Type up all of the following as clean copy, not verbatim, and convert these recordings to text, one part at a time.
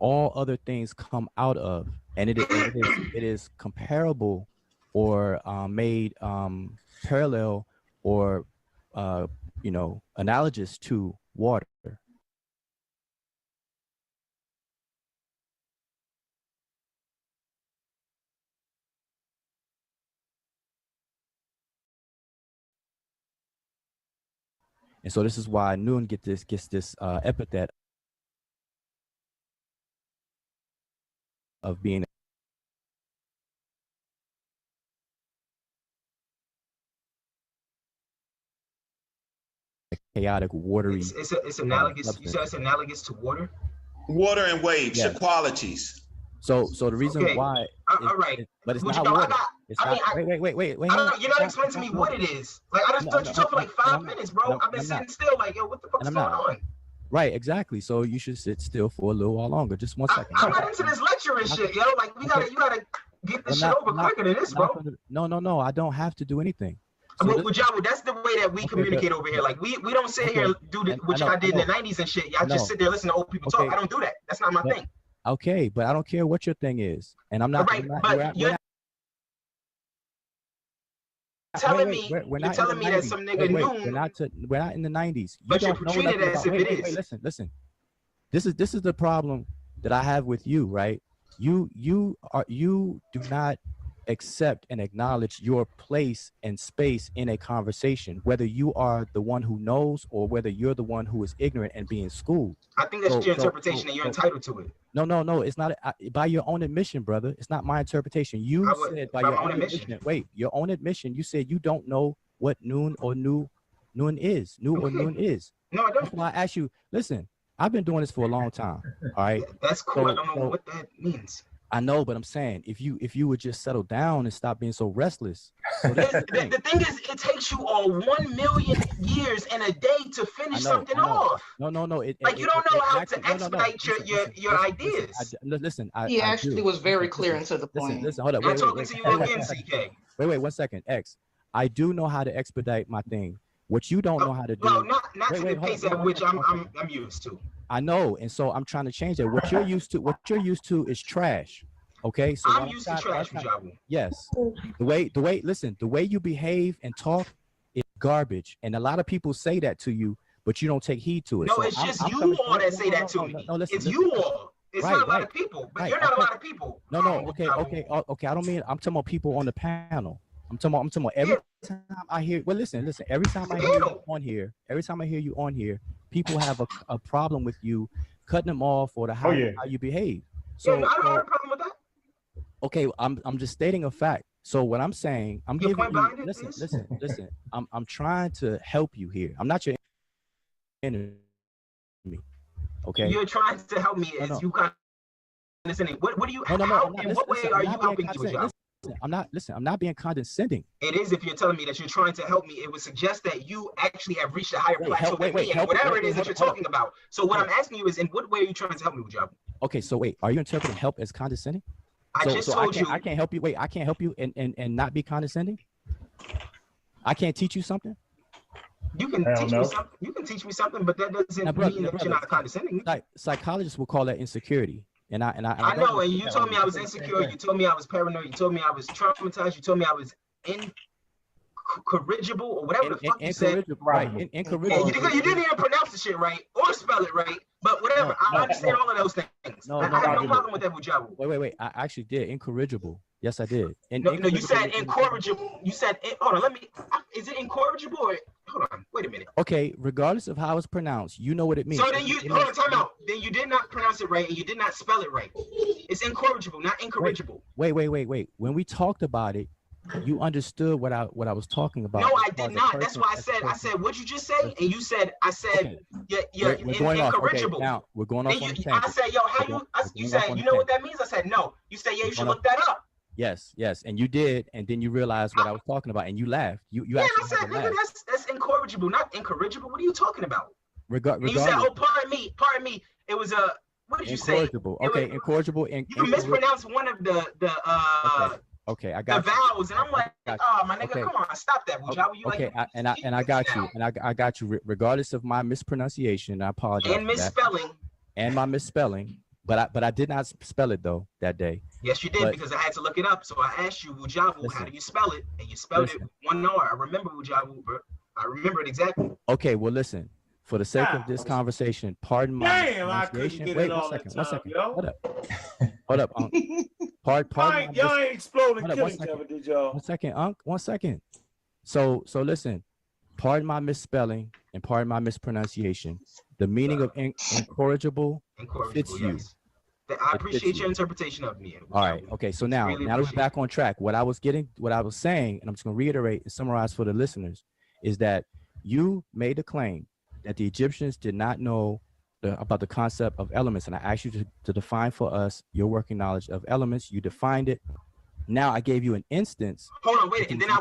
all other things come out of, and it is comparable or made parallel or you know, analogous to water. And so this is why Noon gets this epithet of being a chaotic, watery. It's analogous. You said it's analogous to water. Water and waves, Yes. qualities. So the reason why, all right, but it's not water. Wait. You're not explaining to me what it is. Like I just thought you talked for like 5 minutes, bro. I've been sitting still, like, yo, what the fuck's going on? Right, exactly. So you should sit still for a little while longer. Just 1 second. I'm not into this lecturing shit, yo. Like you gotta get this shit over quicker than this, bro. No. I don't have to do anything. So Wudjau, that's the way that we communicate over here. Like we don't sit here and do what y'all did in the 90s and shit. Y'all just sit there listening to old people talk. I don't do that. That's not my thing. Okay, but I don't care what your thing is, and I'm not. Right, but you're telling me that some nigga Noon. We're not in the 90s. But you're portraying it as if it is. Listen. This is the problem that I have with you, right? You do not accept and acknowledge your place and space in a conversation, whether you are the one who knows or whether you're the one who is ignorant and being schooled. I think that's your interpretation, and you're entitled to it. No, it's not. By your own admission, brother, it's not my interpretation. You said by your own admission. Wait, your own admission. You said you don't know what noon is. Noon is. No, I don't. That's why I asked you. Listen, I've been doing this for a long time. All right. That's cool. I don't know what that means. I know, but I'm saying if you would just settle down and stop being so restless. So the thing is, it takes you all 1 million years and a day to finish something off. No. You don't know how to expedite your ideas. Listen, he actually was very clear and to the point. Listen, hold up. I'm talking to you again, CK. Wait, 1 second. X, I do know how to expedite my thing. What you don't know how to do. No, not to the pace at which I'm used to. I know, and so I'm trying to change that. What you're used to is trash. Okay, so I'm used to trash, Wudjau. Yes, the way you behave and talk is garbage, and a lot of people say that to you, but you don't take heed to it. No, so it's just you all that say that to me. It's you all. It's not a lot of people, but you're not a lot of people. No. Okay. I don't mean I'm talking about people on the panel. I'm talking about every time I hear. Well, listen. Every time I hear you on here, people have a problem with you cutting them off or how you behave. So I don't have a problem with that. Okay, I'm just stating a fact. So what I'm saying, I'm giving you. Listen. I'm trying to help you here. I'm not your enemy. Okay. You're trying to help me. You kind of listening. What do you? In what way are you helping me, Wudjau? I'm not being condescending. It is if you're telling me that you're trying to help me. It would suggest that you actually have reached a higher plateau than me, and whatever it is that you're talking about. So what I'm asking you is, in what way are you trying to help me, Wudjau? Okay, so wait, are you interpreting help as condescending? I just told you. I can't help you. Wait, I can't help you and not be condescending? I can't teach you something? You can teach me something. You can teach me something, but that doesn't mean that you're not condescending. Psychologists will call that insecurity. And I know, and you told me I was insecure. You told me I was paranoid. You told me I was traumatized. You told me I was incorrigible or whatever the fuck you said. Right. Incorrigible. You didn't even pronounce the shit right or spell it right. But whatever. I understand all of those things. I have no problem with that, Wudjau. Wait. I actually did. Incorrigible. Yes, I did. No, you said incorrigible. You said, hold on, is it incorrigible or, hold on, wait a minute. Okay, regardless of how it's pronounced, you know what it means. So then hold on, time out. Then you did not pronounce it right and you did not spell it right. It's incorrigible, not incorrigible. Wait. When we talked about it, you understood what I was talking about. No, I did not. That's why I said, what'd you just say? And you said, you're incorrigible. Okay, now we're going off on a tangent. I said, yo, you said, you know what that means? I said, no. You said, yeah, you should look that up. Yes, and you did, and then you realized what I was talking about, and you laughed. You I said, nigga, that's incorrigible, not incorrigible. What are you talking about? Regardless. You said, oh, pardon me. It was a, what did you say? Incorrigible. Okay, incorrigible. You mispronounced one of the Okay, I got the vowels, and I'm like, oh, my nigga, come on, stop that, Wudjau. Okay, I got you, and I got you. Regardless of my mispronunciation, I apologize. And misspelling. And my misspelling. But I did not spell it though that day. Yes, you did, because I had to look it up. So I asked you, Wudjau, how do you spell it? And you spelled it one R. I remember Wudjau, bro. I remember it exactly. Okay, well listen. For the sake of this conversation, pardon my pronunciation. Wait, one second. Hold up. Pardon. Y'all ain't exploding, killing each other, did y'all? 1 second. So listen. Pardon my misspelling and pardon my mispronunciation. The meaning of incorrigible fits you. I appreciate your interpretation of me. All right. Okay. So now that we're back on track, what I was saying, and I'm just going to reiterate and summarize for the listeners, is that you made a claim that the Egyptians did not know about the concept of elements. And I asked you to define for us your working knowledge of elements. You defined it. Now I gave you an instance. Hold on, wait, and then I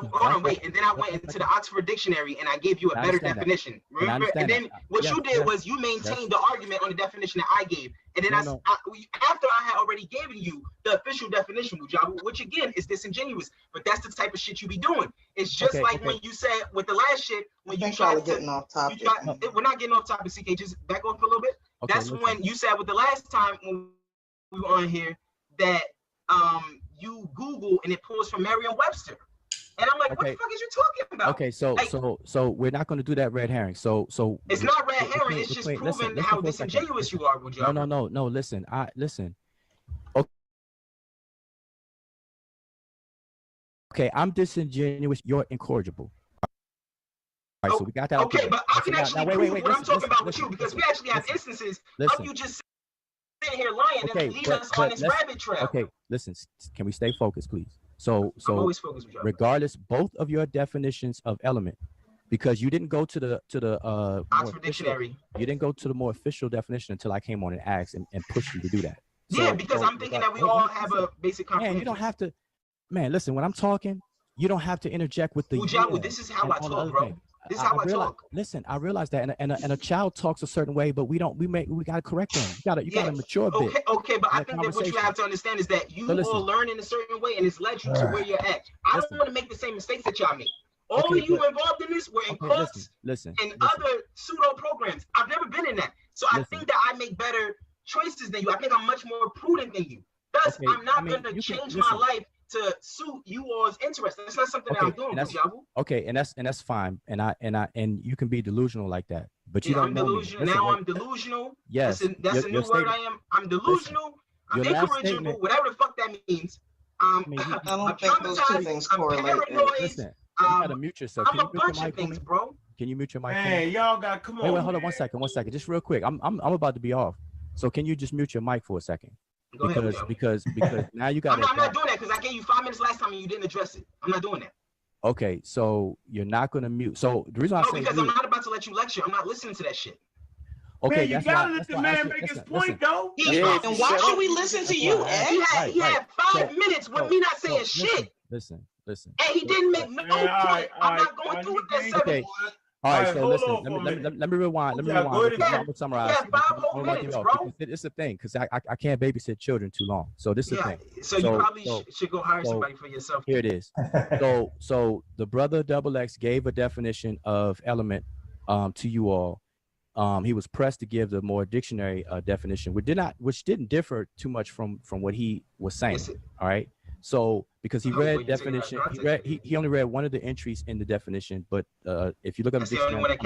went into the Oxford Dictionary and I gave you a better definition. Remember? And then what you did was you maintained the argument on the definition that I gave. And then after I had already given you the official definition, Wudjau, which again is disingenuous, but that's the type of shit you be doing. It's just when you said with the last shit, when you tried to getting off topic. We're not getting off topic, CK. Just back off a little bit. That's when you said with the last time when we were on here that you Google and it pulls from Merriam-Webster, and I'm like, what the fuck is you talking about? Okay, so we're not going to do that red herring. So it's not red herring. It's just proving how disingenuous you are, Wudjau. No. Listen. Okay, I'm disingenuous. You're incorrigible. All right, so we got that. Okay, but I can actually prove what I'm talking about with you, because we actually have instances of you just sitting here lying and leading us on this rabbit trail. Okay, listen. Can we stay focused, please? So I'm always focused with you. Regardless, both of your definitions of element, because you didn't go to the Oxford Dictionary. You didn't go to the more official definition until I came on and asked and pushed you to do that. Yeah, because I'm thinking that we all have a basic comprehension. Man, you don't have to. Man, listen. When I'm talking, you don't have to interject with the. Wudjau, this is how I talk, bro. This is how I talk. Listen, I realize that, and a child talks a certain way, but we gotta correct them. You gotta mature a bit. Okay, but I think that what you have to understand is that you all learn in a certain way, and it's led you to where you're at. I don't want to make the same mistakes that y'all make. All of you involved in this were in cults and other pseudo programs. I've never been in that, so I think that I make better choices than you. I think I'm much more prudent than you. Thus, I'm not gonna change my life to suit you all's interest. That's not something that I'm doing, Wudjau. Okay, and that's fine. And you can be delusional like that, but you don't know me. Listen, now I'm delusional. Yes, that's a new word. I am. I'm delusional. I'm incorrigible. Whatever the fuck that means. I don't think those two things correlate. Listen, you gotta mute yourself. I'm a bunch of things, bro. Can you mute your mic? Hey, y'all got come on. Wait, hold on 1 second. Just real quick. I'm about to be off. So can you just mute your mic for a second? Because now you got. I'm not doing that because I gave you 5 minutes last time and you didn't address it. I'm not doing that. Okay, so you're not gonna mute. So the reason I say because I'm not about to let you lecture. I'm not listening to that shit. Okay, man, you gotta let the man make his point, though. And why should we listen to you, Ed? He had 5 minutes with me not saying shit. Listen. And he didn't make no point. I'm not going through with that 7 minutes. All right, so listen, let me rewind. Let me rewind. I'm gonna summarize. Yeah, 5 whole minutes, bro. It's a thing because I can't babysit children too long. So this is the thing. So you probably should go hire somebody for yourself. Here it is. So the brother XX gave a definition of element to you all. He was pressed to give the more dictionary definition, which didn't differ too much from what he was saying. All right. So because he read definition, he only read one of the entries in the definition, but if you look at the dictionary,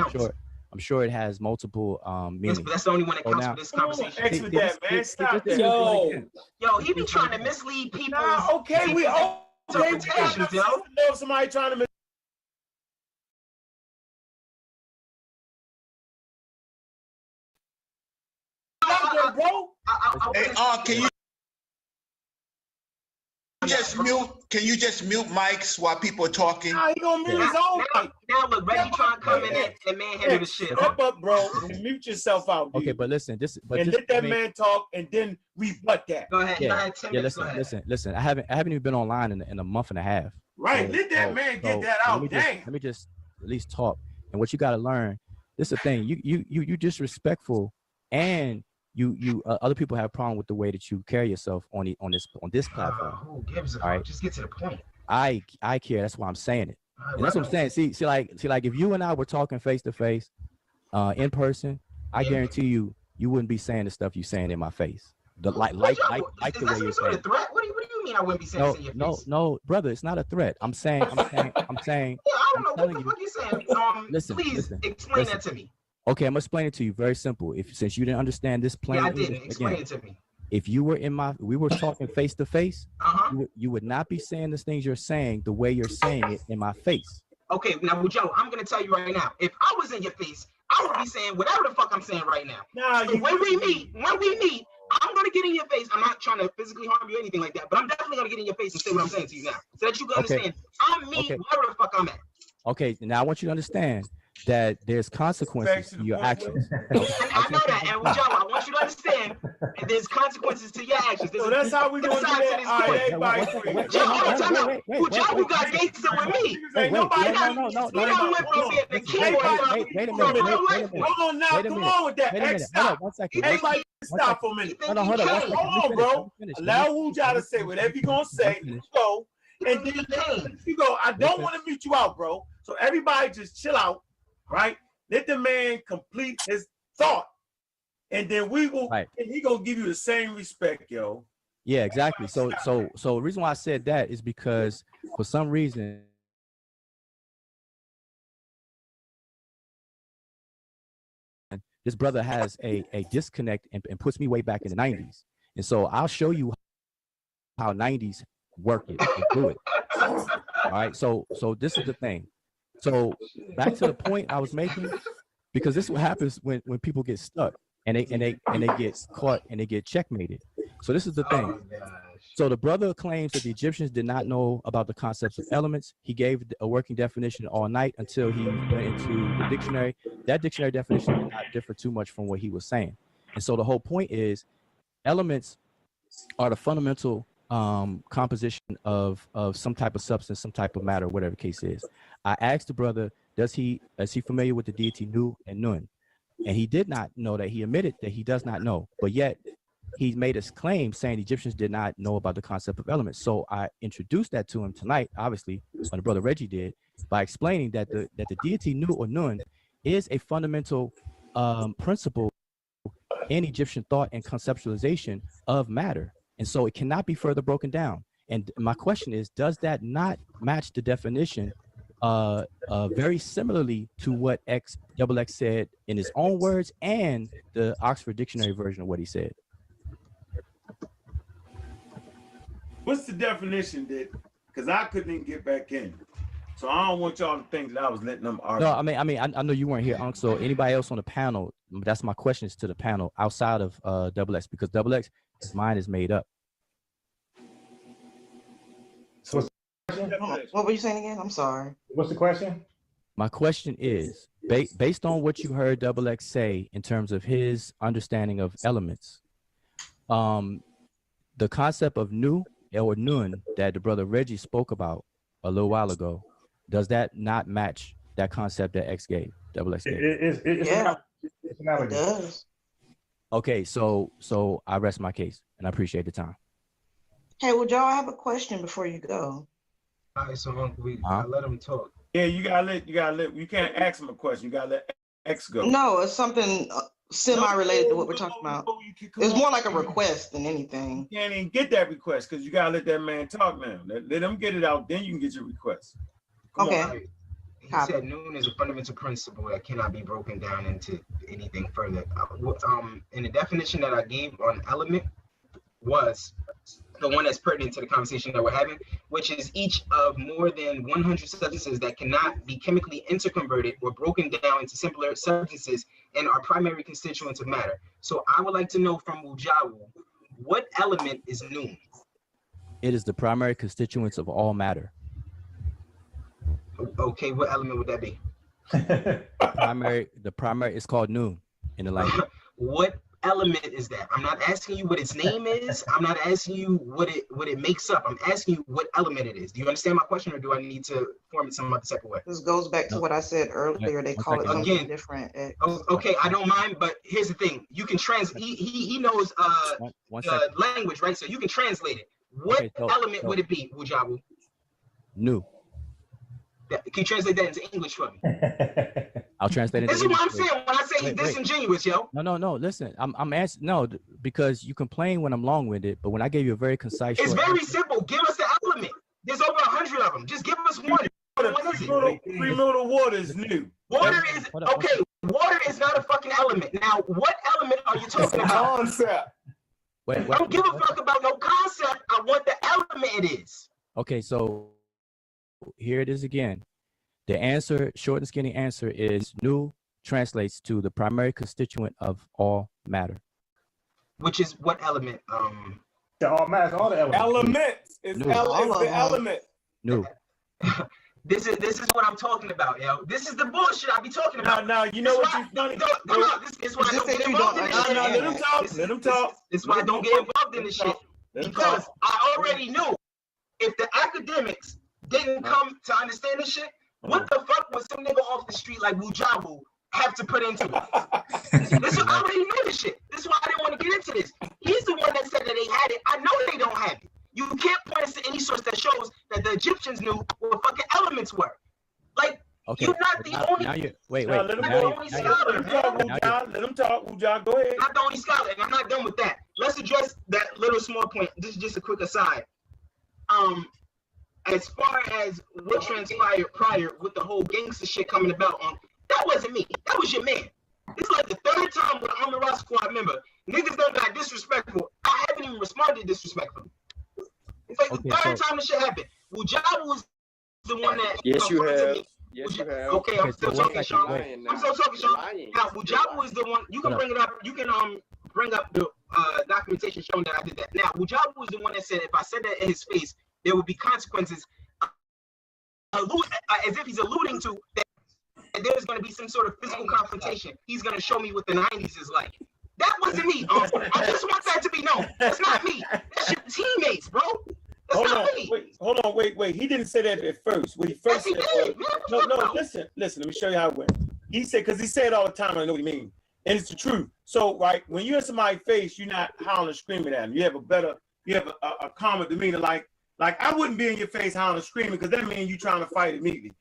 I'm sure it has multiple meanings. But that's the only one that counts for this conversation. Yo, he be trying to mislead people. Okay, we all interpretations, yo. Somebody trying to Can you Can you just mute mics while people are talking? Nah, he gonna mute his own mic. Now look, Reggie trying to come in and manhandle the shit. Step up, bro, and mute yourself out. Okay, but listen, let that man talk, and then rebut that. Go ahead. Listen. I haven't even been online in a month and a half. Right, let that man get that out. Let me just at least talk. And what you got to learn, this is the thing. You disrespectful, and you other people have a problem with the way that you carry yourself on this platform. Who gives a fuck? Just get to the point. I care. That's why I'm saying it. And that's what I'm saying. See, like if you and I were talking face to face, in person, I guarantee you wouldn't be saying the stuff you're saying in my face. The like the way you're saying. Threat? What do you mean I wouldn't be saying this in your face? No, brother, it's not a threat. I'm saying. Yeah, I don't know what the fuck you're saying. Please explain that to me. Okay, I'm gonna explain it to you. Very simple. Since you didn't understand this plain I English, didn't. Explain it to me. If you were we were talking face to face, you would not be saying the things you're saying the way you're saying it in my face. Okay, now Wudjau, I'm gonna tell you right now. If I was in your face, I would be saying whatever the fuck I'm saying right now. So when we meet, I'm gonna get in your face. I'm not trying to physically harm you or anything like that, but I'm definitely gonna get in your face and say what I'm saying to you now, so that you can understand. I mean, wherever the fuck I'm at. Okay, now I want you to understand that there's consequences to your actions. I know that, and Wudjau, I want you to understand that there's consequences to your actions. So that's how we gonna do that. Wudjau, you got gangster with me. No. Hold on now. Come on with that. Stop. 1 second. Everybody stop for a minute. Hold on, bro. Allow Wudjau to say whatever you're gonna say. Go. And then you go. I don't want to mute you out, bro. So everybody just chill out, right? Let the man complete his thought, and then we will. Right. And he gonna give you the same respect, yo. Yeah, exactly. So the reason why I said that is because for some reason this brother has a disconnect and puts me way back in the 90s. And so I'll show you how 90s work it and do it. All right. So this is the thing. So back to the point I was making, because this is what happens when people get stuck and they get caught and they get checkmated. So this is the thing. So the brother claims that the Egyptians did not know about the concepts of elements. He gave a working definition all night until he went into the dictionary. That dictionary definition did not differ too much from what he was saying. And so the whole point is elements are the fundamental composition of some type of substance, some type of matter, whatever the case is. I asked the brother, is he familiar with the deity Nu and Nun? And he did not know that. He admitted that he does not know, but yet he made his claim saying the Egyptians did not know about the concept of elements. So I introduced that to him tonight, obviously, when the brother Reggie did, by explaining that the deity Nu or Nun is a fundamental principle in Egyptian thought and conceptualization of matter. And so it cannot be further broken down. And my question is, does that not match the definition very similarly to what XX said in his own words and the Oxford Dictionary version of what he said? What's the definition that, because I couldn't get back in. So I don't want y'all to think that I was letting them argue. No, I mean, I know you weren't here, Unc. So anybody else on the panel, that's my questions to the panel outside of XX, because XX, his mind is made up. So what's the question? What were you saying again? I'm sorry. What's the question? My question is, based on what you heard XX say in terms of his understanding of elements, the concept of Nu or Nun that the brother Reggie spoke about a little while ago, does that not match that concept that XX gave? Yeah, it does. Okay, so I rest my case, and I appreciate the time. Hey, well, Joe, I have a question before you go. All right, so I let him talk. Yeah, you gotta let. You can't ask him a question. You gotta let X go. No, it's something semi-related to what we're talking about. It's more like a request than anything. You can't even get that request because you gotta let that man talk now. Let him get it out, then you can get your request. Come okay. On. He said Nun is a fundamental principle that cannot be broken down into anything further. In the definition that I gave on element was the one that's pertinent to the conversation that we're having, which is each of more than 100 substances that cannot be chemically interconverted or broken down into simpler substances and are primary constituents of matter. So I would like to know from Wudjau, what element is Nun? It is the primary constituents of all matter. Okay, what element would that be? The primary is called Nun in the language. What element is that? I'm not asking you what its name is. I'm not asking you what it makes up. I'm asking you what element it is. Do you understand my question, or do I need to form it some other separate way? This goes back to what I said earlier. They call it something different. Okay, I don't mind, but here's the thing. You can he knows the language, right? So you can translate it. What element would it be, Wudjau? Nu. Can you translate that into English for me? I'll translate it. This is what I'm saying when I say he's disingenuous, yo. No. Listen, I'm asking. No, because you complain when I'm long-winded, but when I gave you a very concise. It's very simple. Give us the element. There's over 100 of them. Just give us one. Pre-mortal water is new. Water is okay. Water is not a fucking element. Now, what element are you talking about? Concept. I don't give a fuck about no concept. I want the element it is. Okay, so here it is again. The answer, short and skinny answer, is nu translates to the primary constituent of all matter. Which is what element? All matter, all the elements. Elements. It's the element. Nu. This is what I'm talking about, yo. This is the bullshit I be talking about. Now you know what you're funny. This is why I don't get involved in this shit. Let him talk. Let him talk. This is why I don't get involved in this shit. Because I already knew if the academics didn't come to understand this shit, what the fuck would some nigga off the street like Wudjau have to put into it? This is I already knew this shit. This is why I didn't want to get into this. He's the one that said that they had it. I know they don't have it. You can't point us to any source that shows that the Egyptians knew what fucking elements were. Like, you're not the only. Wait. Let him talk. Wudjau, go ahead. Not the only scholar, and I'm not done with that. Let's address that little small point. This is just a quick aside. As far as what transpired prior with the whole gangster shit coming about that wasn't me. That was your man. This is like the third time with an Army Rock Squad member. Niggas done got disrespectful. I haven't even responded disrespectfully. It's like the third time this shit happened. Wudjau was the one that. Yes, you have. Yes, you have. Okay, I'm still talking, Shawn. I'm still talking, Shawn. Now, Wudjau is the one. You can bring it up. You can bring up the documentation showing that I did that. Now, Wudjau was the one that said if I said that in his face, there would be consequences. As if he's alluding to that there's going to be some sort of physical confrontation. He's going to show me what the 90s is like. That wasn't me. I just want that to be known. That's not me. That's your teammates, bro. That's not me. Hold on. Wait. He didn't say that at first. What he first said was, no. Listen. Let me show you how it went. He said, because he said it all the time. I know what he means, and it's the truth. So, right, when you're in somebody's face, you're not howling and screaming at him. You have a calmer demeanor. Like I wouldn't be in your face howling and screaming because that means you trying to fight immediately.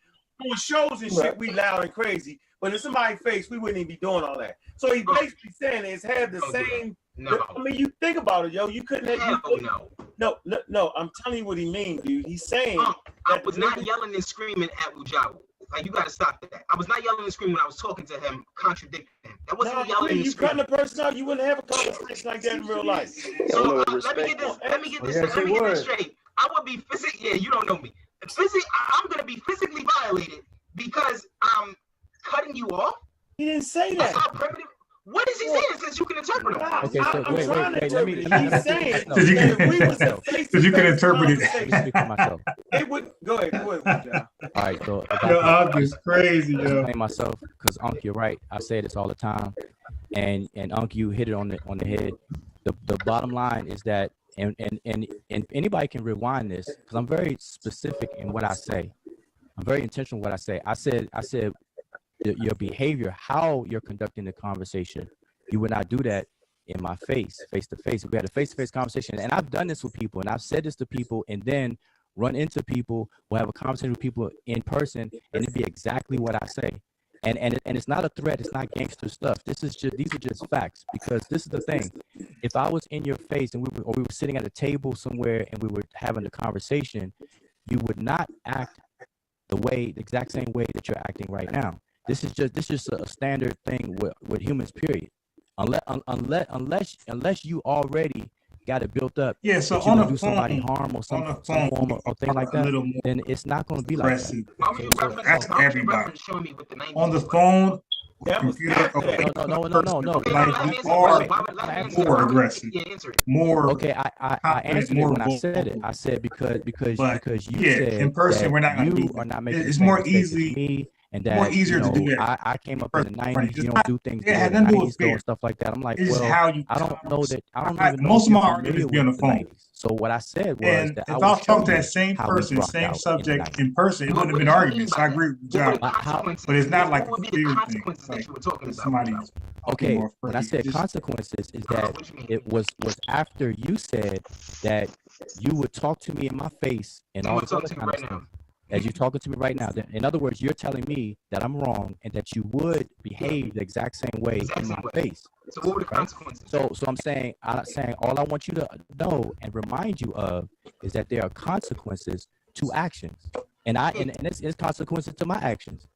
On shows and shit, we loud and crazy, but in somebody's face, we wouldn't even be doing all that. So he's basically saying is have the same. No. I mean, you think about it, yo. You couldn't have. No. I'm telling you what he means, dude. He's saying I was not yelling and screaming at Wudjau. Like you got to stop that. I was not yelling and screaming when I was talking to him, contradicting him. That wasn't yelling and screaming. You cutting a person out, you wouldn't have a conversation like that in real life. So let me get this straight. I would be physically. Yeah, you don't know me. I'm gonna be physically violated because I'm cutting you off. He didn't say that. That's how primitive. What is he saying? Since you can interpret it. Okay, so wait. Let me he's saying because you can interpret it. Speak for myself. It would go ahead. All right, so Ankh is crazy, yo. Explain myself because Ankh, you're right. I say this all the time, and Ankh, you hit it on the head. The bottom line is that. And anybody can rewind this because I'm very specific in what I say. I'm very intentional in what I say. I said your behavior, how you're conducting the conversation, you would not do that in my face to face. We had a face-to-face conversation, and I've done this with people, and I've said this to people, and then run into people, we'll have a conversation with people in person, and it'd be exactly what I say. And it's not a threat. It's not gangster stuff. These are just facts. Because this is the thing. If I was in your face and we were sitting at a table somewhere and we were having a conversation, you would not act the exact same way that you're acting right now. This is just a standard thing with humans. Period. Unless you already got it built up. Yeah, so on the phone, somebody harm or some form or thing like that, then it's not going to be like that. Ask everybody. On the phone, computer, no. Like you are more aggressive. More. Okay, I answered it when I said it. I said because you said in person we're not going to do. Are not making it's more easy. Me, and that, more easier to do that. I came up in the 90s. You don't do things in the 90s and stuff like that. I'm like, well, I don't know that. I don't even know. Most of my arguments be on the phone. So what I said was that if I was talking to that same person, same subject in person, it wouldn't have been arguments. So I agree with John. But it's not like a theory thing. Like somebody's okay. When I said consequences, is that it was after you said that you would talk to me in my face and all this other kind of stuff. as you're talking to me right now. In other words, you're telling me that I'm wrong and that you would behave the exact same way in my face. So what were the consequences? So I'm saying all I want you to know and remind you of is that there are consequences to actions, and it's consequences to my actions.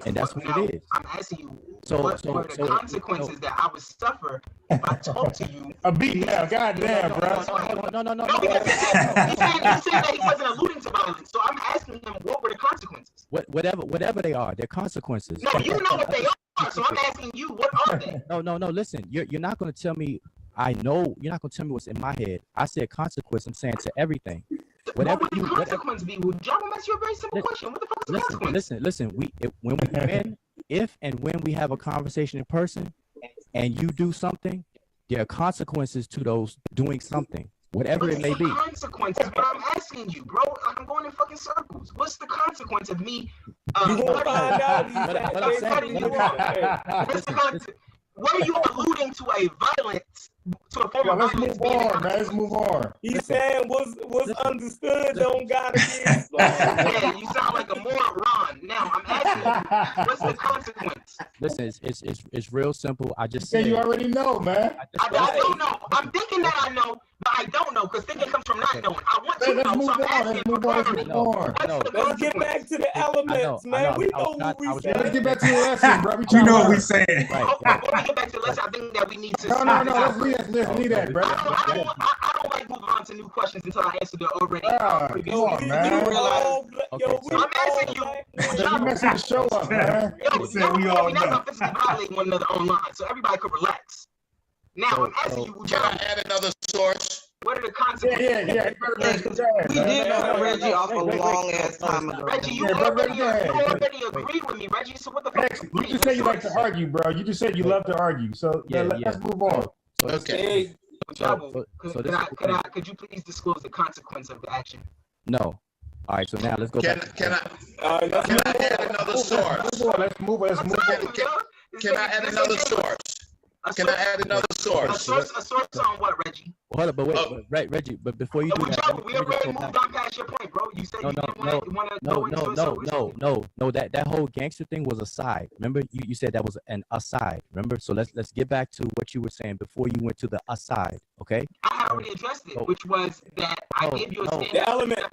And that's what it is. I'm asking you, what were the consequences that I would suffer if I talk to you? A beat down, goddamn, bro. No. He said that he wasn't alluding to violence. So I'm asking him, what were the consequences? Whatever they are, they're consequences. No, you know what they are. So I'm asking you, what are they? No. Listen, you're not going to tell me. I know you're not going to tell me what's in my head. I said consequence. I'm saying to everything. What would the consequence be? John, I'm asking you a very simple question. What the fuck is the consequence? Listen. If and when we have a conversation in person, and you do something, there are consequences to those doing something, whatever it may be. Consequences, but I'm asking you, bro. I'm going in fucking circles. What's the consequence of me? You won't find out. What are you alluding to? A violence to a form of violence? Let's move on. He's saying what's understood don't gotta be explained. Yeah, you sound like a moron. Now I'm asking you, what's the consequence? Listen, it's real simple. I just said you already know, man. I don't know. I'm thinking that I know, but I don't know because thinking comes from not knowing. I want to know, so I'm asking for clarity. Let's get back to the elements, man. We know what we saying. Let's get back to the lesson, bro. We know what we saying. Before we get back to the lesson, I think that we need to. No. Let's leave that, bro. I don't like moving on to new questions until I answer the already. Come on, man. I'm asking you. You messing the show up, man. We all know. Physically violating one another online, so everybody could relax. Now I'm asking you, Can I add another source? What are the consequences? Yeah. We did know Reggie off a long ass time ago. Reggie, you already agreed with me, Reggie. So what the fuck? You just said you like to argue, bro. You just said you love to argue. So let's move on. Okay. Could you please disclose the consequence of the action? No. All right. So now let's go. Can I add another source? Let's move on. Can I add another source? Can I add another source? A source on what, Reggie? Hold up, but wait, Reggie. But before you do that, we already moved on past your point, bro. You said you didn't want to go into it. No. That whole gangster thing was aside. Remember, you said that was an aside. Remember, so let's get back to what you were saying before you went to the aside. Okay. I had already addressed it, which was that I gave you a standard element.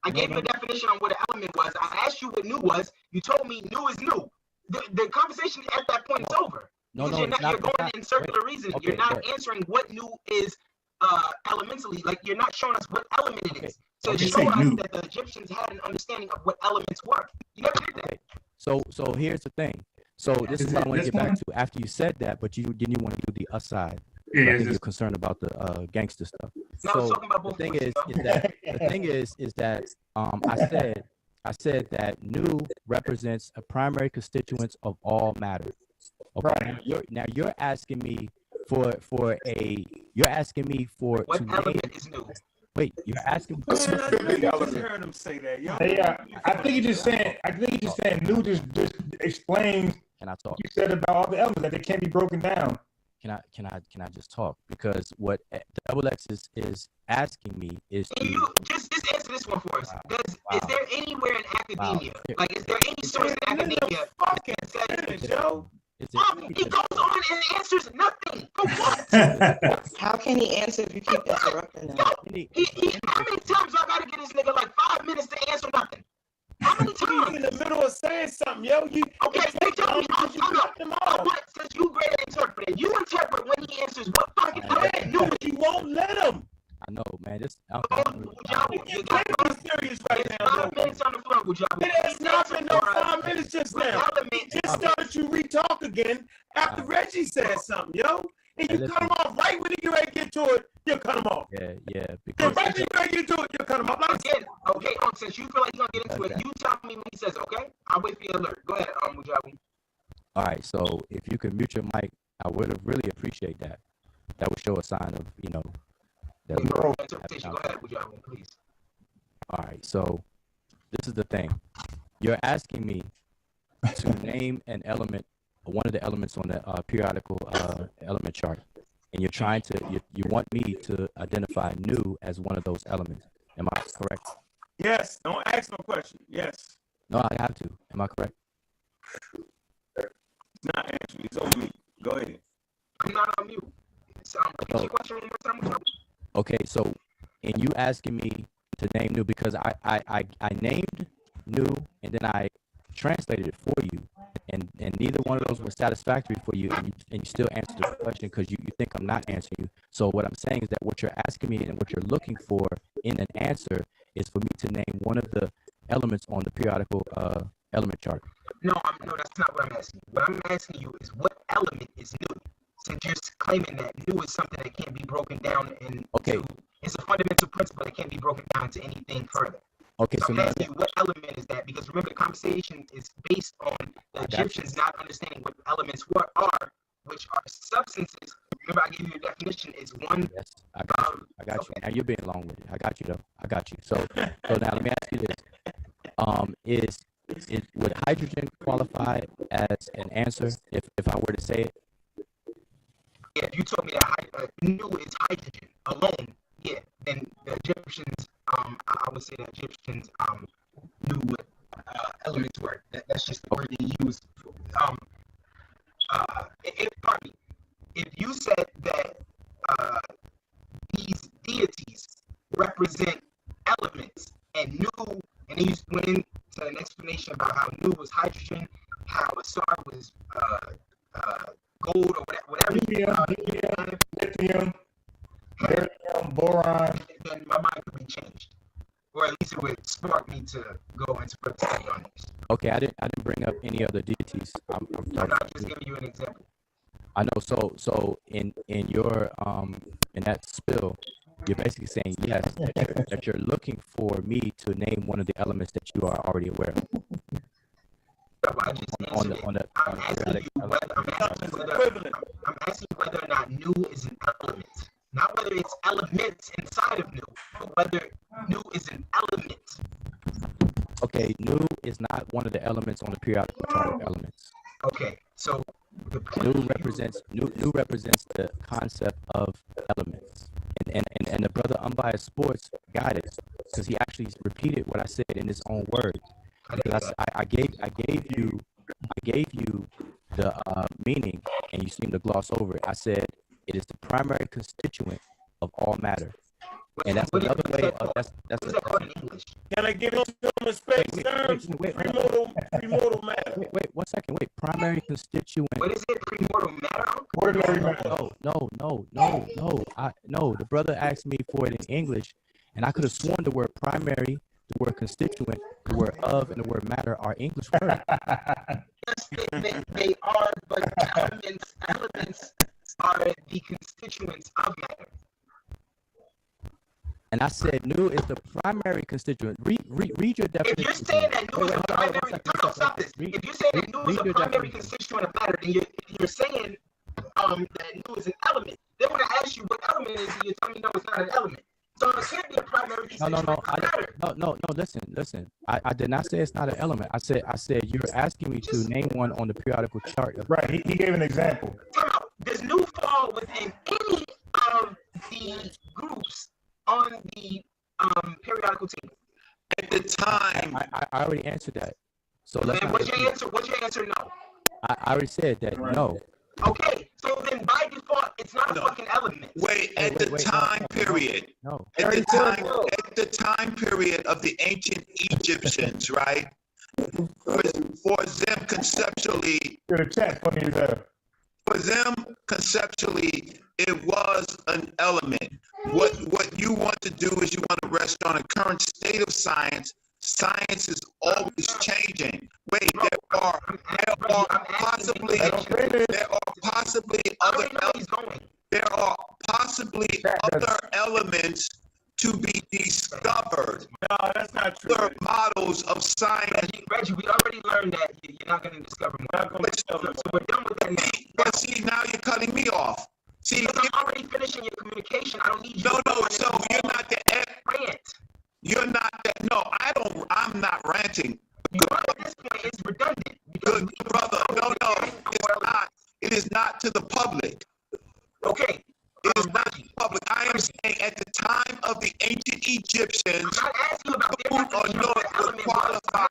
I gave you a definition on what an element was. I asked you what new was. You told me new is new. The conversation at that point is over. You're going in circular reasoning. Okay, you're not answering what new is elementally. Like you're not showing us what element it is. So show us that the Egyptians had an understanding of what elements were. You never did that. So here's the thing. So this is what I want to get back to after you said that, but you didn't want to do the aside. Yeah, I think you're concerned about the gangster stuff. No, so the thing is that I said that new represents a primary constituent of all matter. Okay. Now you're asking me for what element is new? Wait, you're asking me. I just heard him say that. I think he's just saying new just explains. Can I talk? You said about all the elements that they can't be broken down. Can I just talk? Because what Double X is asking me is you just answer this one for us. Is there anywhere in academia, like is there any source in academia that says he goes on and answers nothing? For what? How can he answer if you keep interrupting him? How many times I gotta get this nigga like 5 minutes to answer nothing? How many times? He's in the middle of saying something, yo. Okay, tell me. Since you great at interpreting, you interpret when he answers what fucking element new. You won't let him. I know, man. You're serious right now. 5 minutes on the floor, Wudjau. It has not been no 5 minutes just now. Just started you re-talk again after Reggie said something, yo. And you cut him off right when he get ready to get to it, you cut him off. Yeah. Because right when you ready to get to it, you cut him off. Again, okay, since you feel like you're going to get into it, you tell me when he says, okay? I'll wait for your alert. Go ahead, Wudjau. All right, so if you could mute your mic, I would have really appreciate that. That would show a sign of, that interpretation. Go ahead, Wudjau, please. All right, so this is the thing. You're asking me to name an element, one of the elements on the periodical element chart, and you're trying to, you want me to identify new as one of those elements. Am I correct? Yes. Don't ask no question. Yes. No, I have to. Am I correct? It's not answering. It's on me. Go ahead. I'm not on mute. Repeat your question one more time. Okay, so in you asking me to name new, because I named new and then I translated it for you, and neither one of those were satisfactory for you, and you still answered the question because you think I'm not answering you. So what I'm saying is that what you're asking me and what you're looking for in an answer is for me to name one of the elements on the periodical element chart. No, that's not what I'm asking. What I'm asking you is what element is new? So just claiming that new is something that can't be broken down into, it's a fundamental principle that can't be broken down to anything further. Okay, so I'm asking you what element is that? Because remember, the conversation is based on the Egyptians not understanding what elements are, which are substances. Remember, I gave you a definition. It's one. Yes, I got you. I got you. Now you're being long-winded. I got you though. I got you. So now let me ask you this: would hydrogen qualify as an answer if I were to say it? Yeah, if you told me that new is hydrogen alone, yeah, then the Egyptians, I would say the Egyptians knew what elements were. That's just the word they use. Pardon me. If you said that these deities represent elements and new, and then you went into an explanation about how new was hydrogen, how a star was gold or whatever. Lithium, boron. Then my mind could be changed, or at least it would spark me to go into further study on this. Okay, I didn't bring up any other deities. I'm just giving you an example. I know. So in your in that spill, you're basically saying yes that you're looking for me to name one of the elements that you are already aware of. I'm asking you whether or not new is an element. Not whether it's elements inside of new, but whether new is an element. Okay, new is not one of the elements on the periodical chart of elements. Okay, so new represents the concept of elements. And the brother Unbiased Sports got it because he actually repeated what I said in his own words. Because I gave you the meaning, and you seem to gloss over it. I said it is the primary constituent of all matter, and that's another way of that's in English. Can I give him some space terms? Premortal matter. Wait, 1 second. Wait, primary constituent. What is it? Premortal matter? Ordinary matter. No. The brother asked me for it in English, and I could have sworn the word primary, the word constituent, the word of, and the word matter are English words. Yes, they are, but elements are the constituents of matter. And I said new is the primary constituent. Read your definition. If you're saying that new is a primary, stop this. If you're saying that new is a primary constituent of matter, then you're saying that new is an element. Then when I ask you what element is it, you tell me no, it's not an element. So it can't be a primary constituent of matter. No. Listen. I did not say it's not an element. I said you're asking me to name one on the periodical chart. Right. He gave an example. Does new fall within any of the groups on the periodical table? At the time, I already answered that. So let's. What's your answer? No. I already said that. No. Okay, so then by default, it's not a fucking element. Wait, at the time period. No. At the time period of the ancient Egyptians, right? For them conceptually. For them conceptually, it was an element. What you want to do is you want to rest on a current state of science. Science is always changing. Wait, there are possibly other elements to be discovered. No, that's not true. Other models of science. Reggie, we already learned that you're not going to discover more. So we're done with that now. But see, now you're cutting me off. See, because I'm already finishing your communication. I don't need you. No. So you're not the rant. You're not that. No, I'm not ranting. At this point, it's redundant. Good brother. No. It's not. It is not to the public. Okay. It is not to the public. I am saying at the time of the ancient Egyptians, I'm not asking you about food or not would qualify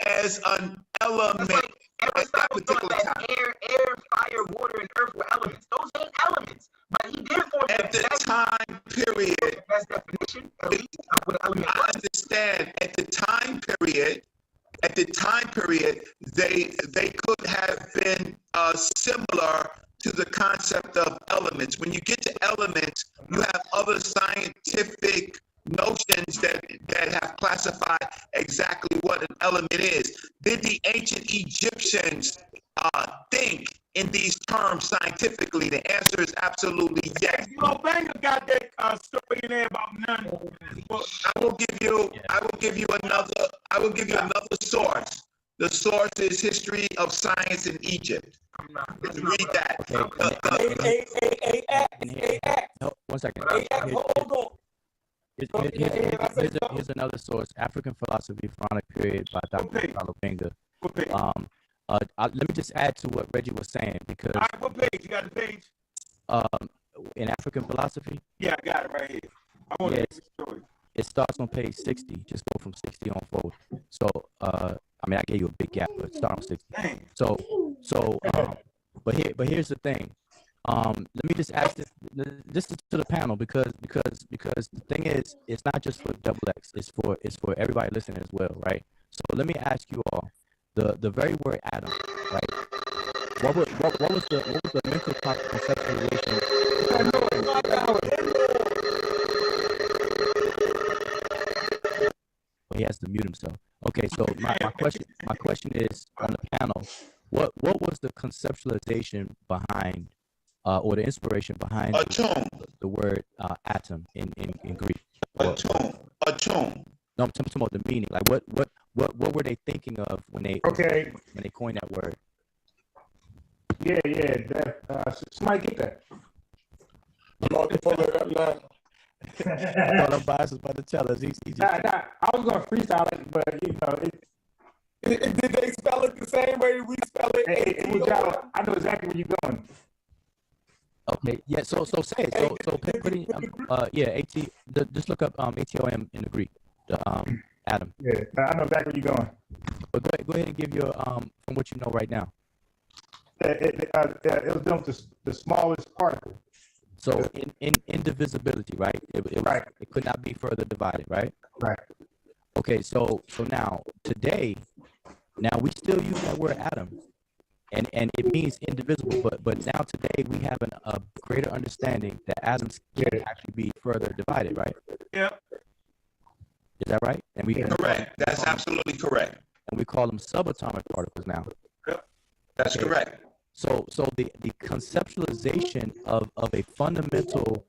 as an element at that particular time. Air, fire, water, and earth were elements. Those ain't elements. But he did form at the time period. That's definition, at least, of what an element was. I understand at the time period. At the time period, they could have been similar to the concept of elements. When you get to elements, you have other scientific notions that have classified exactly what an element is. Did the ancient Egyptians think in these terms scientifically? The answer is absolutely yes. You know, Banger got that story in there about none. I will give you another source. The source is History of Science in Egypt. Read that. No, 1 second. Hold on. Here's another source: African Philosophy, Pharaonic Period by Dr. Carlo Benga. Let me just add to what Reggie was saying, because. All right, what page? You got the page? In African Philosophy. Yeah, I got it right here. I want to hear the story. It starts on page 60. Just go from 60 on forward. So, I mean, I gave you a big gap, but start on 60. Dang. But here's the thing. Let me just ask this to the panel, because the thing is, it's not just for Double X. It's for everybody listening as well, right? So let me ask you all, the very word atom, right? What was the mental conceptualization? He has to mute himself. Okay, so my question is, on the panel, what was the conceptualization behind, or the inspiration behind the word atom in Greek? Atom. No, I'm talking about the meaning. Like what were they thinking of when they coined that word? Yeah. Somebody get that. I'm about to pull it up now. Unbiased was about to tell us. I was going to freestyle it, but did they spell it the same way we spell it? Hey, Wudjau, I know exactly where you're going. Okay, yeah. So say it. So put in, AT. Just look up ATOM in the Greek. Atom. Yeah, I know exactly where you're going. But go ahead and give your from what you know right now. It was done with the smallest particle. So in indivisibility, right? It could not be further divided, right? Right. Okay, so now today, we still use that word atom, and it means indivisible. But now today we have a greater understanding that atoms can actually be further divided, right? Yeah. Is that right? And correct. That's absolutely correct. And we call them subatomic particles now. Yep. That's correct. So the conceptualization of a fundamental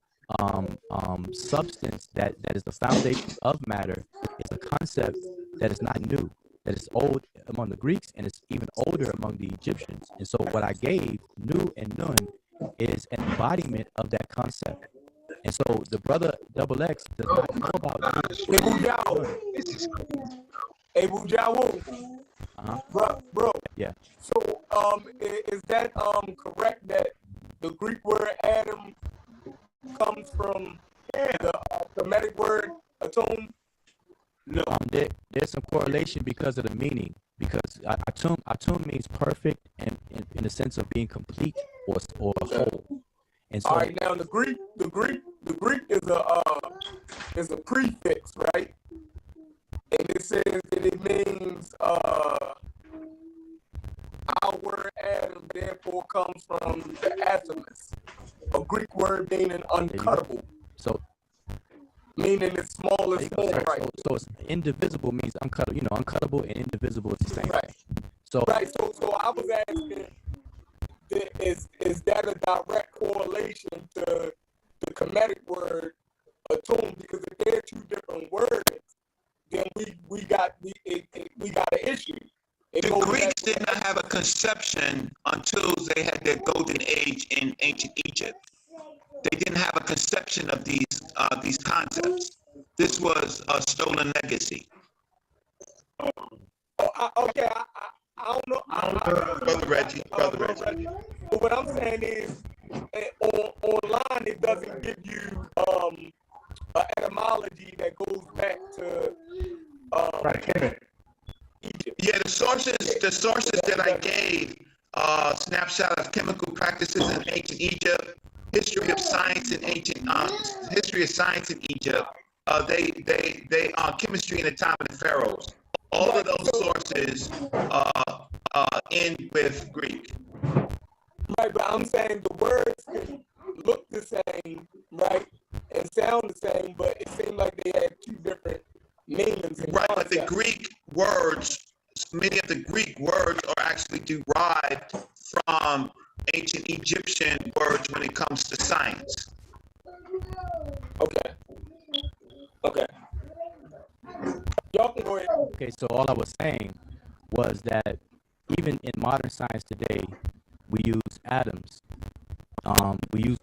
substance that is the foundation of matter is a concept that is not new, that is old among the Greeks, and it's even older among the Egyptians. And so what I gave, Nu and Nun, is an embodiment of that concept. And so the brother Double X does not know about this. Hey, Wudjau. Bro. Yeah. So, is that correct that the Greek word atom comes from the Semitic word atom? No. There's some correlation because of the meaning. Because atom means perfect and in the sense of being complete or whole. And so, all right, now the Greek is a prefix, right? And it says that it means our word atom therefore comes from the atomist, a Greek word meaning uncuttable. So meaning it's small and small, right? So it's indivisible means uncuttable. Uncuttable and indivisible is the same. Right. So I was asking, is that a direct correlation to the Kemetic word atom? Because if they're two different words, then we got an issue. The Greeks did not have a conception until they had their golden age in ancient Egypt. They didn't have a conception of these concepts. This was a stolen legacy. Okay, I don't know. Brother Reggie. But what I'm saying is, online it doesn't give you an etymology that goes back to Egypt. Yeah, the sources that I gave, snapshot of chemical practices in ancient Egypt, history of science in Egypt, they chemistry in the time of the pharaohs. All of those sources end with Greek. Right, but I'm saying the words look the same, right, and sound the same, but it seems like they have two different meanings. Right, but the Greek words, many of the Greek words are actually derived from ancient Egyptian words when it comes to science. Okay. Y'all can go ahead. Okay, so all I was saying was that even in modern science today, we use atoms. We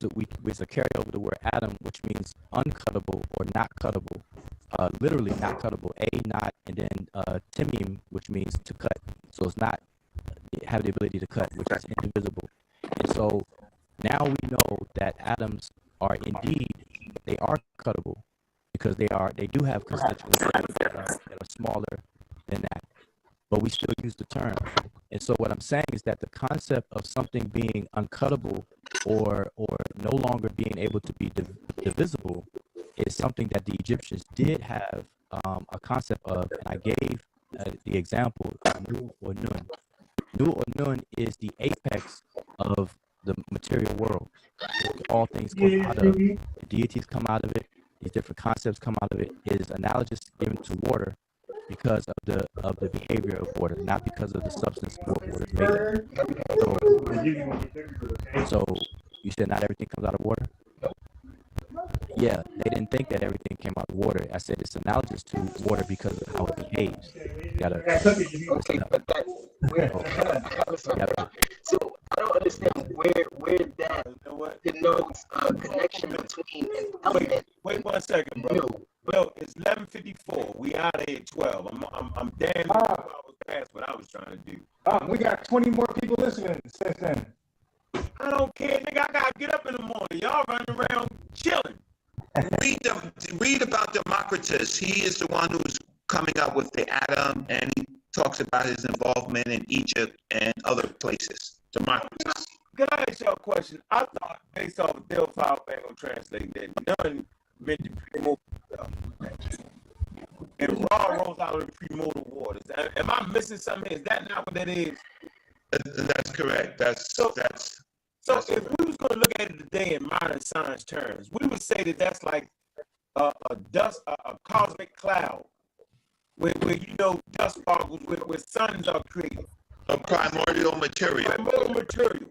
it's a carryover the word atom, which means uncuttable or not cuttable. Literally not cuttable. Not, and then timim, which means to cut. So it's not have the ability to cut, which is indivisible. And so now we know that atoms are indeed, they are cuttable because they do have constituents that are smaller than that. But we still use the term. And so what I'm saying is that the concept of something being uncuttable or no longer being able to be divisible is something that the Egyptians did have a concept of. And I gave the example of Nu or Nun. Nu or Nun is the apex of the material world. All things come out of, the deities come out of it, these different concepts come out of it. It is analogous given to water because of the behavior of water, not because of the substance of what water is made of. So you said not everything comes out of water? Yeah, they didn't think that everything came out of water. I said it's analogous to water because of how it behaves. You gotta, okay, but that's where so I don't understand where that denotes a connection between an element. Wait 1 second, bro. Well, it's 11:54. We out of here at 12. I'm damn near 2 hours past what I was trying to do. We got 20 more people listening since then. I don't care, nigga. I gotta get up in the morning. Y'all running around chilling. Read about Democritus. He is the one who's coming up with the atom, and he talks about his involvement in Egypt and other places. Democritus. Can I ask y'all a question? I thought, based off of Delphi, I'm gonna translate that none meant the premortal stuff. And Ra rolls out of the premortal waters. Am I missing something? Is that not what that is? That's correct. So if we was going to look at it today in modern science terms, we would say that that's like a cosmic cloud, where dust particles, where suns are created. A primordial material.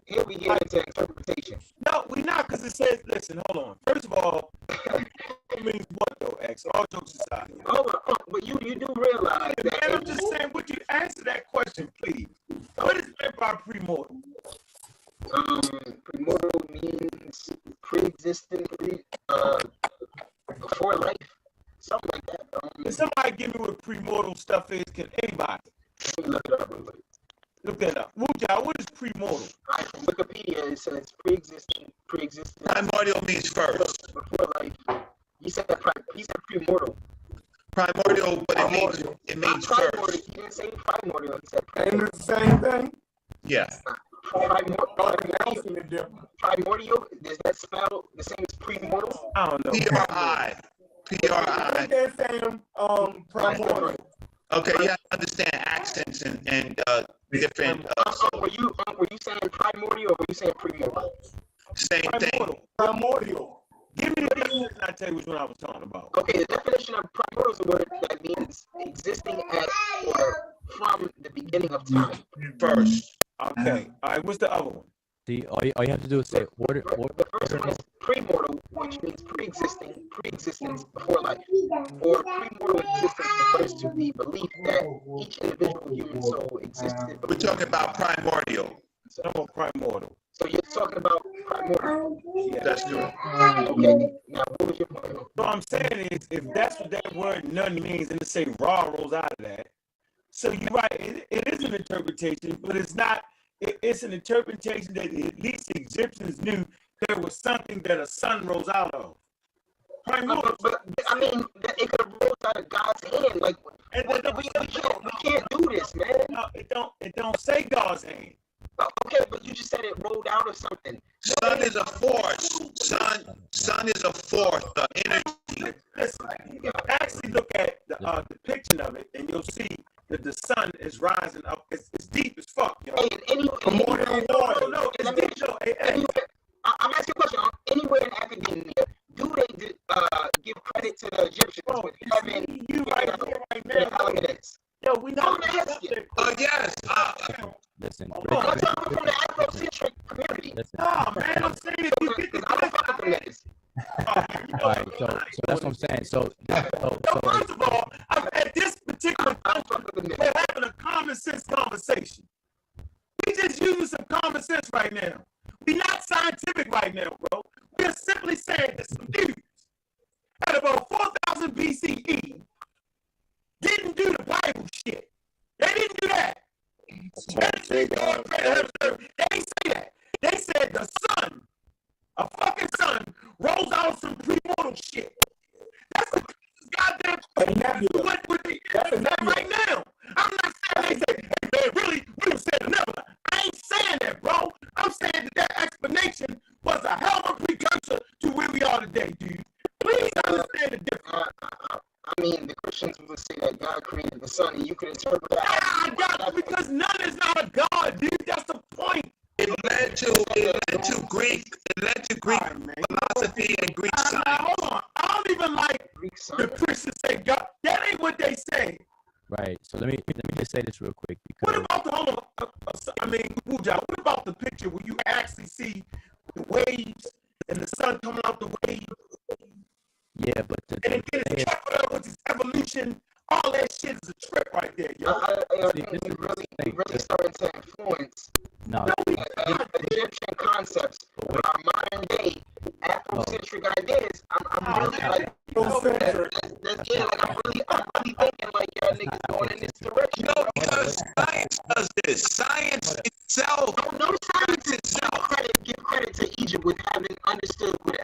Here we get into interpretation. No, we not, because it says, listen, hold on. First of all, it means what though, X? All jokes aside. But you do realize that. Man, I'm just saying, would you answer that question, please? What is meant by premortal? Premortal means pre-existing, before life, something like that. Can somebody give me what premortal stuff is? Can anybody? Let me look it up real quick. Look that up. Wudjau, what is premortal? From Wikipedia, it says pre-existing. Primordial means first. Before life. He said premortal. Primordial, but it means first. He didn't say primordial. He said primordial. Ain't it the same thing? Yeah. Primordial, does that spell the same as premortal? I don't know. P-R-I. They're saying primordial. Okay, you have to understand accents and different. Were you saying primordial or were you saying premortal? Same thing. Primordial. Give me the definition. I tell you which one I was talking about. Okay, the definition of primordial is a word that means existing at or from the beginning of time. First. Okay. All right. What's the other one? See, all you have to do is say order. The first one is premortal, which means pre-existence before life. Or premortal existence refers to the belief that each individual human soul existed. We're talking about primordial. Primordial. So you're talking about primordial. Yeah, that's correct. Okay. Now, what was your point? What I'm saying is, if that's what that word none means, and to say Ra rolls out of that. So you're right. It is an interpretation, but it's not. It's an interpretation that at least the Egyptians knew there was something that a sun rose out of. But I mean, it could have rolled out of God's hand. Like, we can't do this, man. No, it don't say God's hand. Okay, but you just said it rolled out of something. Sun is a force. Sun is a force, the energy. Listen, you can actually look at the depiction of it, and you'll see that the sun is rising up. It's deep as fuck, yo. Hey, more than water. No, it's deep. I'm asking a question. Anywhere in academia, do they give credit to the Egyptians with having you right now? Elements? Yo, we know. Yes. Listen, I'm talking from the Afrocentric community. Nah, man, I'm saying if you get this. All right, so that's what I'm saying. So first of all, at this particular time, we're having a common sense conversation. We just using some common sense right now. We're not scientific right now, bro. We're simply saying that some dudes at about 4000 BCE didn't do the Bible shit. They didn't do that. They didn't say that. They said the sun, a fucking sun, rolls out of some premortal shit. That's the goddamn right now. I'm not saying they say, hey man, really, we don't say the never. I ain't saying that, bro. I'm saying that explanation was a hell of a precursor to where we are today, dude. Please understand the difference. I mean, the Christians would say that God created the sun, and you could interpret that. I got it, because none is not a God, dude. That's the point. It led to Greek philosophy and Greek science. Hold on. I don't even like the Christians say God. That ain't what they say. Right. So let me just say this real quick. What about Wudjau, what about the picture where you actually see the waves and the sun coming out the wave? Yeah, but and it's kept up with this evolution. All that shit is a trip right there, yo. We really started to influence Egyptian concepts with our modern day Afrocentric ideas. I'm really like, I'm really thinking like y'all niggas going in this direction. No, because science does this. Science itself. No science itself. Give credit to Egypt with having understood what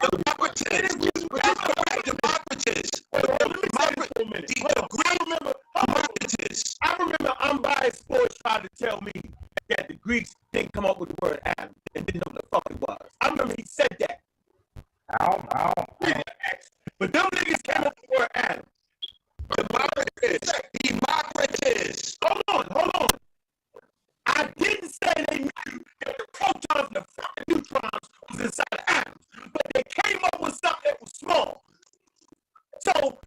I remember Unbiased Sports tried to tell me that the Greeks didn't come up with the word Adam and didn't know what the fuck it was. I remember he said that. But them niggas came up with the word Adam. Democritus. Hold on. I didn't say they knew that the protons and the fucking neutrons was inside of atoms, but they came up with something that was small. So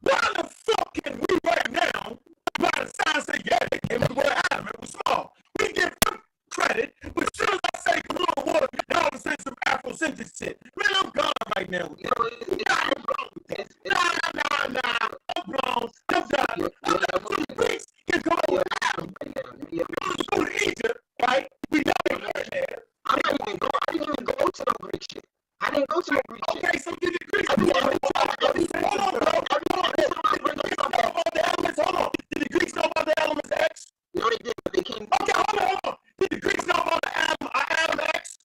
why the fuck can we right now, by the science say, yeah, they came up with the word atom, it was small. We give them credit, but as soon as I say come on water, they all say some Afrocentric shit. Man, I'm gone right now with that. Nah. I'm gone. I'm done. The Greeks can come up with atom. You go to Egypt, right? We know they were there. I didn't even go to no Greek shit. I didn't go to no Greek shit. Okay, so did the Greeks hold on, bro. Hold on. Did the Greeks know about the elements X? No, they did, but they came. Okay, hold on. Did the Greeks know about the atom X?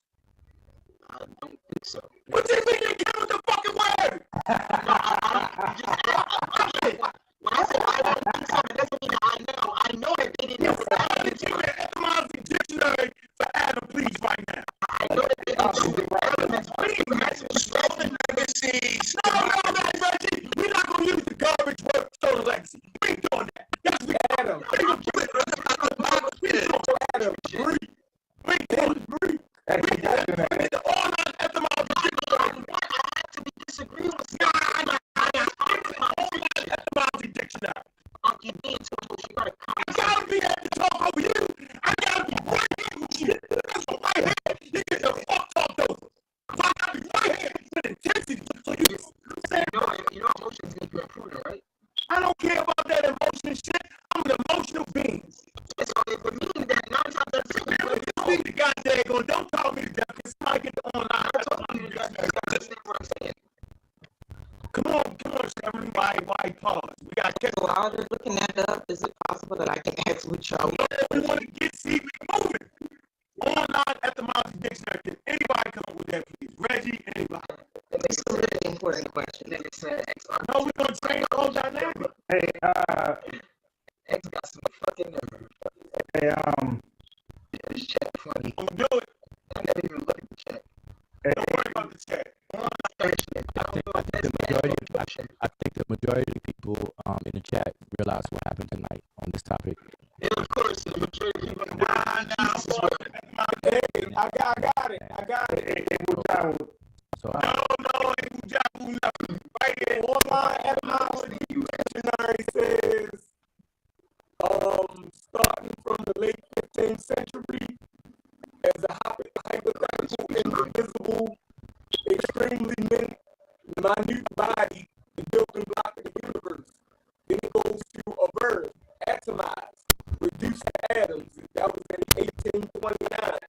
I don't think so. What do you mean they came with the fucking word? When I say I don't think so, it doesn't mean that I know. I know that they didn't know that. Give me an etymology dictionary for Adam, please, right now. I know that they didn't know the elements. No, Reggie. We're not going to use the garbage word stolen legacy. We ain't doing that. That's we Adam. We ain't doing Greek. We need the online etymology dictionary. I have to be disagreeing with etymology dictionary. you being told you gotta come. I gotta be able to talk over you. I gotta be right here with you. That's what right here. You get the fuck talked over. So I gotta be right here with intensity. So you know emotions need to improve, right? I don't care about that emotion shit. I'm an emotional being. So it would mean that 9 times out of 10 the goddamn going, don't call me to death. It's not get the online. I told you to understand what I'm saying. Come on, Shawn. Why pause? We got to So while they're looking that up, is it possible that I can ask Wudjau? We want to get moving. Online etymology dictionary. Can anybody come up with that, please? Reggie, anybody. It's a really important question. No, we're gonna change the whole dynamic. Hey, X got some fucking nerve. hey, This chat funny. I'm gonna do it. I never even look at the chat. Don't worry about the chat. I think the majority of people in the chat realize what happened tonight on this topic. Yeah, of course. The majority of people. Hey, I got it. hey, Wudjau. So No, ain't Wudjau nothing. Right here, online etymology dictionary says, starting from the late 15th century, as a hypothetical, indivisible, extremely minute body, the building block of the universe. Then it goes to a verb, atomize, reduce to atoms. That was in 1829.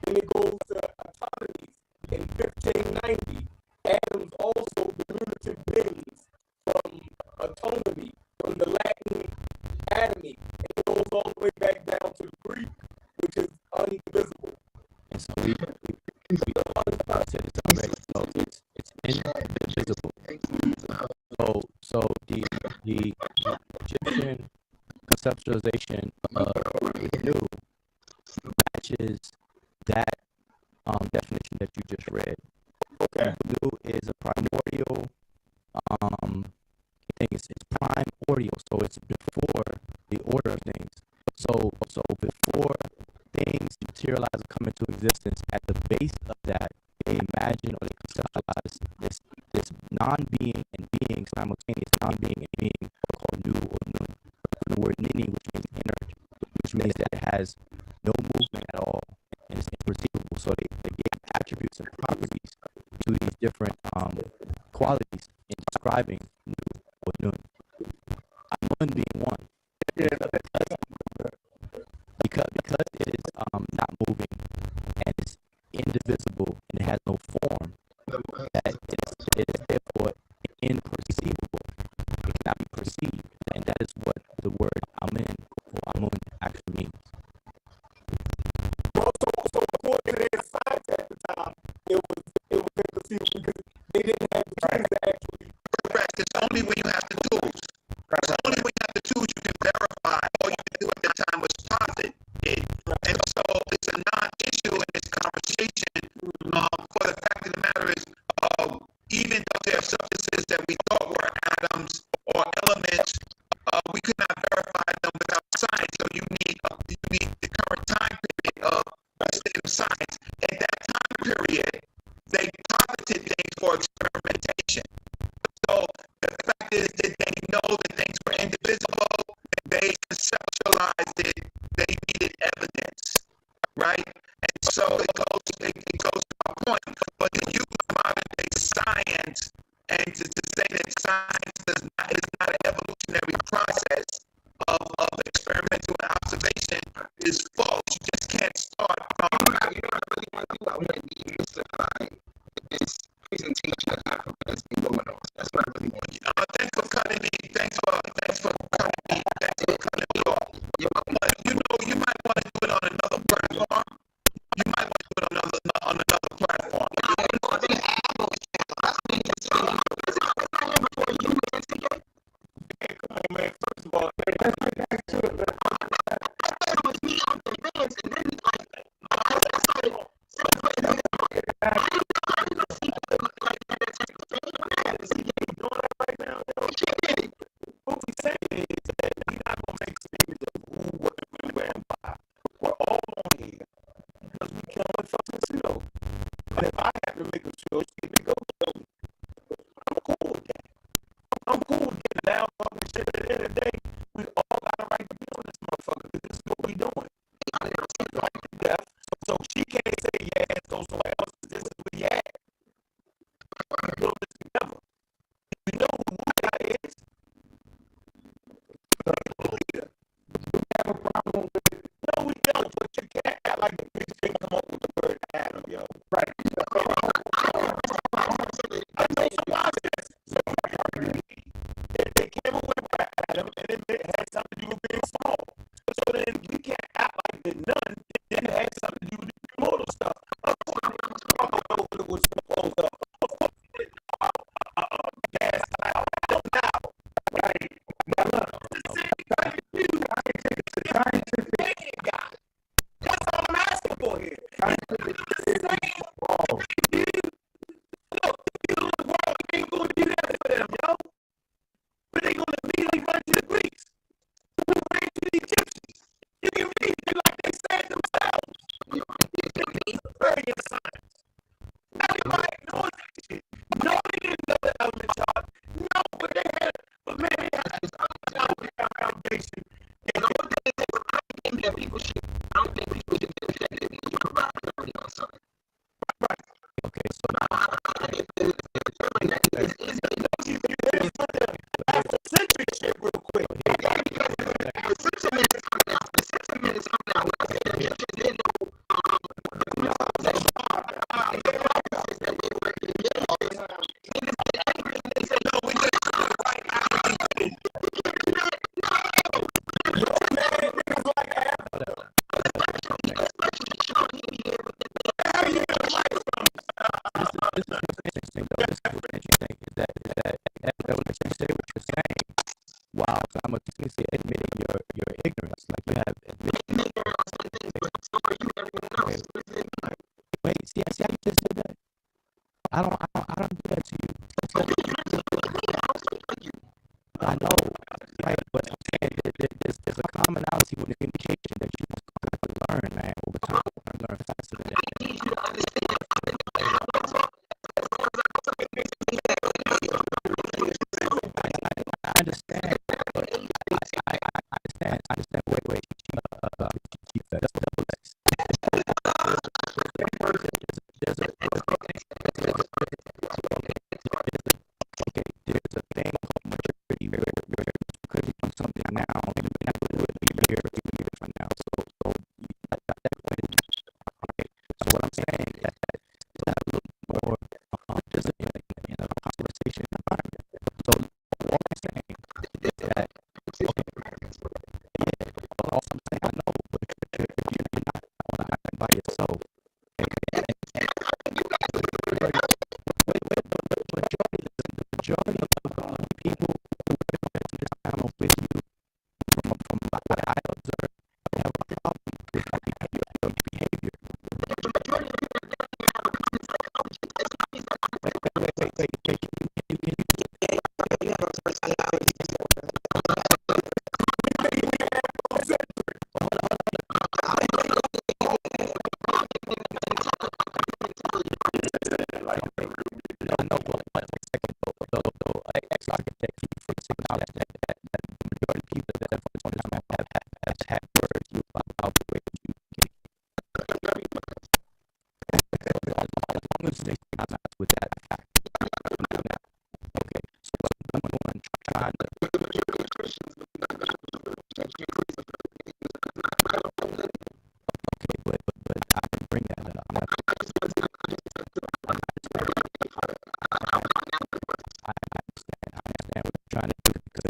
Then it goes to autonomies in 1590. Atoms also diminutive beings from autonomy, from the Latin atomy. And it goes all the way back down to the Greek, which is undivisible. and so we said this already. So it's indivisible. So the Egyptian conceptualization of the new matches that definition that you just read. Okay. New is a primordial. I think it's primordial, so it's before the order of things. So before things materialize and come into existence, at the base of that, they imagine or they conceptualize this non-being and being, simultaneous non-being and being, called nu or nun. From the word nini, which means inert, which means that it has no movement at all and it's imperceivable. So they give attributes and properties to these different qualities in describing nu or nun. Nun being one. Yeah. Because it is not moving and it's indivisible and it has no form, that it is therefore imperceivable. It cannot be perceived, and that is what the word amen or amun actually means. Well, so according to their science at the time, it was imperceivable because they didn't have the tools to actually. Correct. It's only when you have the tools. It's only when you have the tools you can verify. All you can do at that time was posit it. And so it's a non-issue in this conversation. For the fact of the matter is, even though there are substances that we thought were atoms or elements, we could not verify them without science. So you need the current time period of the state of science. At that time period, they posited things for experimentation. So the fact is that they know that things were indivisible, they conceptualized it, they needed evidence, right? And so it goes to my point. But to use modern day science and to say that science is not an evolutionary process of experimental and observation is false. You just can't start from. You know what I really want to do? I want to demystify this presentation of Africa that's been going on. That's what I really want to do. Thanks for cutting me. Thanks for cutting me off. But you might want to do it on another platform. You might want to do it on another platform. Come on, man. First of all, what we say is that we're not gonna make statements of who, what, when, where, and why. We're all on here because we can only fucking show. But if I have to make a show, if it goes show, I'm cool with that. I'm cool with getting down fucking shit. At the end of the day, we all got a right to be on this motherfucker because this is what we doing. So she can't say yes, go somewhere else. This is where you at. We build this together. You know who Wudjau is? No, we don't, but you can't act like the bitch didn't come up with the word Adam, yo. Right. I know somebody they came up with Adam and it had something to do with being small. So then we can't act like the none didn't have something to do with the immortal stuff. Of course, it was supposed in science. Everybody knows that shit. No, they didn't know the element chart. No, but they had, but man, they had this foundation. And the whole thing is, I don't think that people should, I don't think people should get offended when you provide clarity on something. Right. Okay, so centric shit real quick. The sentiment is coming out. The sentiment is coming out. When I say that Egyptians didn't know wow, simultaneously admitting your ignorance, like you have admitted. Wait, see how you just said that? I don't do that to you. I know, right? But I'm saying there's a commonality with the communication that you have to learn, man. Over time, learn faster than that. I need you to understand. I understand, but I understand. Wait. Keep that. That's what there's a thing called maturity where because you do something now, and you may not do it a year from now. So at that point, okay. So what I'm saying is that to have a little more discipline in a conversation environment. So what I'm saying is that also I'm saying I know, but you're not by yourself. The majority of people who spend this time with you, from what I observe, have a problem with your behavior. Ex-architects acknowledge that the majority of people that have on this map have had words about the way that you get. As long as they acknowledge with that fact. Okay, so number one, trying to. Okay, but I can bring that up. I understand what you're trying to do because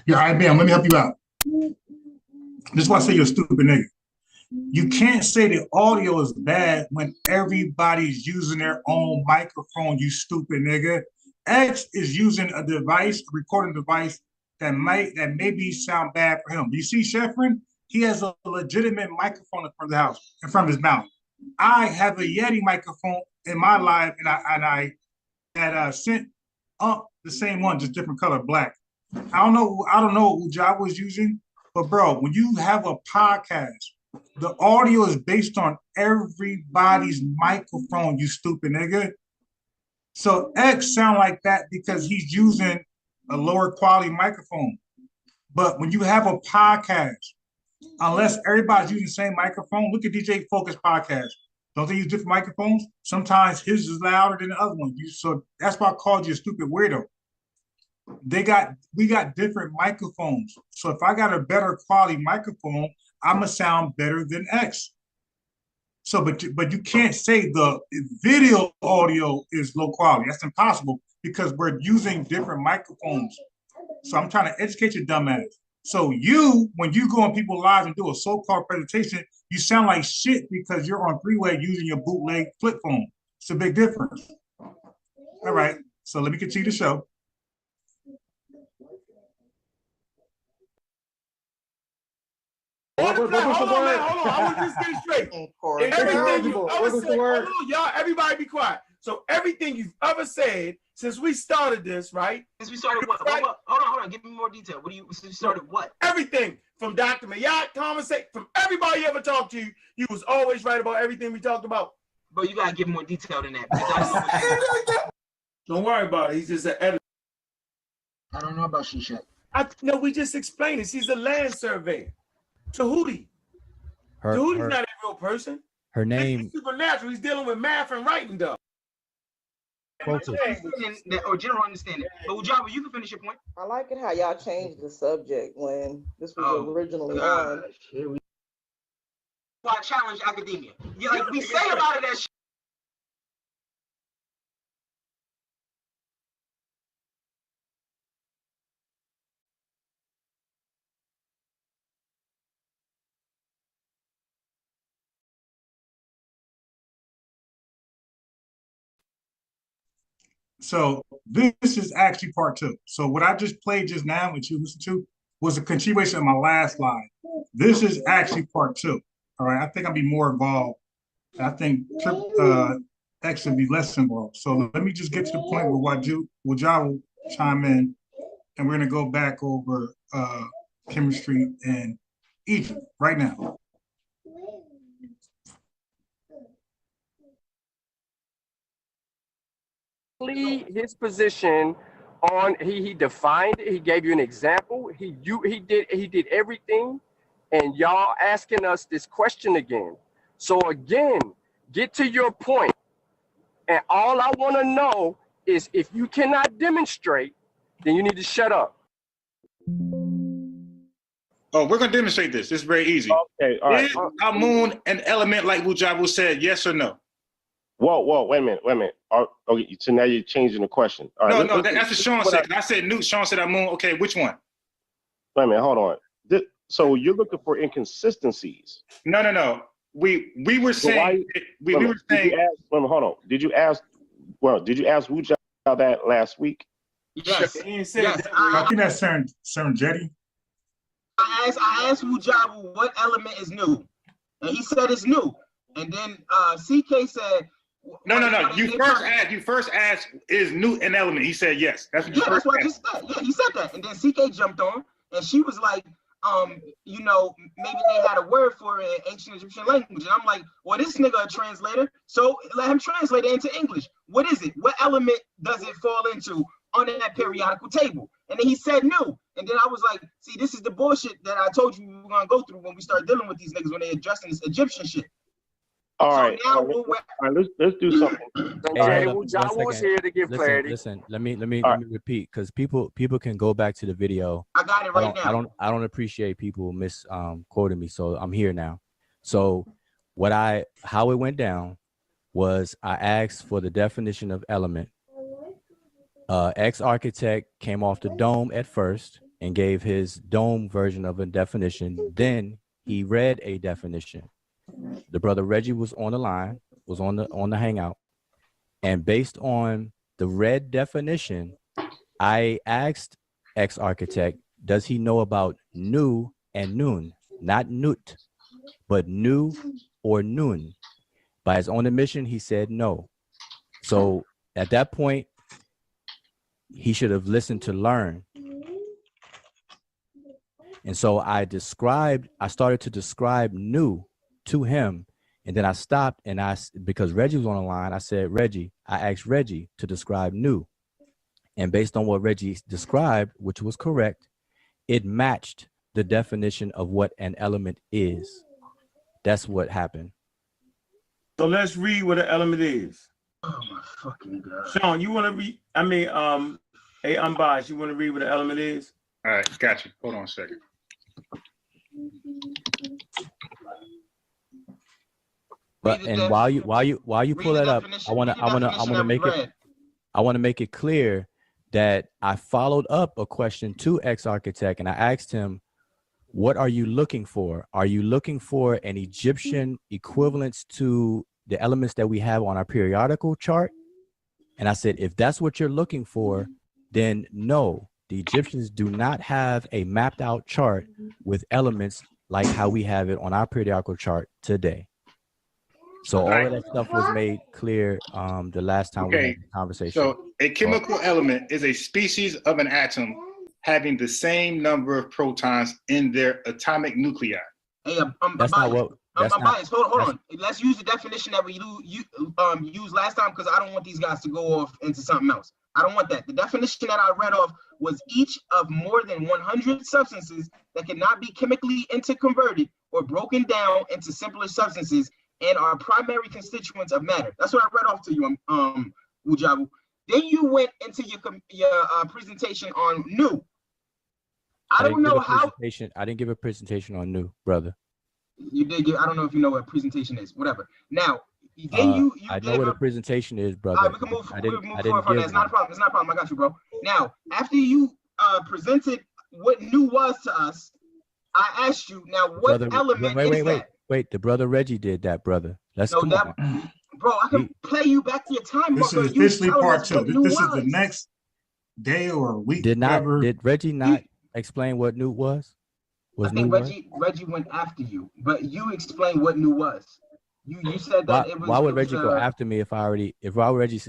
Yeah, all right, bam, let me help you out. This is why I say you're a stupid nigga. You can't say the audio is bad when everybody's using their own microphone, you stupid nigga. X is using a device, a recording device that maybe sound bad for him. You see Sheffrin? He has a legitimate microphone in front of the house, in front of his mouth. I have a Yeti microphone in my live, and I had sent up the same one, just different color, black. I don't know what Wudjau was using, but bro, when you have a podcast, the audio is based on everybody's microphone, you stupid nigga. So X sound like that because he's using a lower quality microphone. But when you have a podcast, unless everybody's using the same microphone, look at DJ Focus podcast. Don't they use different microphones? Sometimes his is louder than the other one. So that's why I called you a stupid weirdo. We got different microphones. So if I got a better quality microphone, I'm gonna sound better than X. So, but you can't say the video audio is low quality. That's impossible because we're using different microphones. So I'm trying to educate your dumb ass. So when you go on people's lives and do a so-called presentation, you sound like shit because you're on three-way using your bootleg flip phone. It's a big difference. All right, so let me continue the show. Hold on. I want to just get it straight. Everything you ever said, hold on, y'all, everybody be quiet. So everything you've ever said since we started this, right? Since we started what? Right? Hold on. Give me more detail. Since you started what? Everything from Dr. Mayat, conversation, from everybody you ever talked to, you was always right about everything we talked about. But you gotta give more detail than that. Because I don't worry about it. He's just an editor. I don't know about Shisha. No, we just explained it. She's a land surveyor. Tahuti. Tahuti's not a real person. Her name. He's supernatural. He's dealing with math and writing, though. Or general understanding. But Wudjau, you can finish your point. I like it how y'all changed the subject when this was originally on. I challenge academia. Yeah, like we say about it as So this is actually part two. So what I just played just now, which you listened to, was a continuation of my last slide. This is actually part two. All right, I think I'll be more involved. I think X should be less involved. So let me just get to the point where Wudjau will chime in, and we're gonna go back over chemistry in Egypt right now. His position on he defined it. He gave you an example. He did everything, and y'all asking us this question again. So again, get to your point. And all I want to know is if you cannot demonstrate, then you need to shut up. Oh, we're gonna demonstrate this. This is very easy. Okay, all right. Is Amun an element like Wudjau said? Yes or no? Whoa, wait a minute. Okay, so now you're changing the question. All right, no, that's what Shawn said. I said Newt. Shawn said Amun. Okay, which one? Wait a minute, hold on. So you're looking for inconsistencies? No. We were saying. Wait a minute, hold on. Did you ask Well, did you ask Wudjau that last week? Yes. Yes. I think that's Serengeti. I asked Wudjau what element is new, and he said it's new. And then CK said, No. You first asked, is new an element? He said yes. That's what you first what I just said. Yeah, he said that. And then CK jumped on, and she was like, you know, maybe they had a word for it in ancient Egyptian language. And I'm like, well, this nigga a translator, so let him translate it into English. What is it? What element does it fall into on that periodical table? And then he said new. And then I was like, see, this is the bullshit that I told you we were gonna go through when we start dealing with these niggas when they addressing this Egyptian shit. All right, let's do something. Hey, Wudjau was here to give clarity. Listen, let me repeat, because people can go back to the video. I got it right now. I don't appreciate people misquoting me, so I'm here now. So how it went down was I asked for the definition of element. Ex-architect came off the dome at first and gave his dome version of a definition. Then he read a definition. The brother Reggie was on the line, was on the hangout, and based on the read definition, I asked ex-architect, does he know about nu and nun? Not nut, but nu or nun. By his own admission, he said no. So at that point, he should have listened to learn. And so I started to describe nu to him, and then I stopped, and because Reggie was on the line, I said, I asked Reggie to describe nu, and based on what Reggie described, which was correct, it matched the definition of what an element is. That's what happened. So let's read what an element is. Oh my fucking God. Shawn, you want to read? I mean, hey, Unbiased, you want to read what an element is? All right, got you. Hold on a second. But and while you pull that up, I want to make it clear that I followed up a question to ex-architect, and I asked him, what are you looking for? Are you looking for an Egyptian equivalence to the elements that we have on our periodical chart? And I said, if that's what you're looking for, then no, the Egyptians do not have a mapped out chart with elements like how we have it on our periodical chart today. So all of that stuff was made clear the last time we had the conversation. So a chemical element is a species of an atom having the same number of protons in their atomic nuclei. Hey, that's not what. Hold on. Let's use the definition that we used last time, because I don't want these guys to go off into something else. I don't want that. The definition that I read off was each of more than 100 substances that cannot be chemically interconverted or broken down into simpler substances and are primary constituents of matter. That's what I read off to you, Wudjau. Then you went into your presentation on nu. I don't know how. I didn't give a presentation on nu, brother. You did give. I don't know if you know what a presentation is. Whatever. Now, then I know what a presentation is, brother. All right, we can move forward from that. It's not a problem. It's not a problem. I got you, bro. Now, after you presented what nu was to us, I asked you, now what element is that? Wait, the brother Reggie did that, brother. Let's go. Bro, I can play you back to your time. This is officially part 2. This is the next day or week. Did Reggie not explain what nu was? I think Reggie went after you, but you explained what nu was. You said that it was. Why would Reggie go after me if Reggie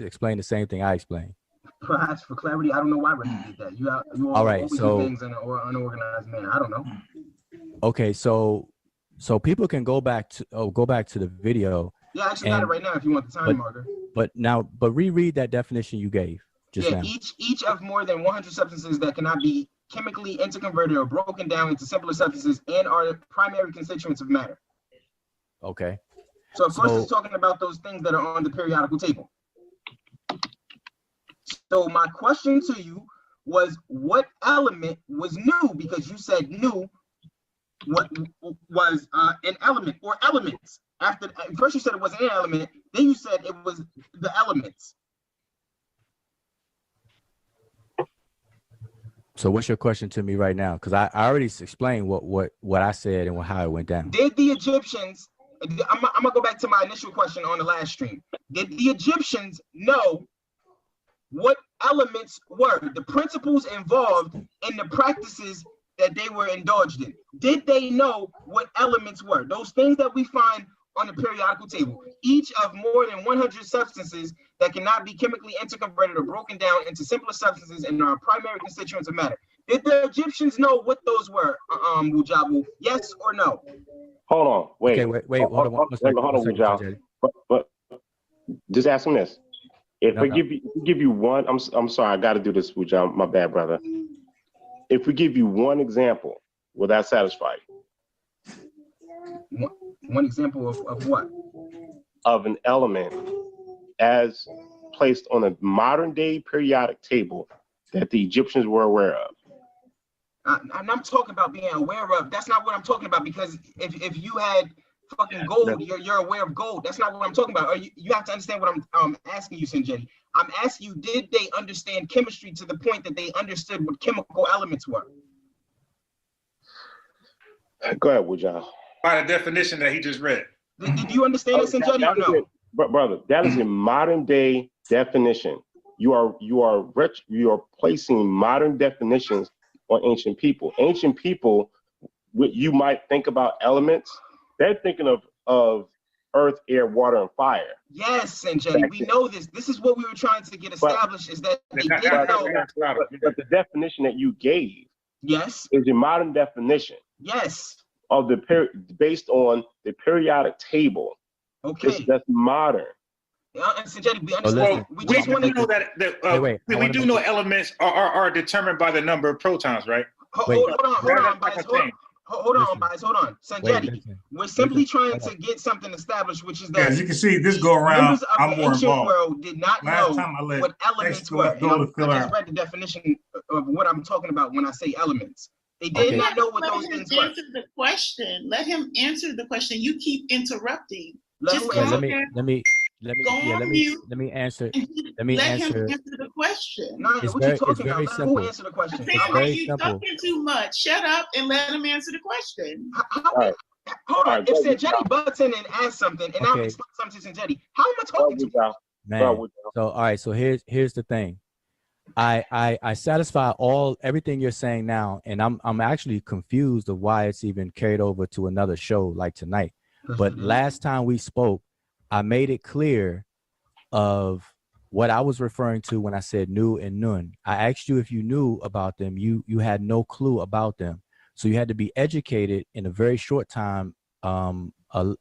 explained the same thing I explained? Perhaps for clarity, I don't know why Reggie did that. You all right? So things in an unorganized manner. I don't know. Okay, so people can go back to the video. Yeah, I actually got it right now if you want the time marker. But reread that definition you gave just now. Each of more than 100 substances that cannot be chemically interconverted or broken down into simpler substances and are primary constituents of matter. Okay. So of course it's talking about those things that are on the periodical table. So my question to you was, what element was new? Because you said new. What was an element or elements? After first you said it wasn't an element, then you said it was the elements. So what's your question to me right now? Because I already explained what I said and how it went down. Did the Egyptians? I'm gonna go back to my initial question on the last stream. Did the Egyptians know what elements were, the principles involved in the practices that they were indulged in. Did they know what elements were? Those things that we find on the periodical table, each of more than 100 substances that cannot be chemically interconverted or broken down into simpler substances and are primary constituents of matter. Did the Egyptians know what those were, Wudjau? Yes or no? Hold on, wait. Okay, wait, hold on, Wudjau. But just ask him this. If we give you one, I'm sorry, I got to do this, Wudjau. My bad, brother. If we give you one example, will that satisfy you? One example of what? Of an element as placed on a modern day periodic table that the Egyptians were aware of. I'm talking about being aware of. That's not what I'm talking about, because if you had fucking gold, you're aware of gold. That's not what I'm talking about. You have to understand what I'm asking you, Sinjeti. I'm asking you, did they understand chemistry to the point that they understood what chemical elements were? Go ahead, Wudjau. By the definition that he just read. Did you understand it, Sinjeti, or no? Brother, that is a modern day definition. You are placing modern definitions on ancient people. Ancient people, you might think about elements. They're thinking of earth, air, water, and fire. Yes, Sinjeti, we know this. This is what we were trying to get established, is that they didn't know. But the definition that you gave, yes, is a modern definition. Yes. Of the based on the periodic table. Okay. That's modern. Sinjeti, we understand. We just want to know that we do know elements are determined by the number of protons, right? Hold on, Bias. Sinjeti, we're simply trying to get something established, which is that, as you can see, this go around, I'm more involved. World did not know what elements were. I just read the definition of what I'm talking about when I say elements. They did not know what those things were. Answer the question. Let him answer the question. You keep interrupting. Let me answer. Let him answer the question. No, what you talking about? Let who answer the question? It's very simple. Talking too much. Shut up and let him answer the question. Hold on. If Sinjeti butts in and asks something, and I'm explaining something to Sinjeti, how am I talking to you? Man. So all right. So here's the thing. I satisfy everything you're saying now, and I'm actually confused of why it's even carried over to another show like tonight. But last time we spoke, I made it clear of what I was referring to when I said Nu and Nun. I asked you if you knew about them. You had no clue about them, so you had to be educated in a very short time, a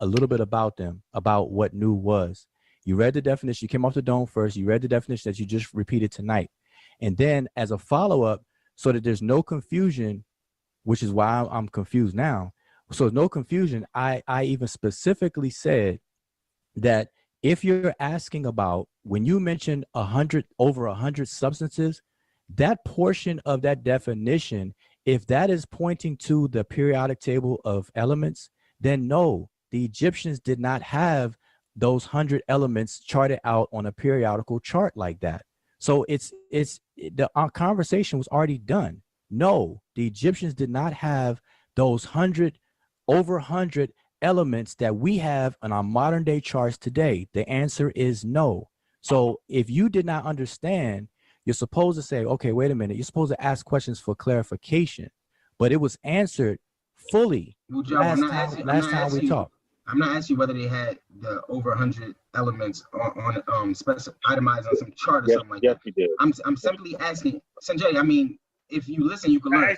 little bit about them, about what Nu was. You read the definition. You came off the dome first. You read the definition that you just repeated tonight. And then as a follow-up, so that there's no confusion, which is why I'm confused now. So there's no confusion. I even specifically said that if you're asking about, when you mentioned over 100 substances, that portion of that definition, if that is pointing to the periodic table of elements, then no, the Egyptians did not have those 100 elements charted out on a periodical chart like that. So our conversation was already done. No, the Egyptians did not have those over 100 elements that we have on our modern day charts today. The answer is no. So if you did not understand, you're supposed to say, okay, wait a minute. You're supposed to ask questions for clarification, but it was answered fully last time we talked. I'm not asking you whether they had the over 100 elements on itemized on some chart or something like that. Yes, did. I'm simply asking, Sinjeti, I mean, if you listen, you can learn.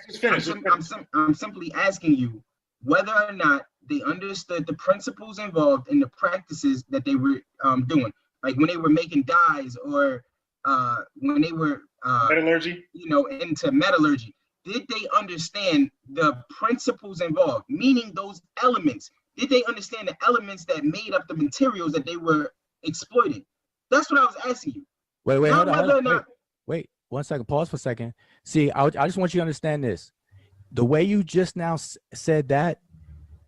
I'm simply asking you whether or not they understood the principles involved in the practices that they were doing. Like when they were making dyes, or when they were metallurgy, into metallurgy. Did they understand the principles involved, meaning those elements? Did they understand the elements that made up the materials that they were exploiting? That's what I was asking you. Wait, hold on. Wait, 1 second. Pause for a second. See, I just want you to understand this. The way you just now said that,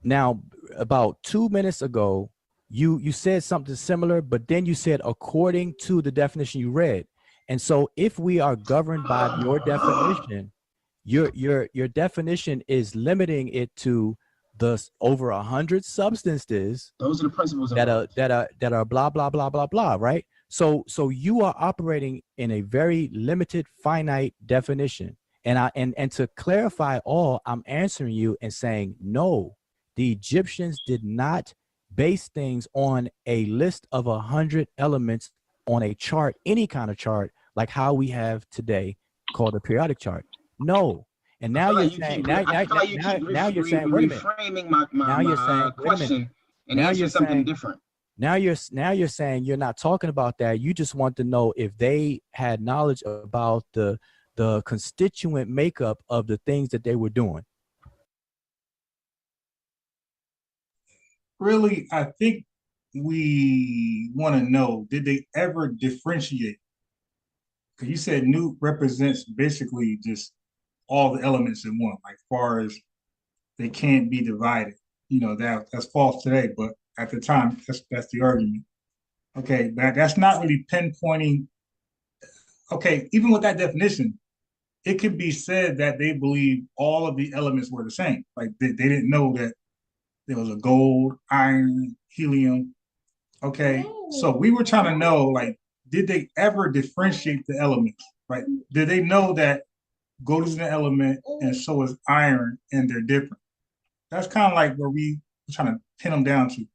now about 2 minutes ago, you said something similar, but then you said according to the definition you read. And so if we are governed by your definition, your definition is limiting it to the over 100 substances. Those are the principles that are blah blah blah blah blah, right? So you are operating in a very limited, finite definition. And to clarify all, I'm answering you and saying, no, the Egyptians did not base things on a list of 100 elements on a chart, any kind of chart, like how we have today called a periodic chart. No. And now you're saying, now you're saying, wait a minute. Reframing my question and answering something different. Now you're saying you're not talking about that. You just want to know if they had knowledge about the constituent makeup of the things that they were doing. Really, I think we want to know, did they ever differentiate? Because you said Nu represents basically just all the elements in one, like far as they can't be divided. You know, that's false today, but at the time, that's the argument. Okay, that's not really pinpointing. Okay, even with that definition, it could be said that they believe all of the elements were the same. Like they didn't know that there was a gold, iron, helium. Okay, so we were trying to know, like, did they ever differentiate the elements? Right? Did they know that gold is an element and so is iron, and they're different? That's kind of like where we were trying to pin them down to.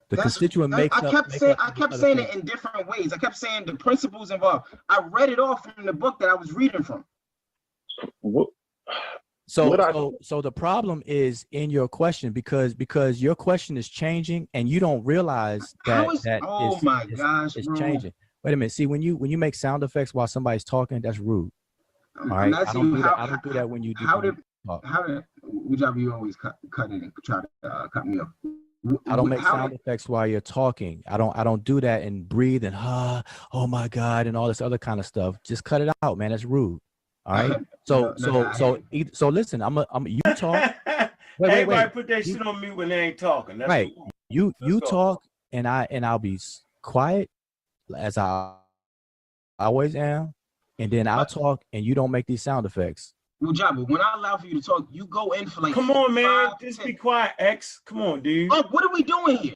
The constituent makeup. I kept saying it in different ways. I kept saying the principles involved. I read it off from the book that I was reading from. So the problem is in your question because your question is changing and you don't realize that it's changing. Wait a minute. See, when you make sound effects while somebody's talking, that's rude. All right. I don't do that when you do. How did Wudjau, you always cut it and try to cut me off? I don't make sound effects while you're talking. I don't do that and breathe and oh my God and all this other kind of stuff. Just cut it out, man. That's rude. All right. So listen, you talk. Everybody put that shit on mute when they ain't talking. That's right. You talk and I'll be quiet as I always am, and then I'll talk and you don't make these sound effects. Wudjau, when I allow for you to talk, you go in for like. Come on, man. Just be quiet, X. Come on, dude. Oh, what are we doing here?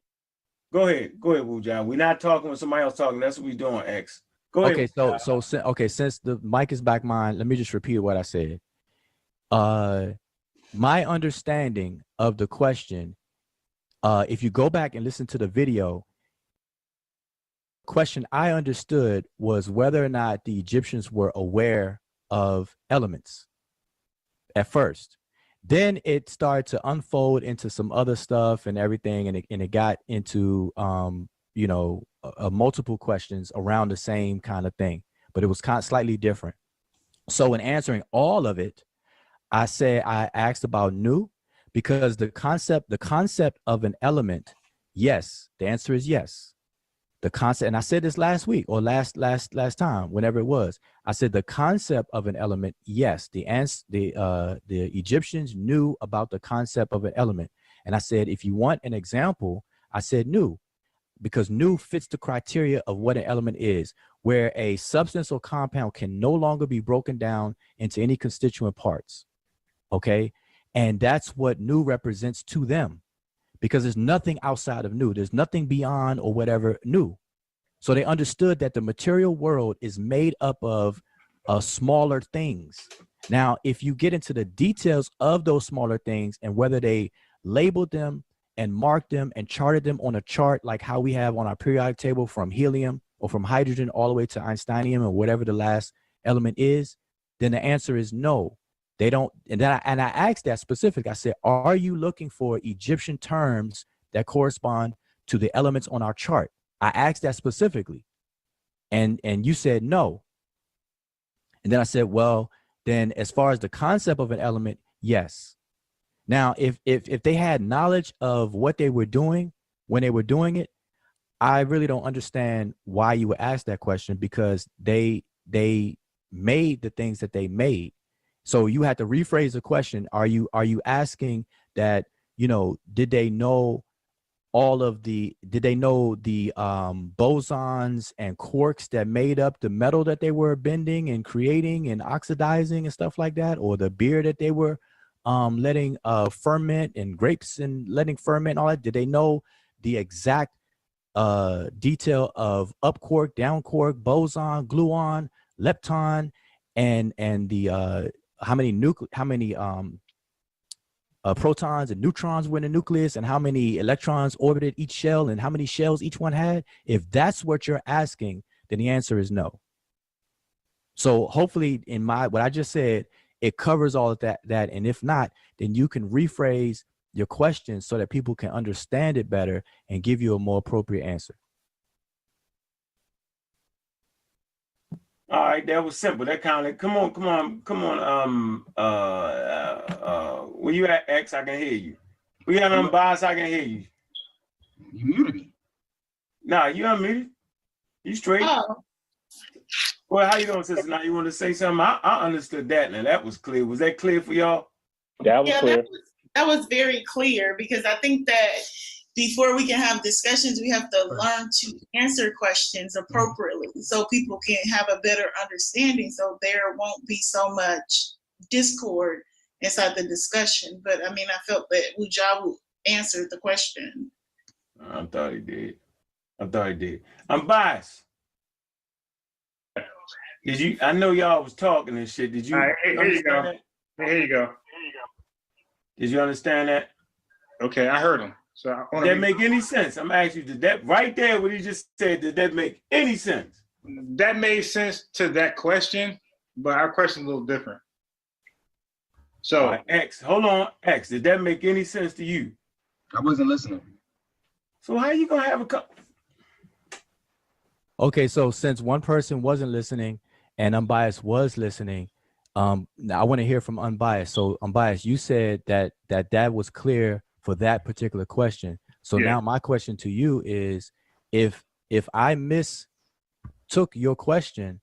Go ahead, Wudjau. We're not talking when somebody else talking. That's what we're doing, X. Go ahead. Okay, since the mic is back mine, let me just repeat what I said. My understanding of the question, if you go back and listen to the video, question I understood was whether or not the Egyptians were aware of elements at first. Then it started to unfold into some other stuff and everything, and it got into multiple questions around the same kind of thing, but it was kind of slightly different. So in answering all of it, I asked about Nu because the concept of an element, yes, the answer is yes. The concept, and I said this last week or last time, whenever it was, I said the concept of an element, yes, the Egyptians knew about the concept of an element. And I said, if you want an example, I said Nu, because Nu fits the criteria of what an element is, where a substance or compound can no longer be broken down into any constituent parts. Okay. And that's what Nu represents to them, because there's nothing outside of Nu. There's nothing beyond or whatever Nu. So they understood that the material world is made up of smaller things. Now, if you get into the details of those smaller things and whether they labeled them and marked them and charted them on a chart, like how we have on our periodic table from helium or from hydrogen all the way to Einsteinium or whatever the last element is, then the answer is no. They don't. And I asked that specific. I said, are you looking for Egyptian terms that correspond to the elements on our chart? I asked that specifically. And you said no. And then I said, well, then as far as the concept of an element, yes. Now, if they had knowledge of what they were doing when they were doing it, I really don't understand why you would ask that question, because they made the things that they made. So you had to rephrase the question. Are you asking that, did they know the bosons and quarks that made up the metal that they were bending and creating and oxidizing and stuff like that, or the beer that they were letting ferment and grapes and letting ferment and all that? Did they know the exact detail of up quark, down quark, boson, gluon, lepton, and the how many protons and neutrons were in the nucleus, and how many electrons orbited each shell, and how many shells each one had? If that's what you're asking, then the answer is no. So hopefully in what I just said, it covers all of that. And if not, then you can rephrase your question so that people can understand it better and give you a more appropriate answer. All right, that was simple. That kind of come on. Where you at, X? I can hear you. We got Unbiased. I can hear you. You muted me. Nah, you unmuted. You straight. Oh. Well, how you doing, sister? Now you want to say something? I understood that. Now that was clear. Was that clear for y'all? That was clear. That was very clear, because I think that before we can have discussions, we have to learn to answer questions appropriately so people can have a better understanding, so there won't be so much discord inside the discussion. But I mean, I felt that Wudjau answered the question. I thought he did. I'm biased. Did you? I know y'all was talking and shit. Did you? All right, here you go. That? Here you go. Did you understand that? Okay, I heard him. So did that make any sense? I'm asking you, did that right there, what he just said, did that make any sense? That made sense to that question, but our question is a little different. So right, X, hold on, X, did that make any sense to you? I wasn't listening. So how you gonna have a Okay, so since one person wasn't listening and Unbiased was listening, now I want to hear from Unbiased. So Unbiased, you said that was clear for that particular question. So now my question to you is, if I mistook your question,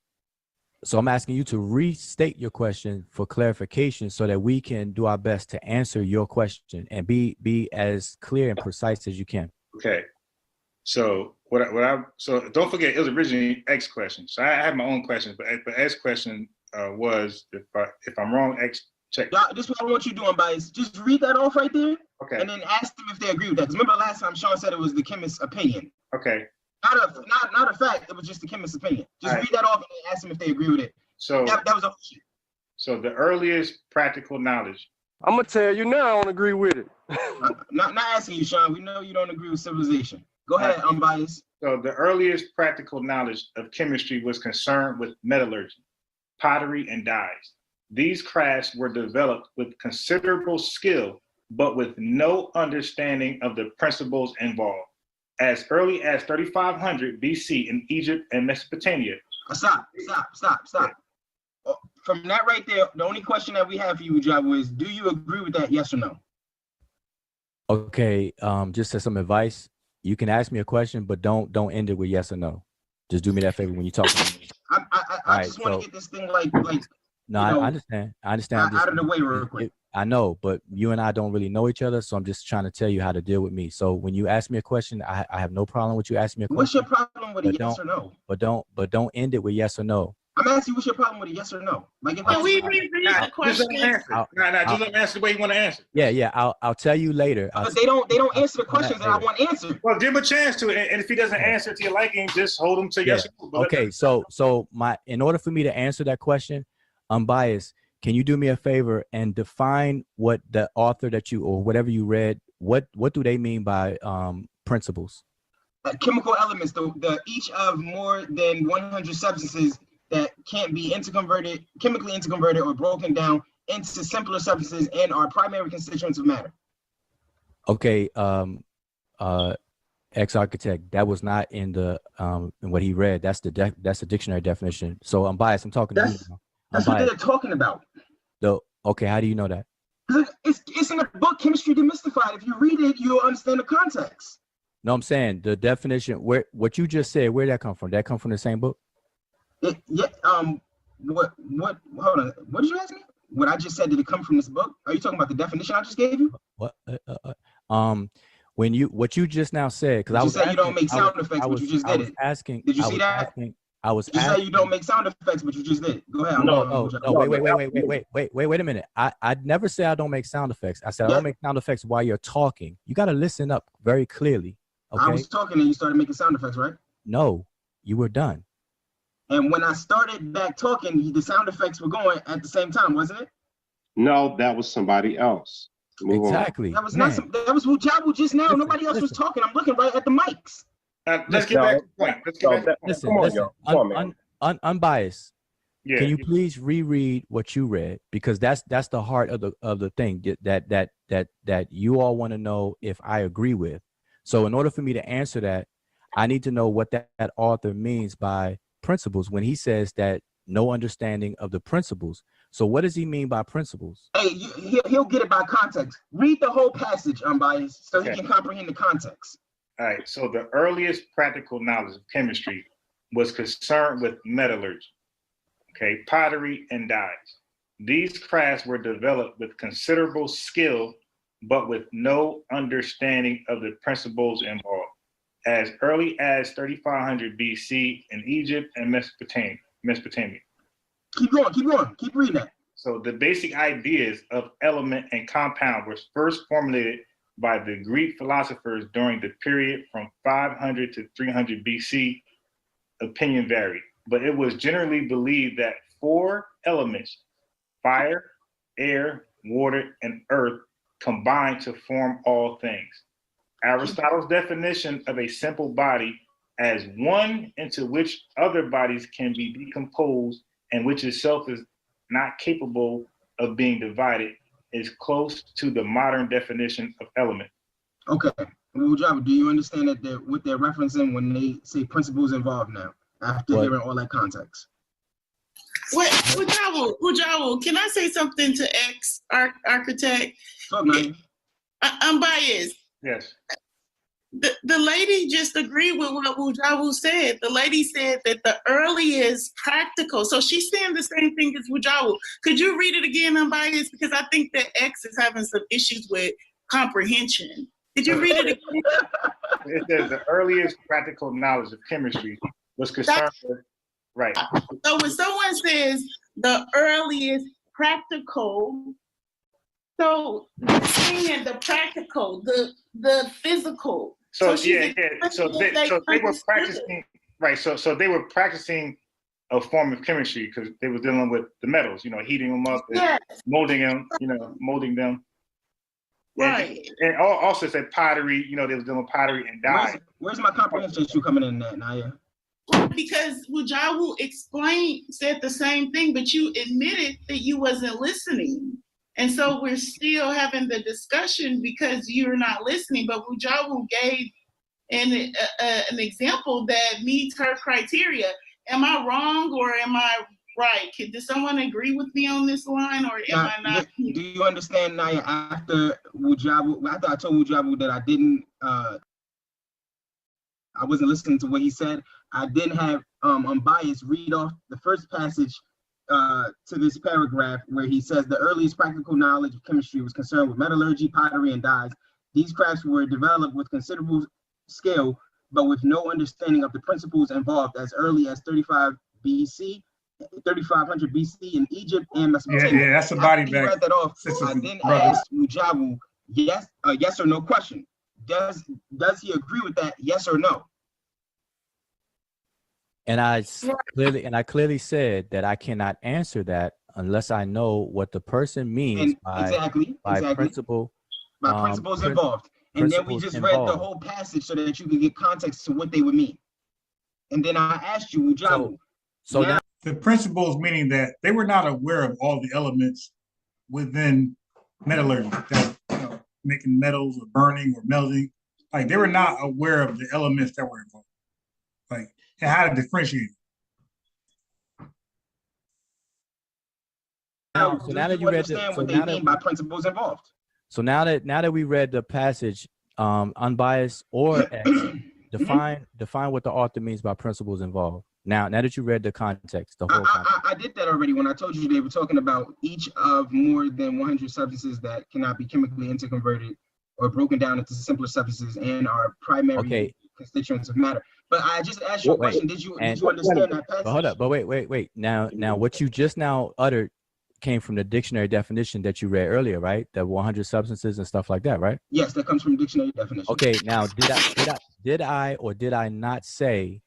so I'm asking you to restate your question for clarification so that we can do our best to answer your question and be as clear and precise as you can. Okay. So so don't forget, it was originally X question. So I have my own questions, but X question was, if I'm wrong, X check. Yeah, this is what I want you doing, Bias. Just read that off right there. Okay. And then ask them if they agree with that. Because remember last time Shawn said it was the chemist's opinion. Okay. Not a fact. It was just the chemist's opinion. Just read that off and then ask them if they agree with it. So that was a shit. So the earliest practical knowledge. I'm gonna tell you now, I don't agree with it. not asking you, Shawn. We know you don't agree with civilization. Go ahead, Unbiased. So the earliest practical knowledge of chemistry was concerned with metallurgy, pottery, and dyes. These crafts were developed with considerable skill, but with no understanding of the principles involved. As early as 3500 BC in Egypt and Mesopotamia. Stop. From that right there, the only question that we have for you, Wudjau, is, do you agree with that, yes or no? Okay, just as some advice, you can ask me a question, but don't end it with yes or no. Just do me that favor when you talk to me. I just want to get this thing like. No, I understand. Out of the way real quick. I know, but you and I don't really know each other, so I'm just trying to tell you how to deal with me. So when you ask me a question, I have no problem with you asking me a question. What's your problem with a yes or no? But don't end it with yes or no. I'm asking you, what's your problem with a yes or no? Like, if can we reread the question? Just let me answer the way you want to answer. Yeah. I'll tell you later. But they don't answer the questions that I want answered. Well, give him a chance to it, and if he doesn't answer to your liking, just hold him to yes or no. Okay, so in order for me to answer that question, Unbiased, can you do me a favor and define what the author that you, or whatever you read, what do they mean by principles? Chemical elements, the each of more than 100 substances that can't be chemically interconverted or broken down into simpler substances and are primary constituents of matter. Okay, ex-architect, that was not in the in what he read. That's the dictionary definition. So Unbiased, I'm talking to you now. That's what they're talking about. Okay, how do you know that? It's in the book, Chemistry Demystified. If you read it, you'll understand the context. No, I'm saying the definition. What you just said, where'd that come from? That come from the same book? What? Hold on. What did you ask me? What I just said, did it come from this book? Are you talking about the definition I just gave you? What? What you just now said, because I was saying you don't make sound effects, but you just did it. Asking. Did you see that? I was You say you don't make sound effects, but you just did. Go ahead. No, wait a minute. I never say I don't make sound effects. I said I don't make sound effects while you're talking. You got to listen up very clearly. Okay? I was talking and you started making sound effects, right? No, you were done. And when I started back talking, the sound effects were going at the same time, wasn't it? No, that was somebody else. Move exactly. On. That was not that was Wudjau just now. Nobody else was talking. I'm looking right at the mics. Let's get back to the point. Let's get back to the point. Listen, unbiased. Yeah. Can you please reread what you read? Because that's the heart of the thing that you all want to know if I agree with. So in order for me to answer that, I need to know what that author means by principles when he says that no understanding of the principles. So what does he mean by principles? Hey, he'll get it by context. Read the whole passage, Unbiased, so he can comprehend the context. All right. So the earliest practical knowledge of chemistry was concerned with metallurgy, okay, pottery and dyes. These crafts were developed with considerable skill, but with no understanding of the principles involved. As early as 3500 BC in Egypt and Mesopotamia. Keep going, keep reading that. So the basic ideas of element and compound were first formulated by the Greek philosophers during the period from 500 to 300 BC. Opinion varied, but it was generally believed that 4 elements, fire, air, water, and earth, combine to form all things. Aristotle's definition of a simple body as one into which other bodies can be decomposed and which itself is not capable of being divided is close to the modern definition of element. Okay. Wudjau, do you understand that what they're referencing when they say principles involved now, after hearing all that context? Wait, Wudjau, can I say something to architect? Unbiased. Yes. The lady just agreed with what Wudjau said. The lady said that the earliest practical, so she's saying the same thing as Wudjau. Could you read it again, Unbiased? Because I think that X is having some issues with comprehension. Did you read it again? It says the earliest practical knowledge of chemistry was concerned with, right. So when someone says the earliest practical, so saying the practical, the physical. So they were practicing, right? So they were practicing a form of chemistry because they were dealing with the metals, heating them up and molding them. Right. And also said pottery, they were doing pottery and dye. Where's my comprehension issue coming in that, Naya? Because Wudjau said the same thing, but you admitted that you wasn't listening. And so we're still having the discussion because you're not listening. But Wudjau gave an example that meets her criteria. Am I wrong or am I right? Does someone agree with me on this line or am I not? Do you understand, Naya, after I told Wudjau that I didn't, I wasn't listening to what he said, I didn't have Unbiased read off the first passage to this paragraph where he says the earliest practical knowledge of chemistry was concerned with metallurgy, pottery, and dyes. These crafts were developed with considerable skill, but with no understanding of the principles involved as early as 3500 BC in Egypt and Mesopotamia. Yeah, that's a body bag. Read that off. I then asked Wudjau, yes or no question. Does he agree with that? Yes or no? And I clearly said that I cannot answer that unless I know what the person means by principle. By principles involved. And then we just read the whole passage so that you can get context to what they would mean. And then I asked you, Wudjau. So now the principles meaning that they were not aware of all the elements within metallurgy, that making metals or burning or melting. Like they were not aware of the elements that were involved. Like and how to differentiate. So now that you read what they mean by principles involved. So now that we read the passage, Unbiased or X, define what the author means by principles involved. Now that you read the context, the whole context. I did that already when I told you they were talking about each of more than 100 substances that cannot be chemically interconverted or broken down into simpler substances and are primary constituents of matter. But I just asked you a question. Did you understand that passage? But hold up. But wait. Now what you just now uttered came from the dictionary definition that you read earlier, right? The 100 substances and stuff like that, right? Yes, that comes from dictionary definition. Okay. Now, did I not say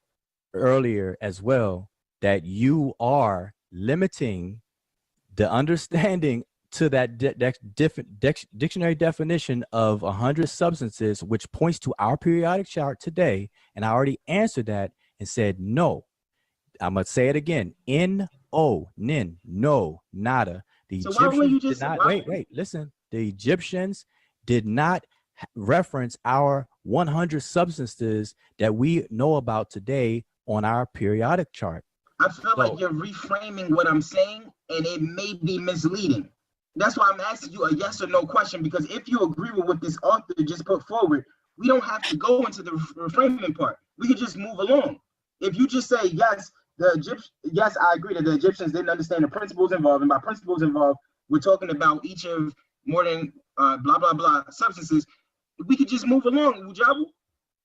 earlier as well that you are limiting the understanding to that dictionary definition of 100 substances, which points to our periodic chart today? And I already answered that and said no. I'm gonna say it again. Nin, no, nada. The Egyptians did not wait. Listen, the Egyptians did not reference our 100 substances that we know about today on our periodic chart. I feel like you're reframing what I'm saying, and it may be misleading. That's why I'm asking you a yes or no question, because if you agree with what this author just put forward, we don't have to go into the reframing part. We can just move along. If you just say yes, yes, I agree that the Egyptians didn't understand the principles involved, and by principles involved, we're talking about each of more than blah blah blah substances. We could just move along, Wudjau.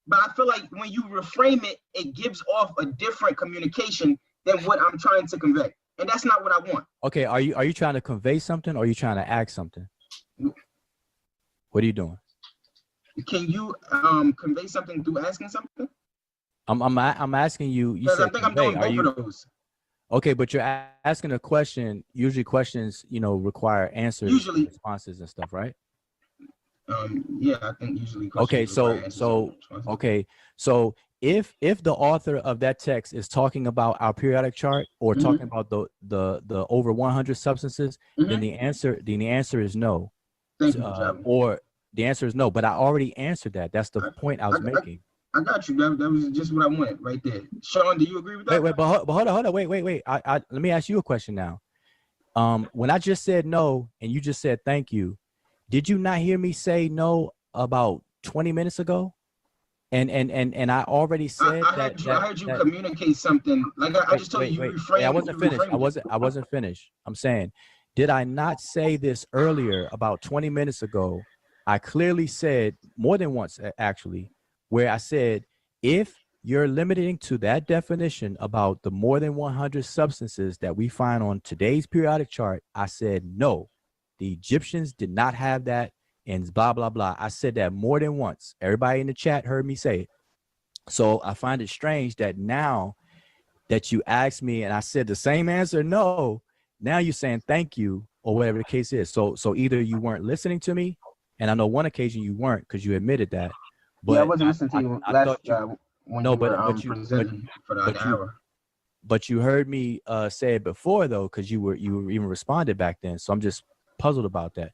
But I feel like when you reframe it, it gives off a different communication than what I'm trying to convey, and that's not what I want. Okay, are you trying to convey something, or are you trying to ask something? What are you doing? Can you convey something through asking something? I'm asking you. You said I think convey. I'm doing both of those. Okay, but you're asking a question. Usually, questions require answers, usually responses, and stuff, right? Yeah, I think usually. Okay, so if the author of that text is talking about our periodic chart or talking about the over 100 substances, then the answer is no. Thank you, or the answer is no. But I already answered that. That's the point I was making. I got you. That was just what I wanted right there. Shawn, do you agree with that? Wait, but hold on. Wait. Let me ask you a question now. When I just said no and you just said thank you, did you not hear me say no about 20 minutes ago? And I already said I heard you communicate something. Like I just told you. I wasn't finished. I wasn't finished. I'm saying, did I not say this earlier about 20 minutes ago? I clearly said more than once, actually, where I said, if you're limiting to that definition about the more than 100 substances that we find on today's periodic chart, I said, no, the Egyptians did not have that and blah, blah, blah. I said that more than once. Everybody in the chat heard me say it. So I find it strange that now that you asked me and I said the same answer, no, now you're saying thank you or whatever the case is. So either you weren't listening to me, and I know one occasion you weren't because you admitted that. But yeah, I wasn't listening to you last when you were for the hour. But you heard me say it before though, because you even responded back then. So I'm just puzzled about that.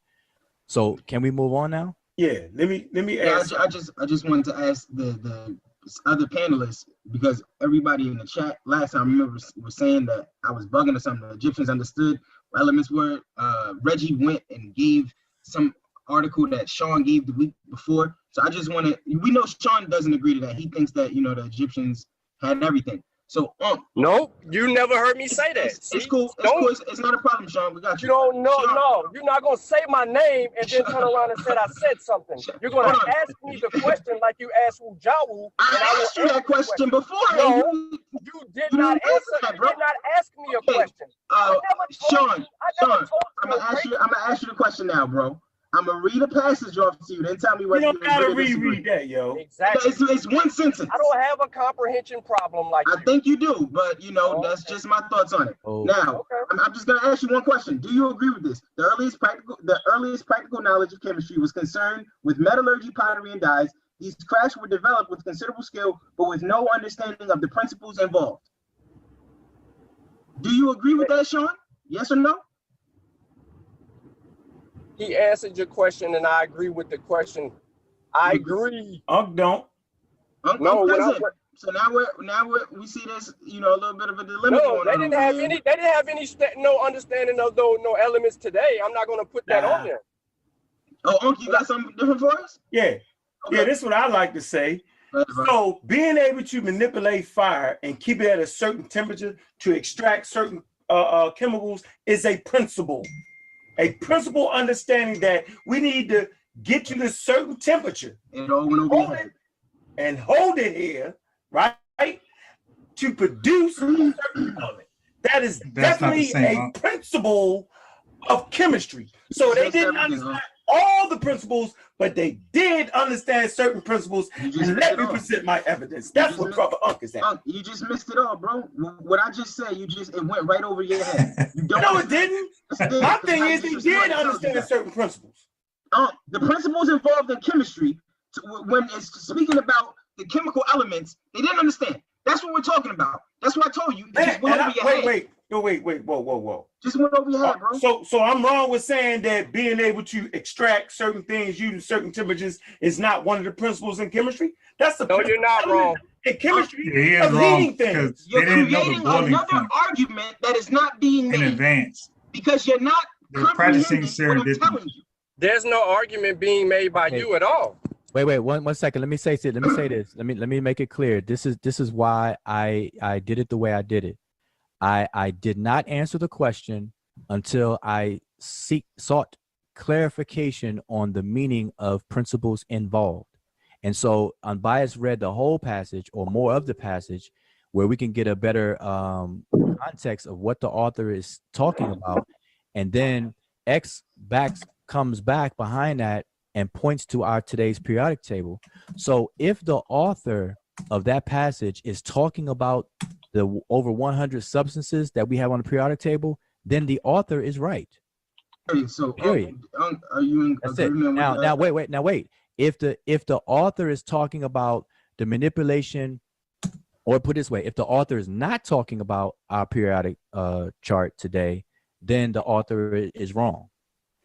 So can we move on now? Yeah, let me ask. I just wanted to ask the other panelists, because everybody in the chat last time I remember was saying that I was bugging or something. The Egyptians understood what elements were. Reggie went and gave some article that Shawn gave the week before. So I just want to, we know Shawn doesn't agree to that. He thinks that, the Egyptians had everything. So nope, you never heard me say that. It's cool. It's not a problem, Shawn. We got you. You don't know. No, you're not gonna say my name and then turn around and say I said something. You're gonna ask me the question like you asked Wudjau. I asked you that question before. No, you did not answer. You did not ask me a question. Shawn, I'm gonna ask you the question now, bro. I'm gonna read a passage off to you. Then tell me what you don't gotta reread that, yo. Exactly. It's one sentence. I don't have a comprehension problem like I think you do, but that's just my thoughts on it. Now, I'm just gonna ask you one question. Do you agree with this? The earliest practical knowledge of chemistry was concerned with metallurgy, pottery, and dyes. These crafts were developed with considerable skill, but with no understanding of the principles involved. Do you agree with that, Shawn? Yes or no? He answered your question, and I agree with the question. I agree. Unc don't. Unc doesn't. So now we see this, a little bit of a dilemma. No, they didn't have any. They didn't have any no understanding of those elements today. I'm not going to put that on there. Oh, Unc, you got something different for us? Yeah. Okay. Yeah, this is what I like to say. So being able to manipulate fire and keep it at a certain temperature to extract certain chemicals is a principle. A principle understanding that we need to get to this certain temperature. It all went over your head. and hold it here, right, to produce a certain element. That is definitely a principle of chemistry. So they didn't understand all the principles, but they did understand certain principles. And let me present my evidence. That's what Brother Ankh is at. You just missed it all, bro. What I just said, it went right over your head. You don't no, it didn't. My thing is, they did understand certain principles. The principles involved in chemistry, when it's speaking about the chemical elements, they didn't understand. That's what we're talking about. That's what I told you. Whoa. Just went over your head, bro. So I'm wrong with saying that being able to extract certain things using certain temperatures is not one of the principles in chemistry? That's the you're not wrong. In chemistry of heating things. You're creating another argument that is not being made in advance because you're not practicing serendipity. There's no argument being made by you at all. Wait, one second. Let me say this. Let me make it clear. This is why I did it the way I did it. I did not answer the question until I sought clarification on the meaning of principles involved. And so Unbiased read the whole passage or more of the passage where we can get a better context of what the author is talking about. And then X comes back behind that and points to our today's periodic table. So if the author of that passage is talking about the over 100 substances that we have on the periodic table, then the author is right. So period. Are you in agreement with that? Now wait. If the author is talking about the manipulation, or put it this way, if the author is not talking about our periodic chart today, then the author is wrong.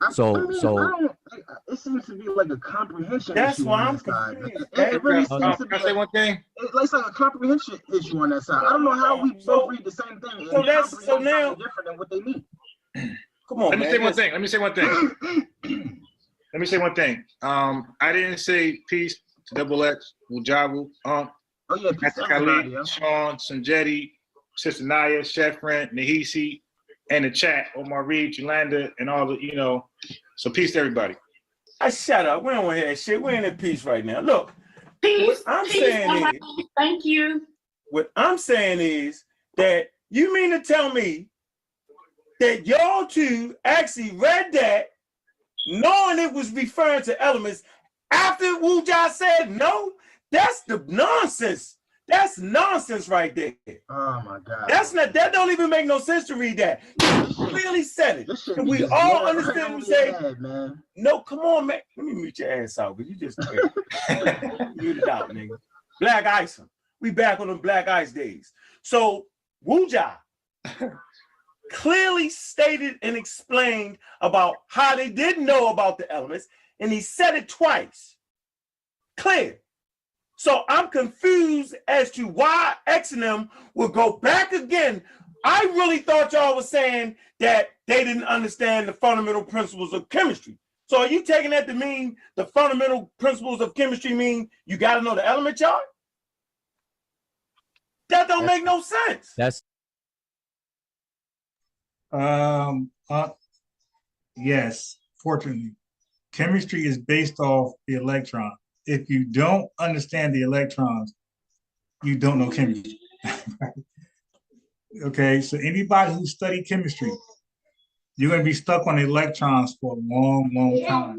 It seems to be like a comprehension That's issue why on I'm that side. confused. It really seems to be. Can I say one thing? It's like a comprehension issue on that side. I don't know how we both read the same thing and comprehend something different than what they mean. Come on, Let me say one thing. Let me say one thing. I didn't say peace to Double X, Wudjau, peace to everybody, Shawn, Sanjetti, Sister Naya, Chef Friend, Nahisi, and the chat, Omar Reed, Yolanda, and all the, so peace to everybody. Shut up. We don't want to hear that shit. We're in peace right now. Look, peace. Thank you. What I'm saying is that you mean to tell me that y'all two actually read that knowing it was referring to elements after Wudjau said no? That's the nonsense. That's nonsense right there. Oh my God. That don't even make no sense to read that. You clearly said it. And we all understand and say, no, come on, man. Let me mute your ass out, because you just mute it out, nigga. Black ice. We back on the black ice days. So Wudjau clearly stated and explained about how they didn't know about the elements, and he said it twice. Clear. So I'm confused as to why X and them will go back again. I really thought y'all was saying that they didn't understand the fundamental principles of chemistry. So are you taking that to mean the fundamental principles of chemistry mean you got to know the element chart? That don't make no sense. Yes, fortunately. Chemistry is based off the electron. If you don't understand the electrons, you don't know chemistry. Okay, so anybody who studied chemistry, you're going to be stuck on electrons for a long, long time.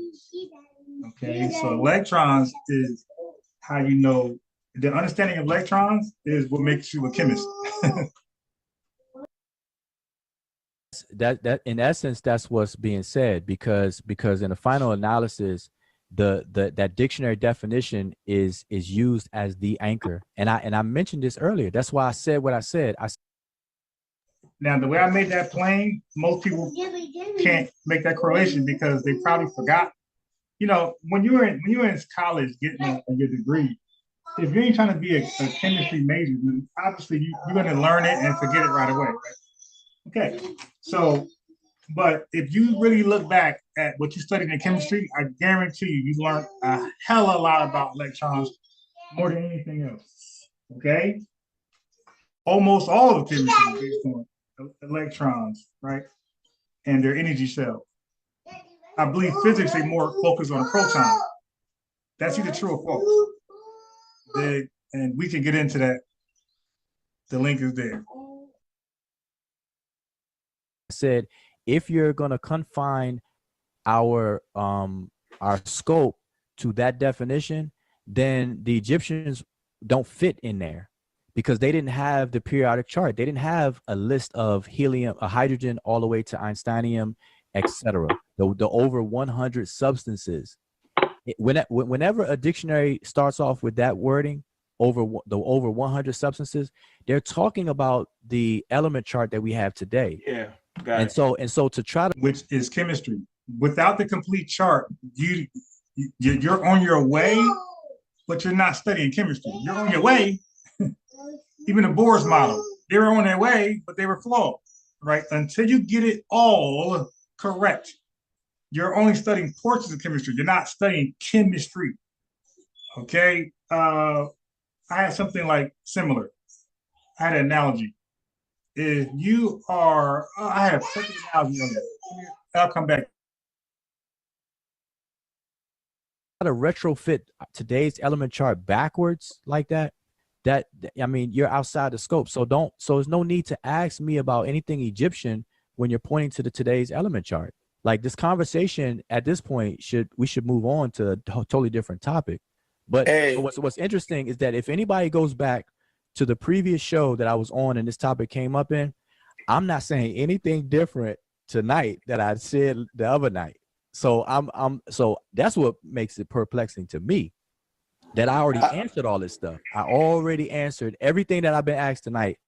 Okay, so electrons is how you know. The understanding of electrons is what makes you a chemist. that in essence, that's what's being said, because in the final analysis, that dictionary definition is used as the anchor. And I mentioned this earlier. That's why I said what I said. Now, the way I made that plain, most people can't make that correlation because they probably forgot. When you're in college getting your degree, if you ain't trying to be a chemistry major, then obviously you're going to learn it and forget it right away, right? Okay, so, but if you really look back at what you studied in chemistry, I guarantee you learned a hell of a lot about electrons more than anything else, okay? Almost all of chemistry is based on electrons, right? And their energy cell. I believe physics is more focused on a proton. That's either true or false. and we can get into that. The link is there. Said, if you're going to confine our scope to that definition, then the Egyptians don't fit in there, because they didn't have the periodic chart. They didn't have a list of helium, hydrogen, all the way to Einsteinium, etc. The over 100 substances. Whenever a dictionary starts off with that wording, over 100 substances, they're talking about the element chart that we have today. Yeah. And so to try to, which is chemistry. Without the complete chart, you're on your way, but you're not studying chemistry. You're on your way. Even the Bohr's model, they were on their way, but they were flawed, right? Until you get it all correct, you're only studying portions of chemistry. You're not studying chemistry. Okay. I had something like similar. I had an analogy. If you are, I had a perfect analogy on that. I'll come back. to retrofit today's element chart backwards like that, I mean, you're outside the scope. So there's no need to ask me about anything Egyptian when you're pointing to today's element chart. Like, this conversation at this point we should move on to a totally different topic. But what's interesting is that if anybody goes back to the previous show that I was on and this topic came up in, I'm not saying anything different tonight that I said the other night. So so that's what makes it perplexing to me, that I already answered all this stuff. I already answered everything that I've been asked tonight.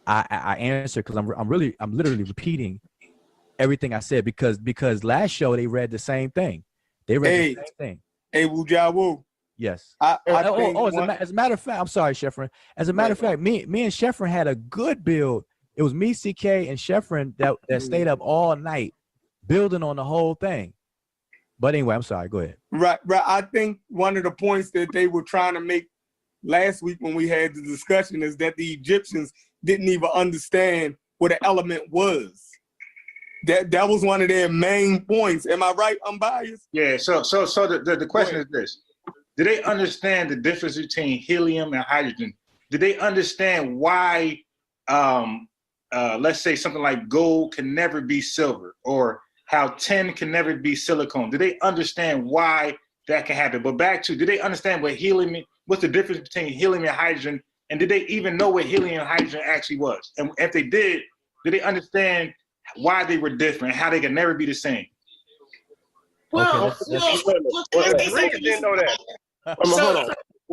I answered, because I'm literally repeating everything I said, because last show they read the same thing. They read the same thing. Hey, Wudjau. Yes. As a matter of fact, I'm sorry, Sheffrin. As a matter of fact, me and Sheffrin had a good build. It was me, CK, and Sheffrin that stayed up all night building on the whole thing. But anyway, I'm sorry. Go ahead. Right. I think one of the points that they were trying to make last week when we had the discussion is that the Egyptians didn't even understand what an element was. That was one of their main points. Am I right? Unbiased? Yeah. So the question is this: did they understand the difference between helium and hydrogen? Did they understand why, let's say something like gold can never be silver, or how tin can never be silicone? Did they understand why that can happen? But back to, did they understand what helium, what's the difference between helium and hydrogen? And did they even know what helium and hydrogen actually was? And if they did they understand why they were different, how they could never be the same? Well, didn't know that. Hold on.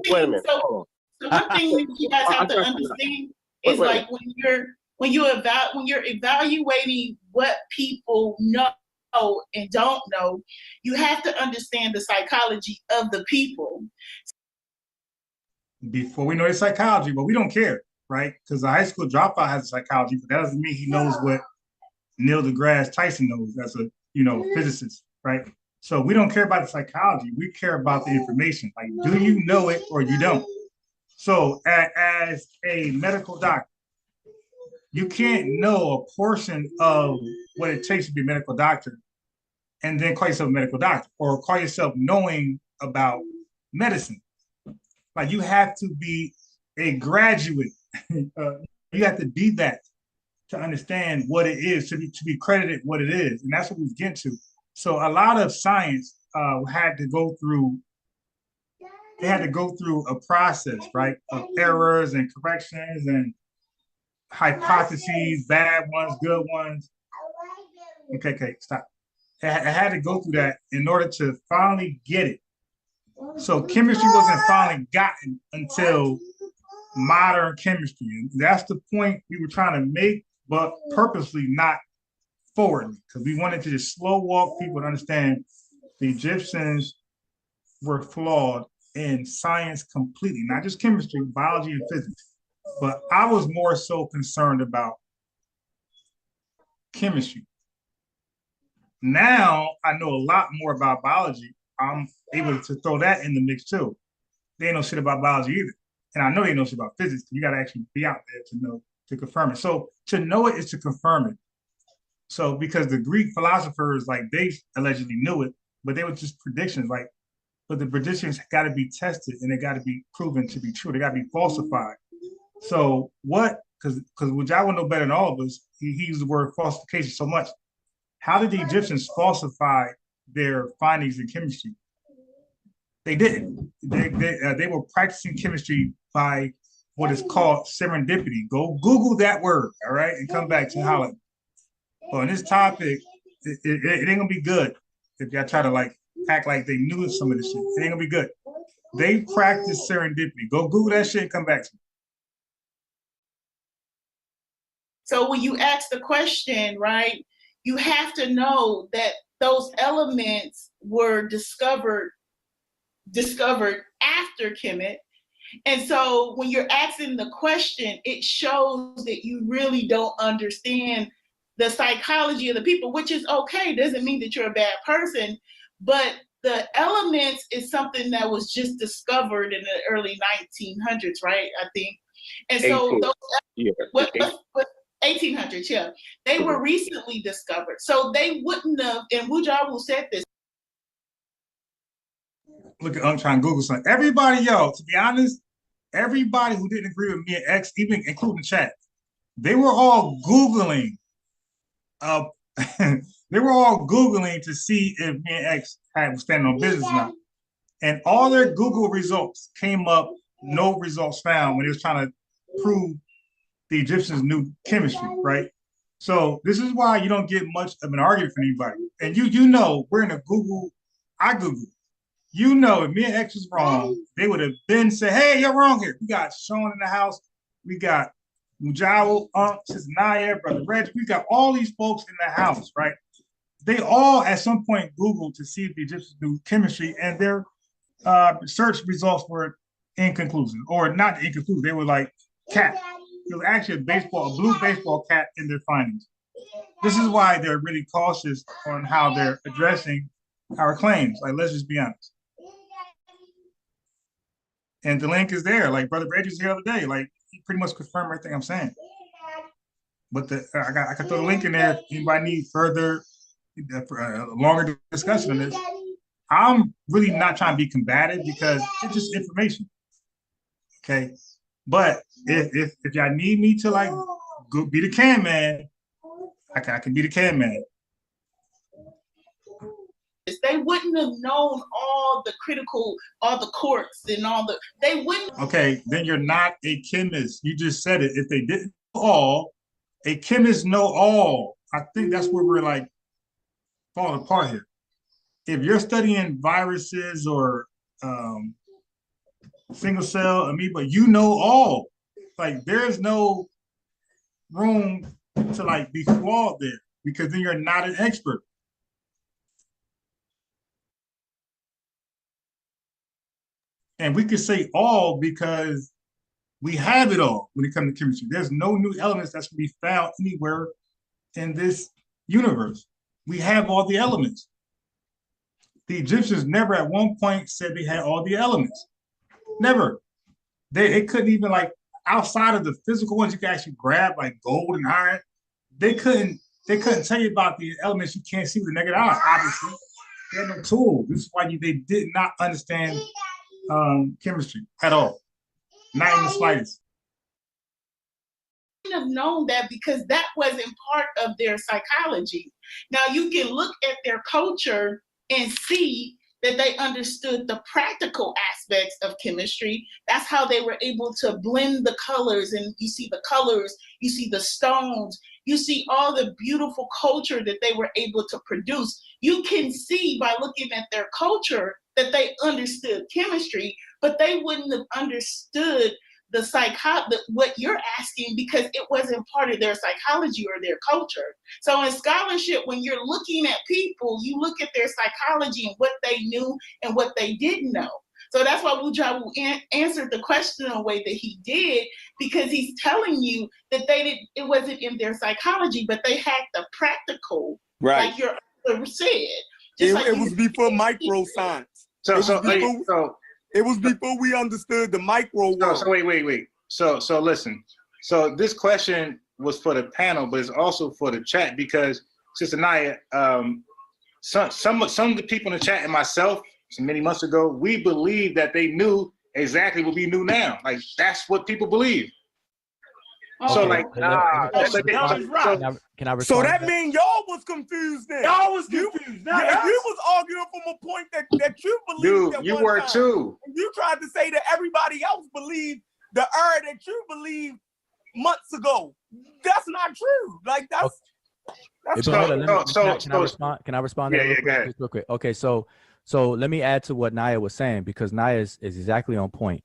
Wait a minute. So one thing you guys have to understand is like when you're evaluating what people know and don't know, you have to understand the psychology of the people. Before we know his psychology, but we don't care, right? Because the high school dropout has a psychology, but that doesn't mean he knows what Neil deGrasse Tyson knows as a physicist, right? So we don't care about the psychology. We care about the information. Like, do you know it or you don't? So as a medical doctor, you can't know a portion of what it takes to be a medical doctor and then call yourself a medical doctor or call yourself knowing about medicine. Like, you have to be a graduate. You have to be that to understand what it is, to be credited what it is. And that's what we get to. So a lot of science had to go through a process, right, of errors and corrections and hypotheses, bad ones, good ones. Okay, stop. It had to go through that in order to finally get it. So chemistry wasn't finally gotten until modern chemistry. And that's the point we were trying to make, but purposely not forwardly, because we wanted to just slow walk people to understand the Egyptians were flawed in science completely, not just chemistry, biology, and physics. But I was more so concerned about chemistry. Now I know a lot more about biology. I'm able to throw that in the mix too. They ain't know shit about biology either. And I know they know shit about physics. You got to actually be out there to know, to confirm it. So to know it is to confirm it. So because the Greek philosophers, like, they allegedly knew it, but they were just predictions. Like, but the predictions got to be tested and they got to be proven to be true. They got to be falsified. So what? Because Wudjau would know better than all of us. He used the word falsification so much. How did the Egyptians falsify their findings in chemistry? They didn't. They were practicing chemistry by what is called serendipity. Go Google that word, all right, and come back to Holland. Well, in this topic, it ain't gonna be good if y'all try to like act like they knew some of this shit. It ain't gonna be good. They practice serendipity. Go Google that shit and come back to me. So when you ask the question, right, you have to know that those elements were discovered after Kemet. And so when you're asking the question, it shows that you really don't understand the psychology of the people, which is okay. Doesn't mean that you're a bad person, but the elements is something that was just discovered in the early 1900s, right? I think. And so those, yeah, 1800s, yeah. They were recently discovered. So they wouldn't have, and Wudjau said this. Look, I'm trying to Google something. Everybody, to be honest, everybody who didn't agree with me and X, even including chat, they were all Googling. They were all Googling to see if me and X was standing on business now. And all their Google results came up, no results found when they was trying to prove the Egyptians knew chemistry, right? So this is why you don't get much of an argument from anybody. And you know, we're in a Google, I Google. You know, if me and X was wrong, they would have been said, hey, you're wrong here. We got Shawn in the house. We got Wudjau, Ankh, Naya, Bro.Reggie. We got all these folks in the house, right? They all at some point Googled to see if the Egyptians knew chemistry, and their search results were inconclusive, or not inconclusive. They were like cap. It was actually a blue baseball cap in their findings. This is why they're really cautious on how they're addressing our claims. Like, let's just be honest. And the link is there. Like Bro.Reggie was here the other day. Like, he pretty much confirmed everything I'm saying. But I can throw the link in there if anybody needs further, longer discussion on this. I'm really not trying to be combative because it's just information. Okay. But if y'all need me to like go be the can man, I can be the can man. They wouldn't have known all the quirks and all the, they wouldn't. Okay, then you're not a chemist. You just said it. If they didn't know all, a chemist know all. I think that's where we're like falling apart here. If you're studying viruses or single cell amoeba, you know all. Like, there's no room to like be flawed there, because then you're not an expert. And we could say all because we have it all when it comes to chemistry. There's no new elements that's going to be found anywhere in this universe. We have all the elements. The Egyptians never at one point said they had all the elements. Never. They couldn't even, like, outside of the physical ones you can actually grab, like gold and iron. They couldn't tell you about the elements you can't see with the naked eye, obviously. They had no tools. This is why they did not understand chemistry at all, not in the slightest. Have known that because that wasn't part of their psychology. Now you can look at their culture and see that they understood the practical aspects of chemistry. That's how they were able to blend the colors, and you see the colors, you see the stones, you see all the beautiful culture that they were able to produce. You can see by looking at their culture that they understood chemistry, but they wouldn't have understood what you're asking because it wasn't part of their psychology or their culture. So in scholarship, when you're looking at people, you look at their psychology and what they knew and what they didn't know. So that's why Wudjau answered the question in a way that he did, because he's telling you that it wasn't in their psychology, but they had the practical, right? Like your other said. It was before microscience. It was before we understood the micro world. So wait. So listen. So this question was for the panel, but it's also for the chat, because Sister Naya, some of the people in the chat and myself many months ago, we believed that they knew exactly what we knew now. Like that's what people believe. Okay. So like, Can I respond? So that means y'all was confused then. Y'all was confused. You was arguing from a point that you believed. Dude, you were too. And you tried to say that everybody else believed the error that you believed months ago. That's not true. Like that's. Can I respond to that real quick? Okay, so let me add to what Naya was saying, because Naya is exactly on point.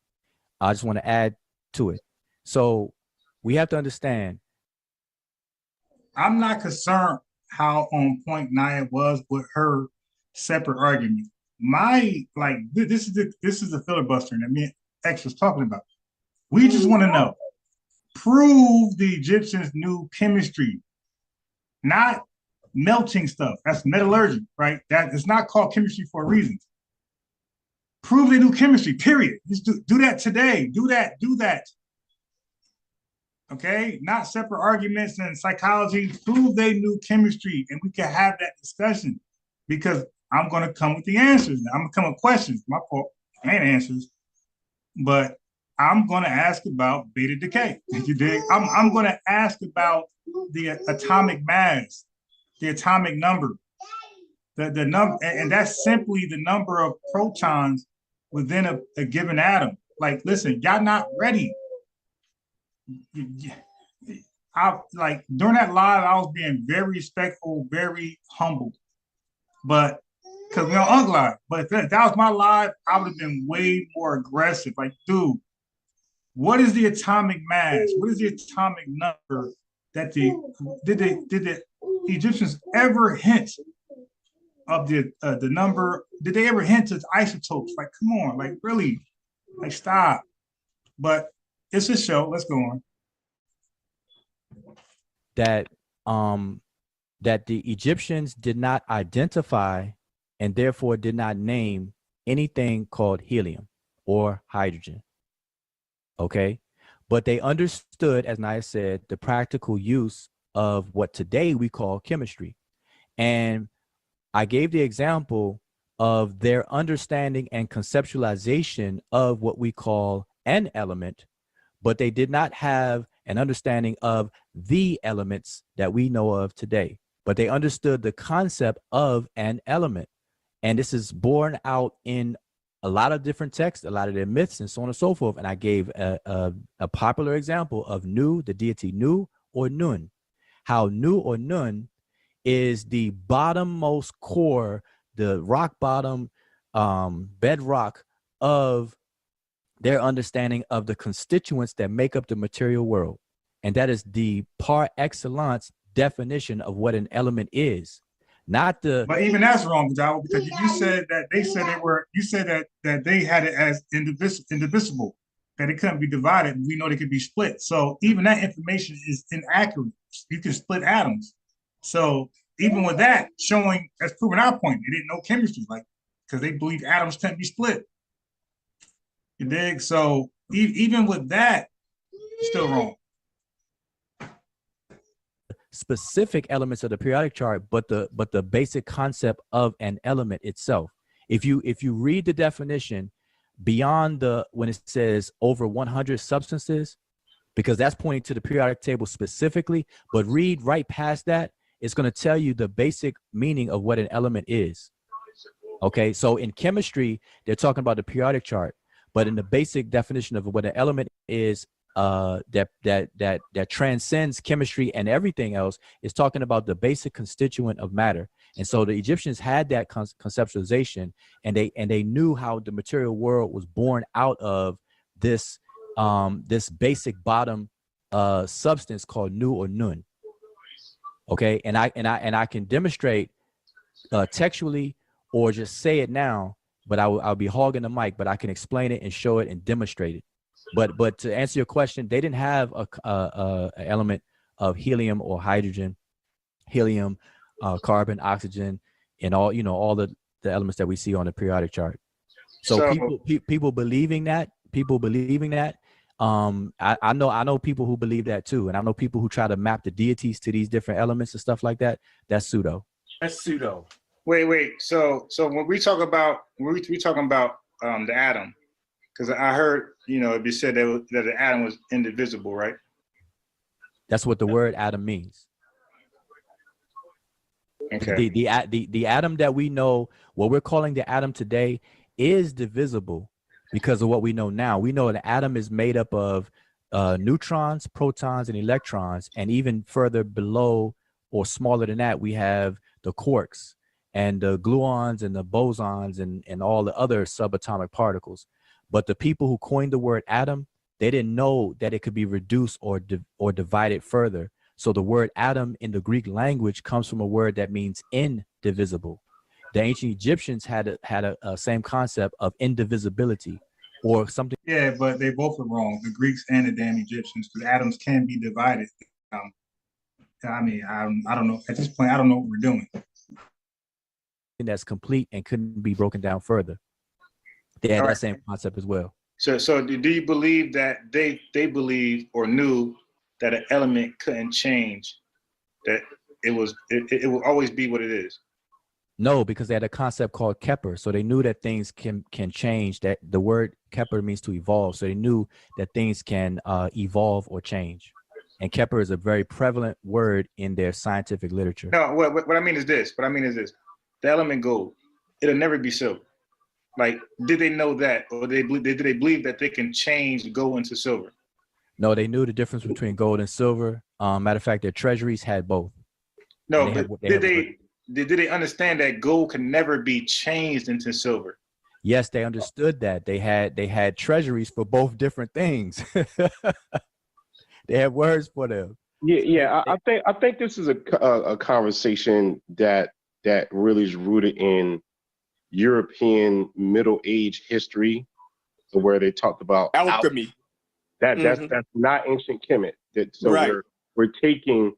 I just want to add to it. So we have to understand. I'm not concerned how on point Naya was with her separate argument. This is the filibustering that me and X was talking about. We just want to know, prove the Egyptians knew chemistry, not melting stuff. That's metallurgy, right? That is not called chemistry for a reason. Prove they knew chemistry, period. Just do that today. Do that. Okay? Not separate arguments and psychology. Prove they knew chemistry, and we can have that discussion, because I'm going to come with the answers. I'm going to come with questions. My fault. And answers. But I'm going to ask about beta decay. You dig? I'm going to ask about the atomic mass, the atomic number, the number, and that's simply the number of protons within a given atom. Like, listen, y'all not ready. During that live, I was being very respectful, very humble, but because we're on Live. But if that was my live, I would have been way more aggressive. Like, dude, what is the atomic mass? What is the atomic number that did the Egyptians ever hint of the number? Did they ever hint to isotopes? Like, come on, like really, like stop. But it's a show. Let's go on. That the Egyptians did not identify and therefore did not name anything called helium or hydrogen. Okay, but they understood, as Naya said, the practical use of what today we call chemistry. And I gave the example of their understanding and conceptualization of what we call an element, but they did not have an understanding of the elements that we know of today. But they understood the concept of an element. And this is borne out in a lot of different texts, a lot of their myths, and so on and so forth. And I gave a popular example of Nu, the deity Nu or Nun. How Nu or Nun is the bottommost core, the rock bottom bedrock of their understanding of the constituents that make up the material world. And that is the par excellence definition of what an element is. Not the. But even that's wrong, Wudjau, because you said that they said they were. You said that they had it as indivisible, that it couldn't be divided. And we know they could be split. So even that information is inaccurate. You can split atoms. So even with that showing, that's proving our point. They didn't know chemistry, like because they believed atoms can't be split. You dig? So even with that, still wrong. Specific elements of the periodic chart, but the basic concept of an element itself. If you read the definition beyond when it says over 100 substances, because that's pointing to the periodic table specifically, but read right past that, it's going to tell you the basic meaning of what an element is. Okay, so in chemistry, they're talking about the periodic chart, but in the basic definition of what an element is, that transcends chemistry and everything else, is talking about the basic constituent of matter. And so the Egyptians had that conceptualization, and they knew how the material world was born out of this basic bottom substance called Nu or Nun. Okay, and I can demonstrate textually or just say it now, but I'll be hogging the mic, but I can explain it and show it and demonstrate it. But to answer your question, they didn't have a element of helium or hydrogen, helium, carbon, oxygen, and all the elements that we see on the periodic chart. So people believing that, I know people who believe that too, and I know people who try to map the deities to these different elements and stuff like that. That's pseudo. That's pseudo. Wait. So when we talk about we talking about the atom, because I heard it be said that the atom was indivisible, right? That's what the word atom means. Okay. The atom that we know, what we're calling the atom today, is divisible because of what we know now. We know an atom is made up of neutrons, protons, and electrons, and even further below or smaller than that, we have the quarks and the gluons and the bosons and all the other subatomic particles. But the people who coined the word atom, they didn't know that it could be reduced or divided further. So the word atom in the Greek language comes from a word that means indivisible. The ancient Egyptians had a same concept of indivisibility or something. Yeah, but they both are wrong, the Greeks and the damn Egyptians, because atoms can be divided. I mean, I don't know. At this point, I don't know what we're doing. That's complete and couldn't be broken down further. They had that same concept as well. So do you believe that they believed or knew that an element couldn't change, that it will always be what it is? No, because they had a concept called Kepler. So they knew that things can change. That the word Kepler means to evolve. So they knew that things can evolve or change. And Kepler is a very prevalent word in their scientific literature. No, what I mean is this. The element gold, it'll never be silver. Like, did they know that, or did they believe that they can change gold into silver? No, they knew the difference between gold and silver. Matter of fact, their treasuries had both. No, but did they understand that gold can never be changed into silver? Yes, they understood that. They had treasuries for both different things. They had words for them. Yeah. I think this is a conversation that really is rooted in European Middle Age history, where they talked about alchemy. That's not ancient Kemet. So right. we're taking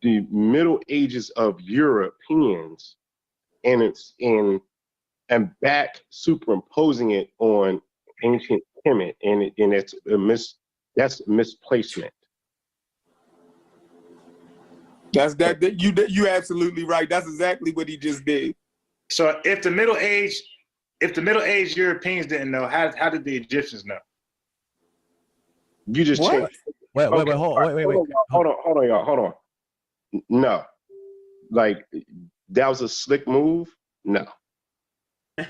the Middle Ages of Europeans and back superimposing it on ancient Kemet, and that's misplacement. You absolutely right. That's exactly what he just did. So if the Middle Age Europeans didn't know, how did the Egyptians know? You just changed. Wait, hold on, y'all. Hold on. No, like that was a slick move. No,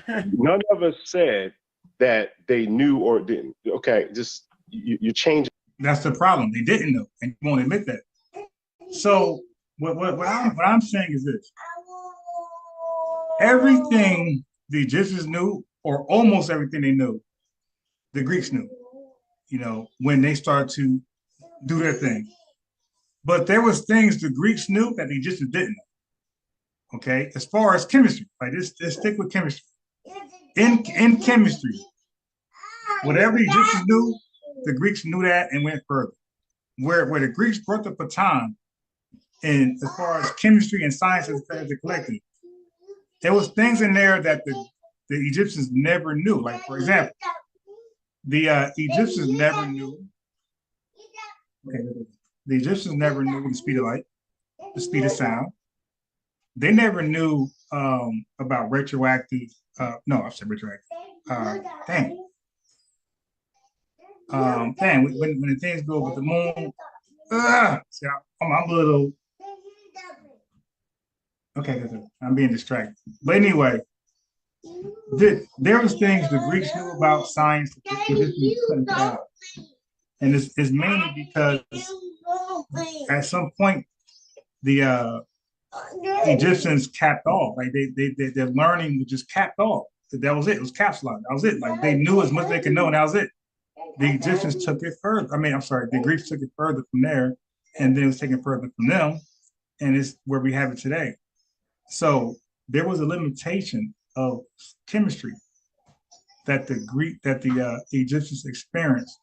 none of us said that they knew or didn't. Okay, just you change. That's the problem. They didn't know, and you won't admit that. So what I'm saying is this: everything the Egyptians knew, or almost everything they knew, the Greeks knew. When they started to do their thing. But there was things the Greeks knew that the Egyptians didn't know. Okay, as far as chemistry, like let's stick with chemistry. In chemistry, whatever the Egyptians knew, the Greeks knew that and went further. Where the Greeks brought the baton, and as far as chemistry and science as a collective, there was things in there that the Egyptians never knew. Like, for example, the Egyptians never knew. Okay, the Egyptians never knew the speed of light, the speed of sound. They never knew about retroactive. No, I said retroactive. When the things go with the moon. See, I'm a little. Okay, I'm being distracted. But anyway, there was things the Greeks knew about science that the Egyptians couldn't have. And it's mainly because at some point the Egyptians capped off. Like their learning was just capped off. That was it. It was capsulized. That was it. Like they knew as much as they could know, and that was it. The Egyptians took it further. The Greeks took it further from there, and then it was taken further from them, and it's where we have it today. So there was a limitation of chemistry that the Egyptians experienced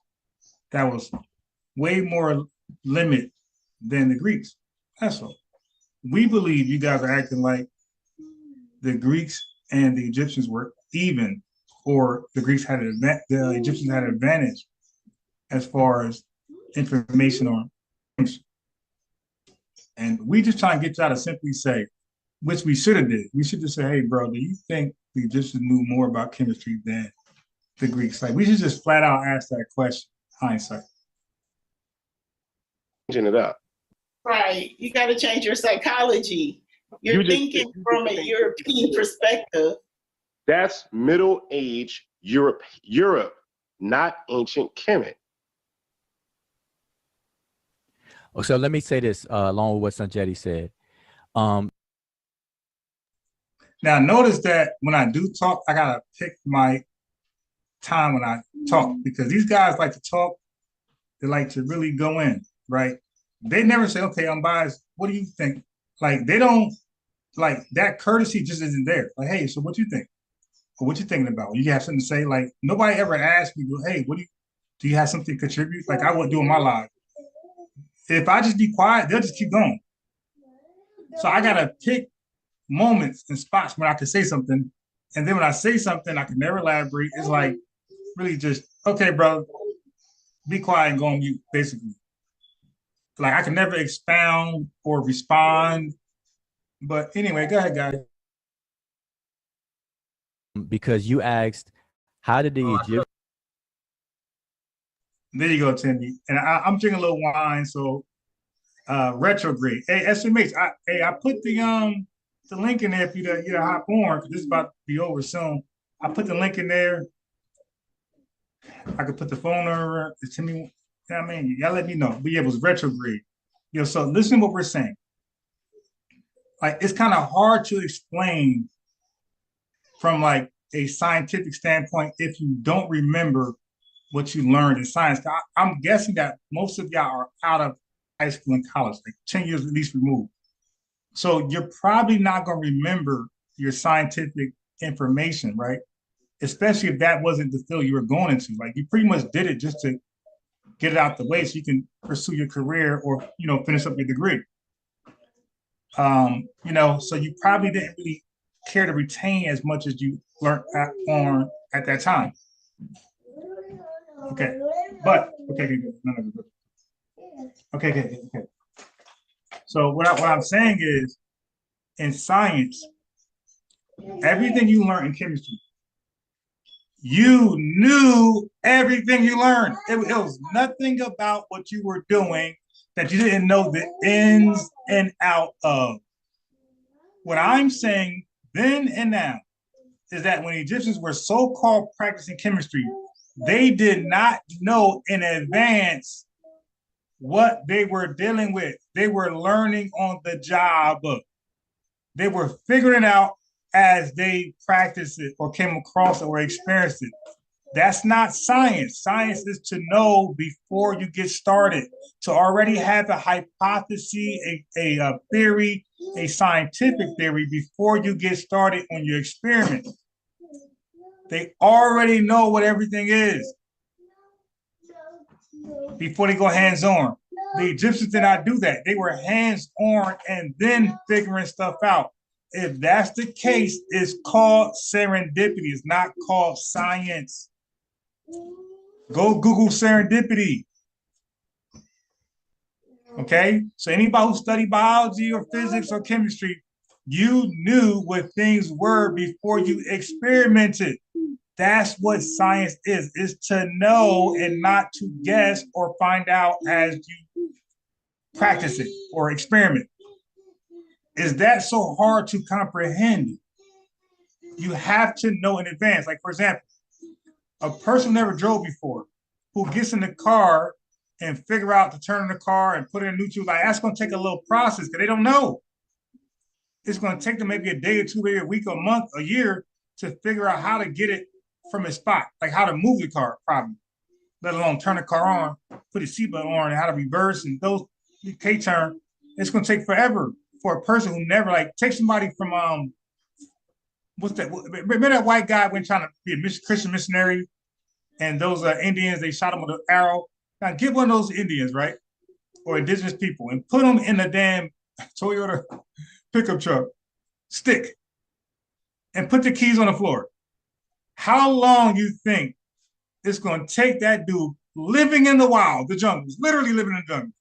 that was way more limit than the Greeks. That's all. We believe you guys are acting like the Greeks and the Egyptians were even, or the Egyptians had an advantage as far as information on chemistry. And we just trying to get y'all to simply say, which we should have did. We should just say, hey, bro, do you think the Egyptians knew more about chemistry than the Greeks? Like, we should just flat out ask that question, hindsight. Changing it up. Right. You got to change your psychology. You're thinking from a European perspective. That's Middle Age Europe, not ancient Kemet. So let me say this along with what Sanjetti said. Now, notice that when I do talk, I got to pick my time when I talk, because these guys like to talk. They like to really go in, right? They never say, okay, Unbiased, what do you think? Like, they don't, like, that courtesy just isn't there. Like, hey, so what you think? Or what you thinking about? You have something to say? Like, nobody ever asked me, hey, do you have something to contribute? Like I would do in my life. If I just be quiet, they'll just keep going. So I got to pick moments and spots when I can say something. And then when I say something, I can never elaborate. It's like really just, okay, bro, be quiet and go on mute, basically. Like I can never expound or respond. But anyway, go ahead, guys. Because you asked, how did the Egyptians... There you go, Timmy. And I'm drinking a little wine, so retrograde. Hey, SMH, I put the link in there for you to hop on, because this is about to be over soon. I put the link in there. I could put the phone number. Timmy, you know what I mean? Y'all let me know. But yeah, it was retrograde. So listen to what we're saying. Like, it's kind of hard to explain from like a scientific standpoint if you don't remember what you learned in science. I'm guessing that most of y'all are out of high school and college, like 10 years at least removed. So you're probably not going to remember your scientific information, right? Especially if that wasn't the field you were going into. Like, you pretty much did it just to get it out the way so you can pursue your career or, finish up your degree. So you probably didn't really care to retain as much as you learned at that time. Okay, but okay. So what I'm saying is, in science, everything you learn in chemistry, you knew everything you learned. It was nothing about what you were doing that you didn't know the ins and out of. What I'm saying then and now is that when Egyptians were so-called practicing chemistry, they did not know in advance what they were dealing with. They were learning on the job. They were figuring it out as they practiced it or came across it or experienced it. That's not science. Science is to know before you get started, to already have a hypothesis, a theory, a scientific theory before you get started on your experiment. They already know what everything is before they go hands-on. The Egyptians did not do that. They were hands-on and then figuring stuff out. If that's the case, it's called serendipity. It's not called science. Go Google serendipity. Okay? So anybody who studied biology or physics or chemistry, you knew what things were before you experimented. That's what science is to know and not to guess or find out as you practice it or experiment. Is that so hard to comprehend? You have to know in advance. Like, for example, a person who never drove before, who gets in the car and figure out to turn in the car and put it in neutral, like, that's going to take a little process because they don't know. It's going to take them maybe a day or two, maybe a week, a month, a year to figure out how to get it from its spot, like how to move the car, probably, let alone turn the car on, put the seatbelt on, and how to reverse and those K-turn. It's going to take forever for a person who never, like, take somebody from what's that? Remember that white guy went trying to be a Christian missionary, and those Indians, they shot him with an arrow. Now get one of those Indians, right, or indigenous people, and put them in the damn Toyota pickup truck, stick, and put the keys on the floor. How long you think it's going to take that dude living in the wild, the jungles, literally living in the jungle?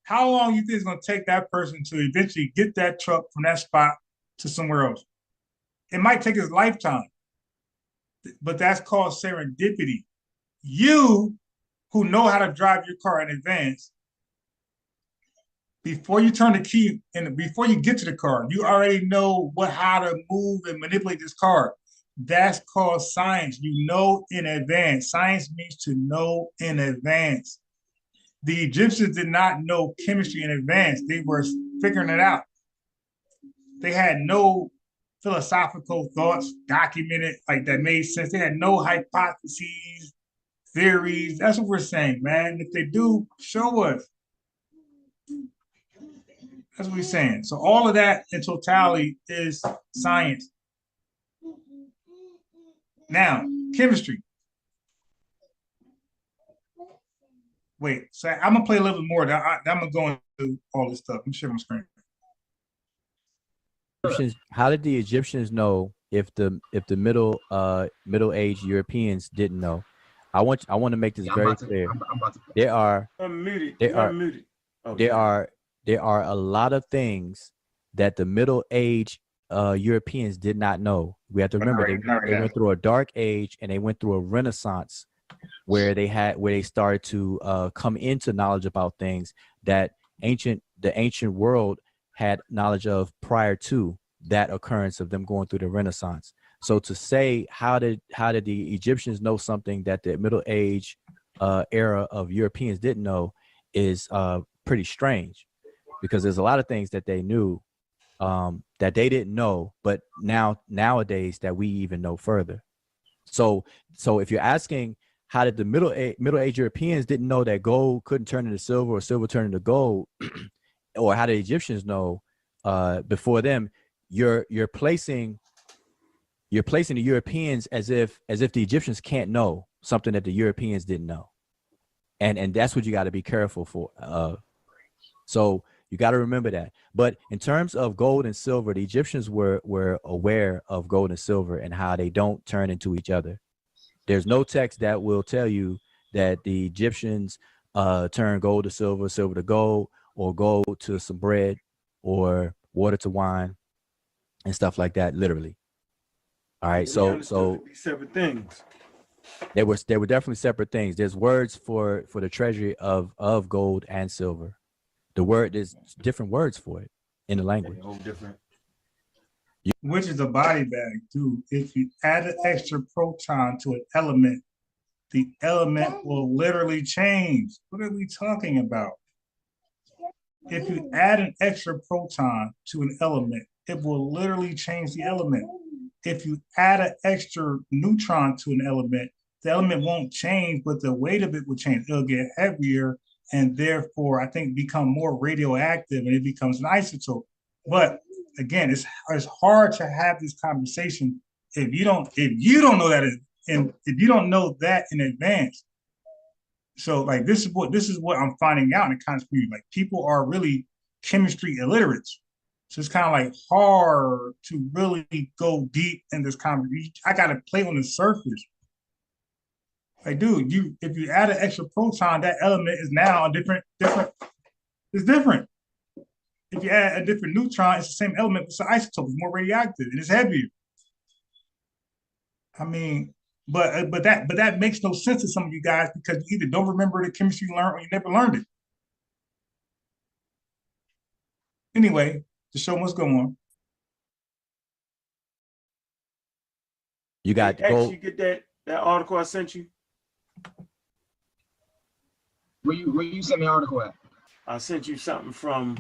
How long you think it's going to take that person to eventually get that truck from that spot to somewhere else. It might take his lifetime, but that's called serendipity. You, who know how to drive your car in advance, before you turn the key and before you get to the car, you already know how to move and manipulate this car. That's called science. You know in advance. Science means to know in advance. The Egyptians did not know chemistry in advance. They were figuring it out. They had no philosophical thoughts documented like that made sense. They had no hypotheses, theories. That's what we're saying, man. If they do, show us. That's what we're saying. So all of that in totality is science. Now, chemistry. Wait, so I'm gonna play a little bit more. I'm gonna go into all this stuff. Let me share my screen. How did the Egyptians know if the middle aged Europeans didn't know? I want to make this very clear. There are a lot of things that the middle aged Europeans did not know. We have to remember they went through a dark age and they went through a renaissance where they started to come into knowledge about things that the ancient world had knowledge of prior to that occurrence of them going through the Renaissance. So to say how did the Egyptians know something that the Middle Age era of Europeans didn't know is pretty strange, because there's a lot of things that they knew that they didn't know, but nowadays that we even know further. So if you're asking how did the Middle Age Europeans didn't know that gold couldn't turn into silver or silver turn into gold, or how did the Egyptians know before them, you're placing the Europeans as if the Egyptians can't know something that the Europeans didn't know, and that's what you got to be careful for. So you got to remember that. But in terms of gold and silver, the Egyptians were aware of gold and silver and how they don't turn into each other. There's no text that will tell you that the Egyptians turn gold to silver, silver to gold, or gold to some bread, or water to wine, and stuff like that. Literally. All right. So separate things. They were definitely separate things. There's words for the treasury of gold and silver. There's different words for it in the language. Different. Which is a body bag, too. If you add an extra proton to an element, the element will literally change. What are we talking about? If you add an extra proton to an element, it will literally change the element. If you add an extra neutron to an element, the element won't change, but the weight of it will change. It'll get heavier and therefore, I think, become more radioactive, and it becomes an isotope. But again, it's hard to have this conversation if you don't know that, and if you don't know that in advance. So like this is what I'm finding out in the conscious community. Like people are really chemistry illiterate. So it's kind of like hard to really go deep in this conversation. I gotta play on the surface. Like, dude, if you add an extra proton, that element is now a different. It's different. If you add a different neutron, it's the same element, it's an isotope, it's more radioactive, and it's heavier. I mean, but that makes no sense to some of you guys because you either don't remember the chemistry you learned or you never learned it. Anyway, the show must go on. You got gold. You get that article I sent you? Where you sent me an article at? I sent you something from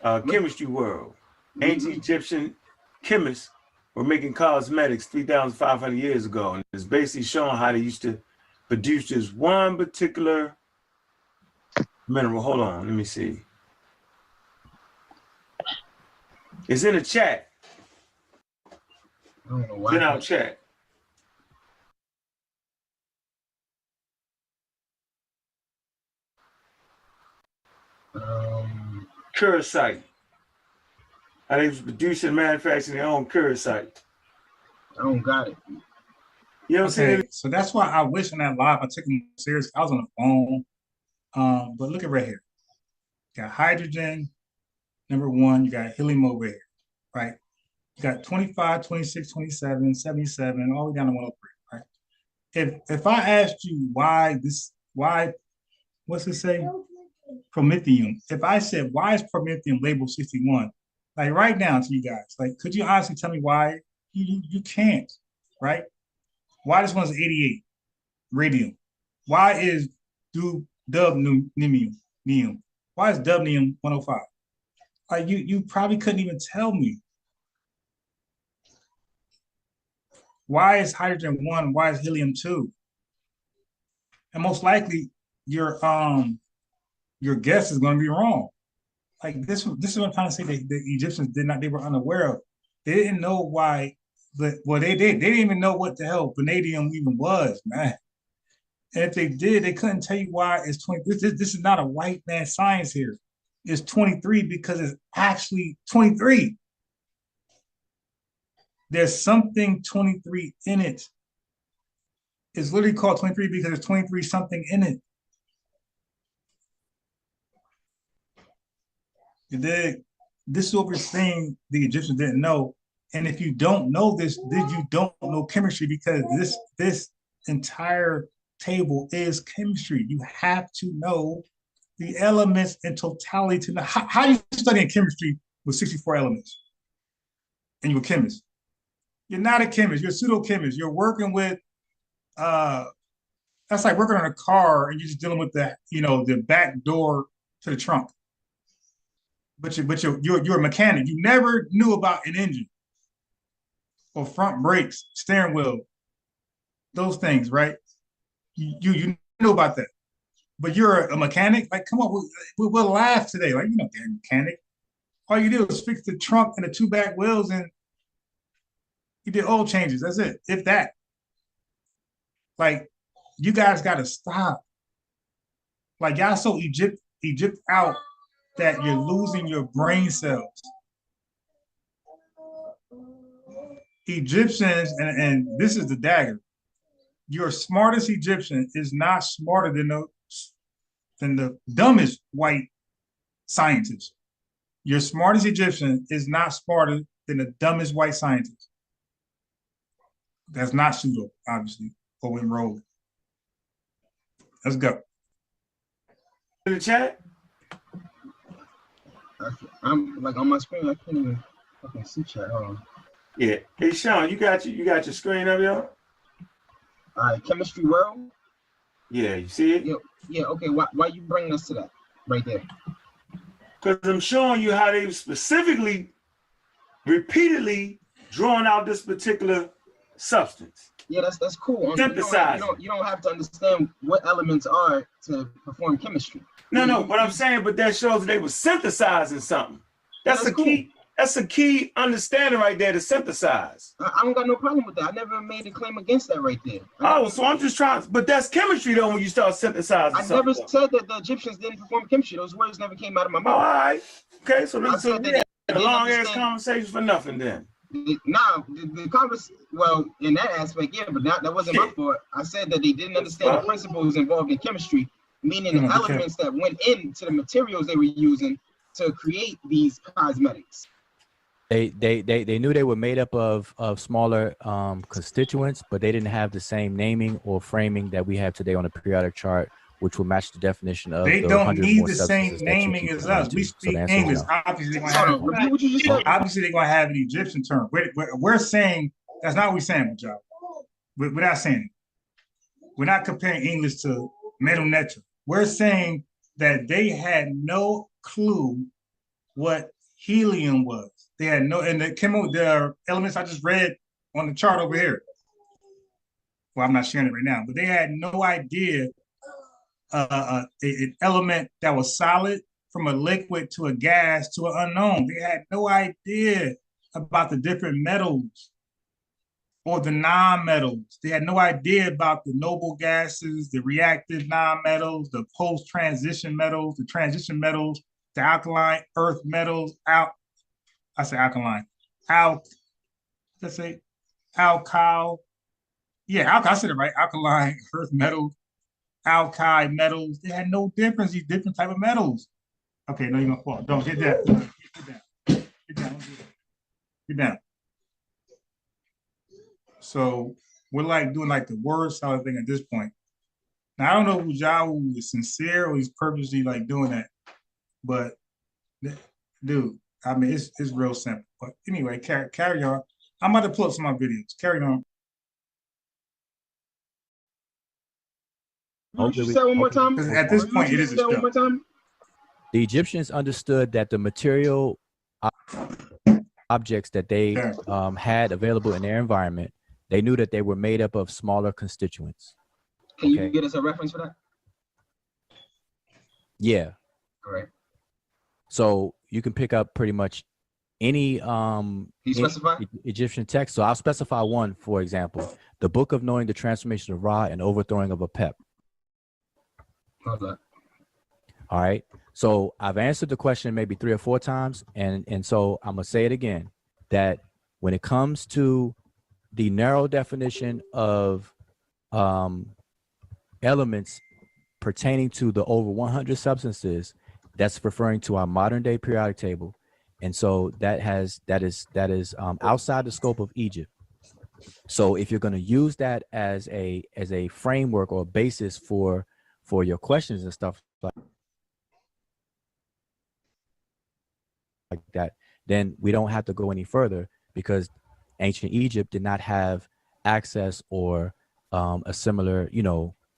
Chemistry World. Ancient Egyptian chemists were making cosmetics 3,500 years ago, and it's basically showing how they used to produce this one particular mineral. Hold on, let me see. It's in the chat. I don't know why. It's in our chat. Curacite. How they was producing and manufacturing their own curacite. I don't got it. You know what I'm saying? So that's why I wish in that live I took them serious. I was on the phone. But look at right here. got hydrogen, number 1, you got helium over here, right? You got 25, 26, 27, 77, all the way down to 103, right? If I asked you why, what's it say? Promethium. If I said, why is promethium labeled 61? Like right now to you guys, like, could you honestly tell me why? You can't, right? Why this one's 88, radium? Why is dubnium? Why is dubnium 105? Like you probably couldn't even tell me. Why is hydrogen 1? Why is helium 2? And most likely your guess is going to be wrong. Like this is what I'm trying to say. The Egyptians they were unaware of. They didn't know why, but well, they did. They didn't even know what the hell vanadium even was, man. And if they did, they couldn't tell you why it's 20. This is not a white man science here. It's 23 because it's actually 23. There's something 23 in it. It's literally called 23 because there's 23 something in it. You dig? This is what we're saying the Egyptians didn't know. And if you don't know this, then you don't know chemistry, because this entire table is chemistry. You have to know the elements in totality to know. How are you studying chemistry with 64 elements? And you're a chemist. You're not a chemist. You're a pseudo-chemist. You're working with, that's like working on a car and you're just dealing with the back door to the trunk. But you're a mechanic. You never knew about an engine or front brakes, steering wheel, those things, right? You know about that. But you're a mechanic. Like, come on, we'll laugh today. Like, damn mechanic. All you do is fix the trunk and the 2 back wheels, and you did oil changes. That's it. If that. Like, you guys got to stop. Like, y'all so Egypt out that you're losing your brain cells. Egyptians, and this is the dagger. Your smartest Egyptian is not smarter than the dumbest white scientist. Your smartest Egyptian is not smarter than the dumbest white scientist. That's not pseudo, obviously, or when rolling. Let's go. In the chat? I'm like on my screen. I can't even fucking see chat. Hold on. Yeah. Hey, Shawn, you got your screen up, yo? All right, Chemistry World. Yeah, you see it? Yeah. Okay. Why you bringing us to that right there? Because I'm showing you how they specifically, repeatedly drawing out this particular substance. Yeah, that's cool. Synthesize. You don't have to understand what elements are to perform chemistry. No, but I'm saying, but that shows that they were synthesizing something. That's the key. Cool. That's a key understanding right there, to synthesize. I don't got no problem with that. I never made a claim against that right there. So I'm just trying, but that's chemistry though when you start synthesizing. I never said that the Egyptians didn't perform chemistry. Those words never came out of my mouth. All right. Okay, so this is a long ass conversation for nothing then. No, the conversation, well, in that aspect, yeah, but that wasn't my fault. I said that they didn't understand the principles involved in chemistry, meaning the elements that went into the materials they were using to create these cosmetics. They knew they were made up of smaller constituents, but they didn't have the same naming or framing that we have today on the periodic chart, which will match the definition of. They don't need the same naming as us. We speak English. Obviously, they're gonna have an Egyptian term. We're saying that's not what we're saying, Wudjau. We're not saying it. We're not comparing English to Medu Neter. We're saying that they had no clue what helium was. They had no, and the elements I just read on the chart over here. Well, I'm not sharing it right now, but they had no idea an element that was solid from a liquid to a gas to an unknown. They had no idea about the different metals or the non-metals. They had no idea about the noble gases, the reactive non-metals, the post-transition metals, the transition metals, the alkaline earth metals, alkaline. Alkyl. Yeah, I said it right. Alkaline earth metals, alkali metals. They had no difference, these different type of metals. Okay, no, you're gonna fall. Don't get down. Get down. Get down. Get down. So we're like doing like the word solid thing at this point. Now I don't know if Wudjau is sincere or he's purposely like doing that, but dude, I mean it's real simple. But anyway, carry on. I'm about to pull up some of my videos. Carry on. You say one more time. At this point, it is a show. The Egyptians understood that the material objects that they had available in their environment, they knew that they were made up of smaller constituents. Can you get us a reference for that? Yeah. All right. So you can pick up pretty much any Egyptian text. So I'll specify one, for example, the Book of Knowing the Transformation of Ra and Overthrowing of a Pep. Okay. All right. So I've answered the question maybe 3 or 4 times. And so I'm going to say it again, that when it comes to the narrow definition of elements pertaining to the over 100 substances, that's referring to our modern day periodic table. And so that is outside the scope of Egypt. So if you're going to use that as a framework or basis for your questions and stuff like that, then we don't have to go any further, because ancient Egypt did not have access or a similar,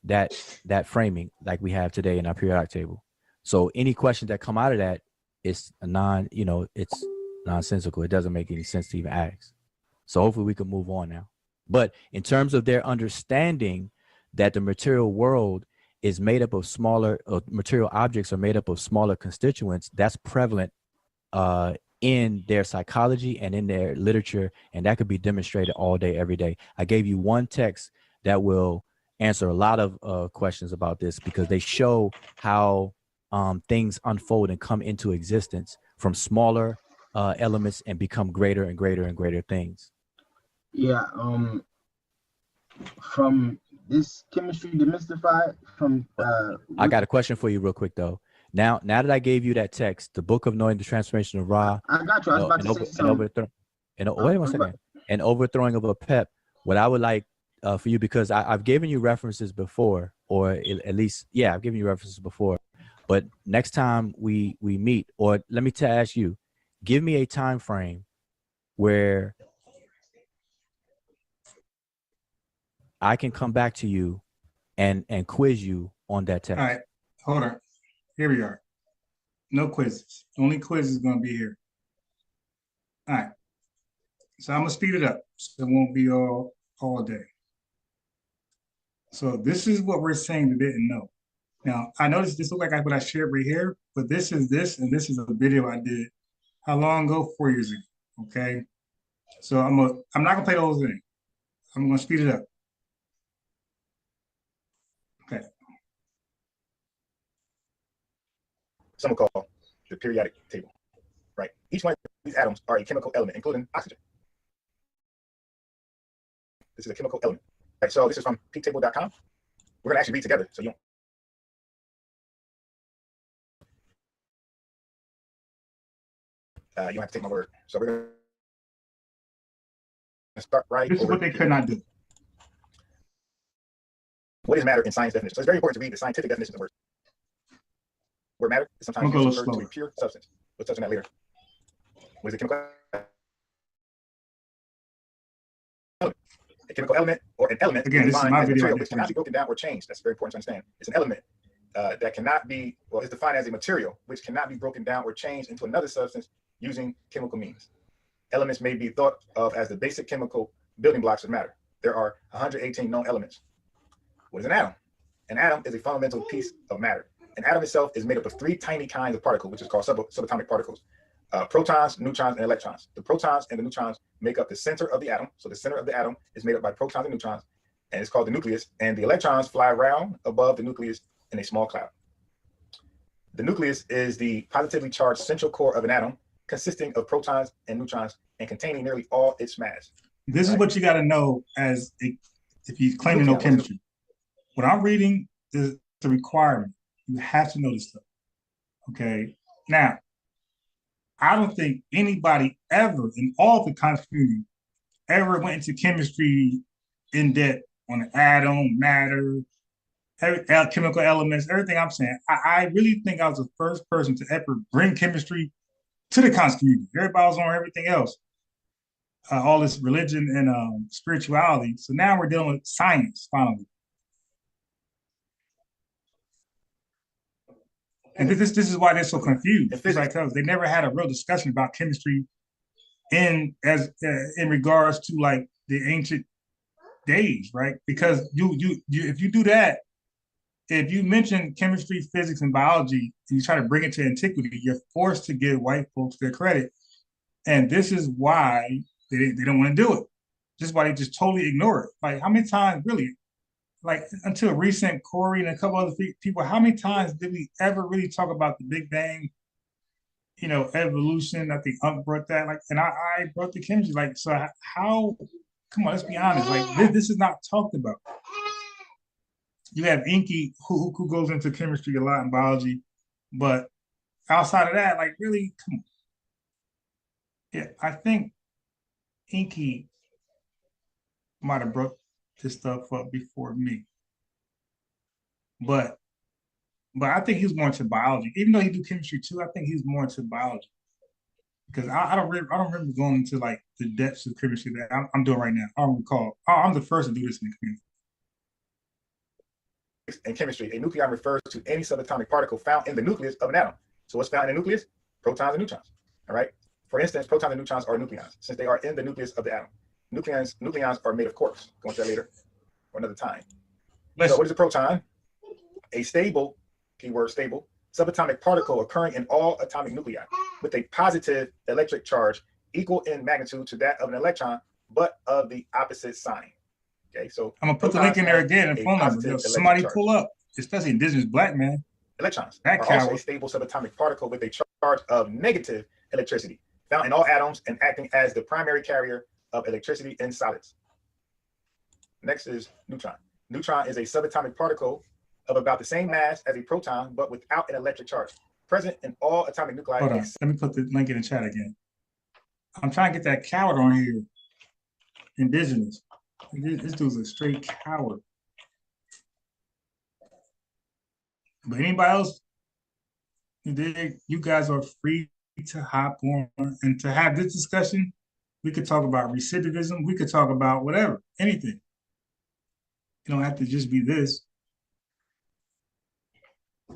that framing like we have today in our periodic table. So any questions that come out of that is it's nonsensical. It doesn't make any sense to even ask. So hopefully we can move on now. But in terms of their understanding that the material world is made up of smaller, material objects are made up of smaller constituents, that's prevalent in their psychology and in their literature, and that could be demonstrated all day, every day. I gave you one text that will answer a lot of questions about this, because they show how things unfold and come into existence from smaller elements and become greater and greater and greater things. Yeah. From this chemistry demystified, I got a question for you real quick though. Now that I gave you that text, the Book of Knowing the Transformation of Ra, I got you. I was about to say something. Wait 1 second. And Overthrowing of a Pep. What I would like for you, because I've given you references before, or at least, yeah, I've given you references before. But next time we meet, or let me ask you, give me a time frame where I can come back to you and quiz you on that text. All right, hold on. Here we are. No quizzes. Only quiz is going to be here. All right. So I'm going to speed it up so it won't be all day. So this is what we're saying they didn't know. Now, I noticed this looks like what I shared right here, but this is this, and this is a video I did how long ago? 4 years ago. Okay. So I'm not gonna play the whole thing. I'm gonna speed it up. Okay. Some will call the periodic table, right? Each one of these atoms are a chemical element, including oxygen. This is a chemical element. Right, so this is from pt.2. We're gonna actually read together, so you don't have to take my word. So we're gonna start right. This is what they could not do. What is matter in science definition? So it's very important to read the scientific definition of words. Word matter is sometimes used to refer to a pure substance. We'll touch on that later. What is a chemical element? A chemical element or an element again, this is my video, material which cannot be broken down or changed. That's very important to understand. It's an element that cannot be, well, it's defined as a material which cannot be broken down or changed into another substance using chemical means. Elements may be thought of as the basic chemical building blocks of matter. There are 118 known elements. What is an atom? An atom is a fundamental piece of matter. An atom itself is made up of 3 tiny kinds of particles, which is called subatomic particles. Protons, neutrons, and electrons. The protons and the neutrons make up the center of the atom. So the center of the atom is made up by protons and neutrons, and it's called the nucleus. And the electrons fly around above the nucleus in a small cloud. The nucleus is the positively charged central core of an atom, consisting of protons and neutrons and containing nearly all its mass. This is what you got to know if you claim to know chemistry. What I'm reading is the requirement. You have to know this stuff. Okay. Now, I don't think anybody ever in all the conscious community ever went into chemistry in depth on the atom, matter, chemical elements, everything I'm saying. I really think I was the first person to ever bring chemistry to the conscious community. Everybody was on everything else, all this religion and spirituality. So now we're dealing with science finally. And this is why they're so confused. It's like, because they never had a real discussion about chemistry in regards to like the ancient days, right? Because you if you do that, if you mention chemistry, physics, and biology, and you try to bring it to antiquity, you're forced to give white folks their credit. And this is why they don't want to do it. This is why they just totally ignore it. Like, how many times, really, like until recent, Corey and a couple other people, how many times did we ever really talk about the Big Bang, you know, evolution? I think Unc brought that, like, and I brought the chemistry. Like, so how, come on, let's be honest, like this is not talked about. You have Inky who goes into chemistry a lot in biology, but outside of that, like, really, come on. Yeah, I think Inky might have brought this stuff up before me, but I think he's more into biology. Even though he do chemistry too, I think he's more into biology because I don't remember going into like the depths of chemistry that I'm doing right now. I don't recall. I'm the first to do this in the community. In chemistry, a nucleon refers to any subatomic particle found in the nucleus of an atom. So what's found in the nucleus? Protons and neutrons. All right. For instance, protons and neutrons are nucleons since they are in the nucleus of the atom. Nucleons are made of quarks. Go into that later or another time. So what is a proton? A stable, keyword stable, subatomic particle occurring in all atomic nuclei with a positive electric charge equal in magnitude to that of an electron, but of the opposite sign. Okay, so I'm gonna put the link in there again and phone number. Somebody pull up, especially indigenous black man. Electrons are also a stable subatomic particle with a charge of negative electricity found in all atoms and acting as the primary carrier of electricity in solids. Next is neutron. Neutron is a subatomic particle of about the same mass as a proton, but without an electric charge, present in all atomic nuclei. Hold on, let me put the link in the chat again. I'm trying to get that coward on here. Indigenous. This dude's a straight coward. But anybody else, you guys are free to hop on and to have this discussion. We could talk about recidivism. We could talk about whatever, anything. You don't have to just be this.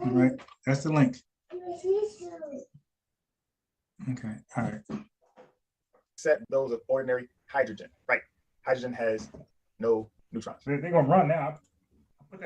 All right, that's the link. Okay, all right. Except those of ordinary hydrogen, right? Hydrogen has no neutrons. They're gonna run now.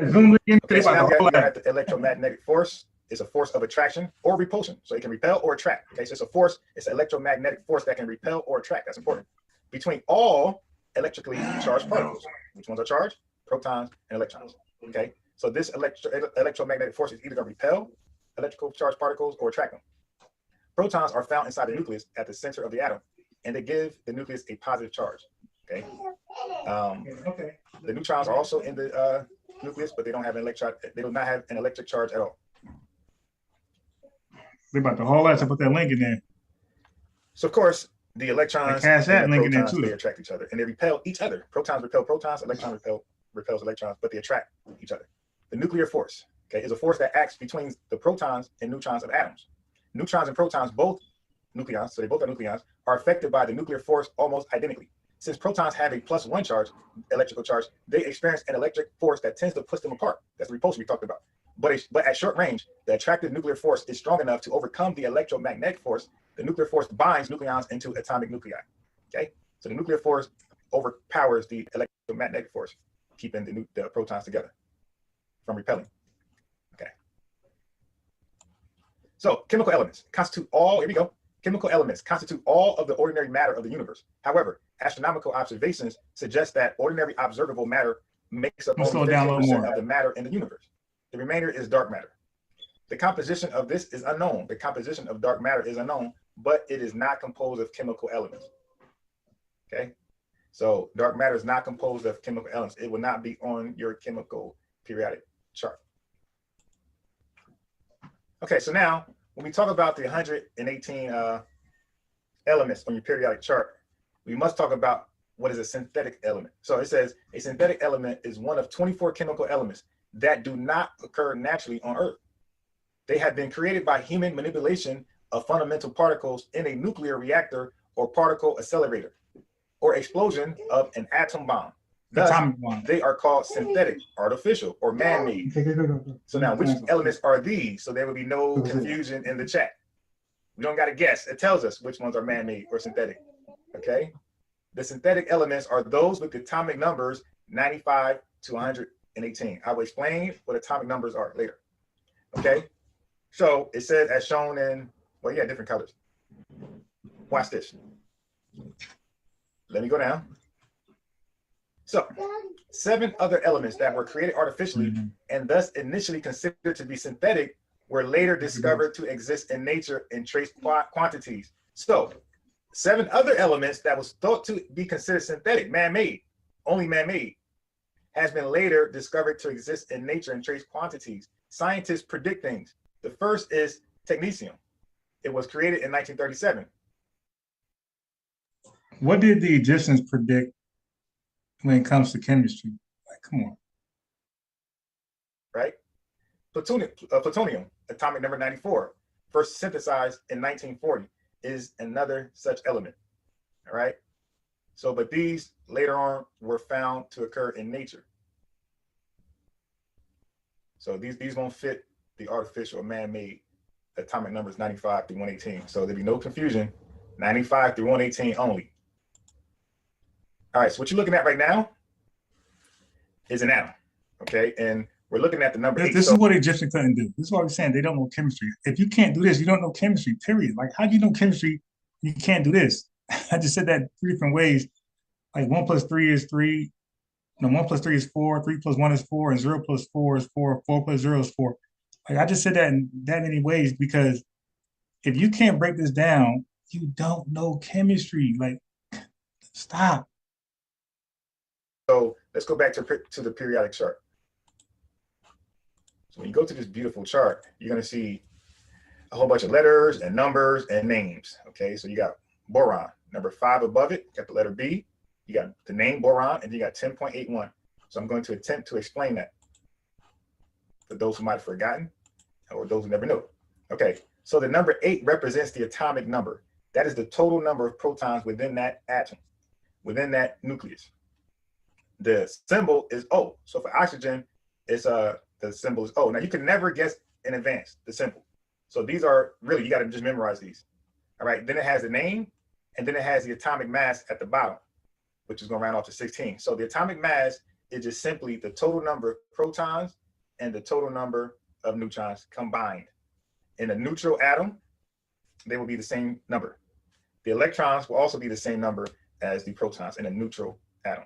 Zoom in. Okay, so now we got the electromagnetic force. It's a force of attraction or repulsion. So it can repel or attract. Okay, so it's a force, it's an electromagnetic force that can repel or attract. That's important. Between all electrically charged particles. Which ones are charged? Protons and electrons. Okay, so this electromagnetic force is either going to repel electrical charged particles or attract them. Protons are found inside the nucleus at the center of the atom, and they give the nucleus a positive charge. Okay. The neutrons are also in the nucleus, but they don't have an electron. They do not have an electric charge at all. We're about to haul that. So put that link in there. So of course, the electrons and the protons, they attract each other and they repel each other. Protons repel protons, electrons repels electrons, but they attract each other. The nuclear force, okay, is a force that acts between the protons and neutrons of atoms. Neutrons and protons, both nucleons, so they both are nucleons, are affected by the nuclear force almost identically. Since protons have a +1 charge, electrical charge, they experience an electric force that tends to push them apart. That's the repulsion we talked about. But at short range, the attractive nuclear force is strong enough to overcome the electromagnetic force. The nuclear force binds nucleons into atomic nuclei. Okay, so the nuclear force overpowers the electromagnetic force, keeping the protons together from repelling. Okay. So chemical elements constitute all. Here we go. Chemical elements constitute all of the ordinary matter of the universe. However, astronomical observations suggest that ordinary observable matter makes up only 15% of the matter in the universe. The remainder is dark matter. The composition of this is unknown. The composition of dark matter is unknown, but it is not composed of chemical elements. Okay, so dark matter is not composed of chemical elements. It will not be on your chemical periodic chart. Okay, so now when we talk about the 118 elements on your periodic chart, we must talk about what is a synthetic element. So it says a synthetic element is one of 24 chemical elements that do not occur naturally on Earth. They have been created by human manipulation of fundamental particles in a nuclear reactor or particle accelerator, or explosion of an atom bomb. Thus, they are called synthetic, artificial, or man-made. So now, which elements are these? So there will be no confusion in the chat. We don't got to guess. It tells us which ones are man-made or synthetic, okay? The synthetic elements are those with atomic numbers 95 to 118. I will explain what atomic numbers are later, okay? So it says, as shown in, well, yeah, different colors. Watch this. Let me go down. So 7 other elements that were created artificially and thus initially considered to be synthetic were later discovered to exist in nature in trace quantities. So 7 other elements that was thought to be considered synthetic, man-made, only man-made, has been later discovered to exist in nature in trace quantities. Scientists predict things. The first is technetium. It was created in 1937. What did the Egyptians predict when it comes to chemistry? Like, come on. Right? Plutonium, atomic number 94, first synthesized in 1940, is another such element. All right? So, but these later on were found to occur in nature. So these won't fit the artificial man-made atomic numbers 95 through 118. So there'll be no confusion, 95 through 118 only. All right, so what you're looking at right now is an atom, okay? And we're looking at the number 8. This is what Egyptians couldn't do. This is what I'm saying. They don't know chemistry. If you can't do this, you don't know chemistry, period. Like, how do you know chemistry? You can't do this. I just said that 3 different ways. Like 1 plus 3 is 3. No, 1 plus 3 is 4. 3 plus 1 is 4. And 0 plus 4 is 4. 4 plus 0 is 4. Like, I just said that in that many ways because if you can't break this down, you don't know chemistry. Like, stop. So let's go back to the periodic chart. So when you go to this beautiful chart, you're going to see a whole bunch of letters and numbers and names. Okay, so you got boron, number 5 above it, you got the letter B, you got the name boron, and you got 10.81. So I'm going to attempt to explain that for those who might have forgotten or those who never knew. Okay, so the number 8 represents the atomic number. That is the total number of protons within that atom, within that nucleus. The symbol is O. So for oxygen, it's the symbol is O. Now you can never guess in advance the symbol. So these are really, you got to just memorize these. All right. Then it has the name, and then it has the atomic mass at the bottom, which is going to round off to 16. So the atomic mass is just simply the total number of protons and the total number of neutrons combined. In a neutral atom, they will be the same number. The electrons will also be the same number as the protons in a neutral atom.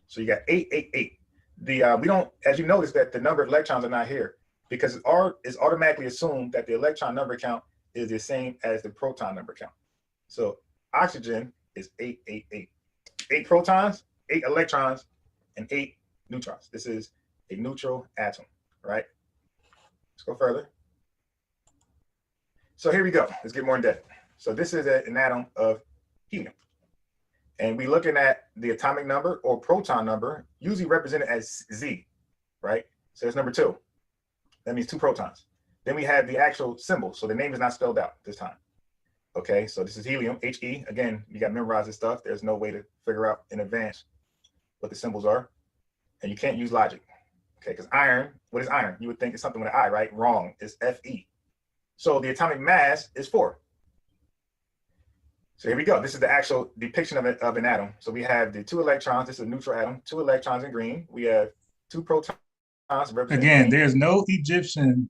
So you got 888. We don't, as you notice, that the number of electrons are not here because it's automatically assumed that the electron number count is the same as the proton number count. So oxygen is 888. 8 protons, 8 electrons, and 8 neutrons. This is a neutral atom, right? Let's go further. So here we go. Let's get more in depth. So this is an atom of helium. And we're looking at the atomic number or proton number, usually represented as Z, right? So it's number 2. That means 2 protons. Then we have the actual symbol. So the name is not spelled out this time. Okay, so this is helium, He. Again, you got to memorize this stuff. There's no way to figure out in advance what the symbols are. And you can't use logic. Okay, because iron, what is iron? You would think it's something with an I, right? Wrong. It's Fe. So the atomic mass is 4. So here we go. This is the actual depiction of an atom. So we have the 2 electrons. This is a neutral atom. 2 electrons in green. We have 2 protons. Again, there's no Egyptian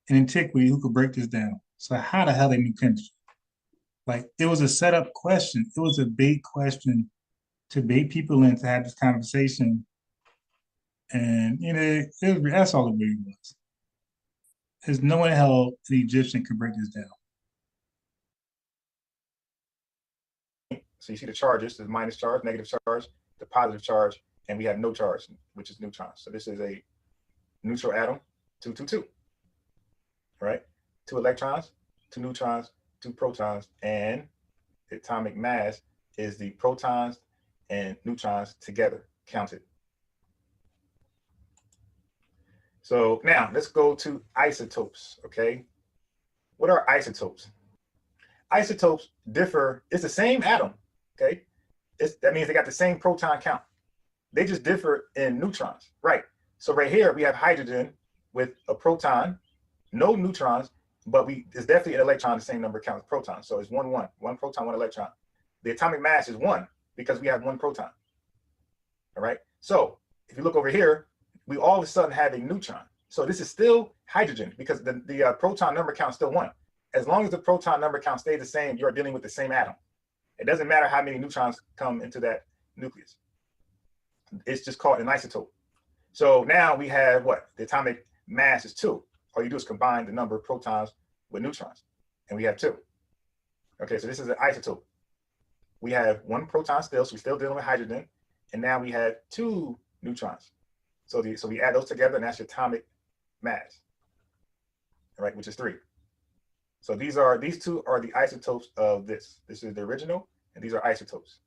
in antiquity who could break this down. So how the hell they knew chemistry? Like, it was a setup question. It was a bait question to bait people in to have this conversation. And, you know, that's all it really was. There's no way how the Egyptian could break this down. So you see the charges, the minus charge, negative charge, the positive charge, and we have no charge, which is neutrons. So this is a neutral atom, 222, right? 2 electrons, 2 neutrons, 2 protons, and the atomic mass is the protons and neutrons together counted. So now let's go to isotopes, okay? What are isotopes? Isotopes differ, it's the same atom, okay? That means they got the same proton count. They just differ in neutrons, right? So right here, we have hydrogen with a proton, no neutrons, but it's definitely an electron, the same number of counts protons. So it's 1, 1, 1 proton, 1 electron. The atomic mass is 1 because we have 1 proton, all right? So if you look over here, we all of a sudden have a neutron. So this is still hydrogen because the proton number count is still 1. As long as the proton number count stays the same, you're dealing with the same atom. It doesn't matter how many neutrons come into that nucleus. It's just called an isotope. So now we have what? The atomic mass is 2. All you do is combine the number of protons with neutrons, and we have 2. Okay, so this is an isotope. We have 1 proton still, so we're still dealing with hydrogen, and now we have 2 neutrons. So we add those together, and that's your atomic mass, all right, which is 3. So these 2 are the isotopes of this. This is the original, and these are isotopes.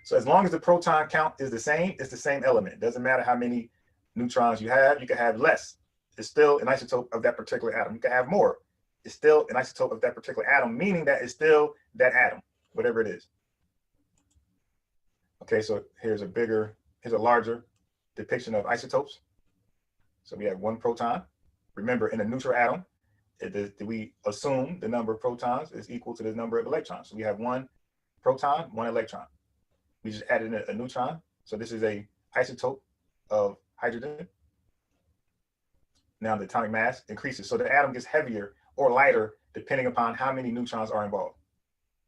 So as long as the proton count is the same, it's the same element. It doesn't matter how many neutrons you have. You can have less. It's still an isotope of that particular atom. You can have more. It's still an isotope of that particular atom, meaning that it's still that atom, whatever it is. Okay, so here's a larger depiction of isotopes. So we have 1 proton. Remember, in a neutral atom, we assume the number of protons is equal to the number of electrons. So we have 1 proton, 1 electron. We just added a neutron. So this is a isotope of hydrogen. Now the atomic mass increases. So the atom gets heavier or lighter depending upon how many neutrons are involved.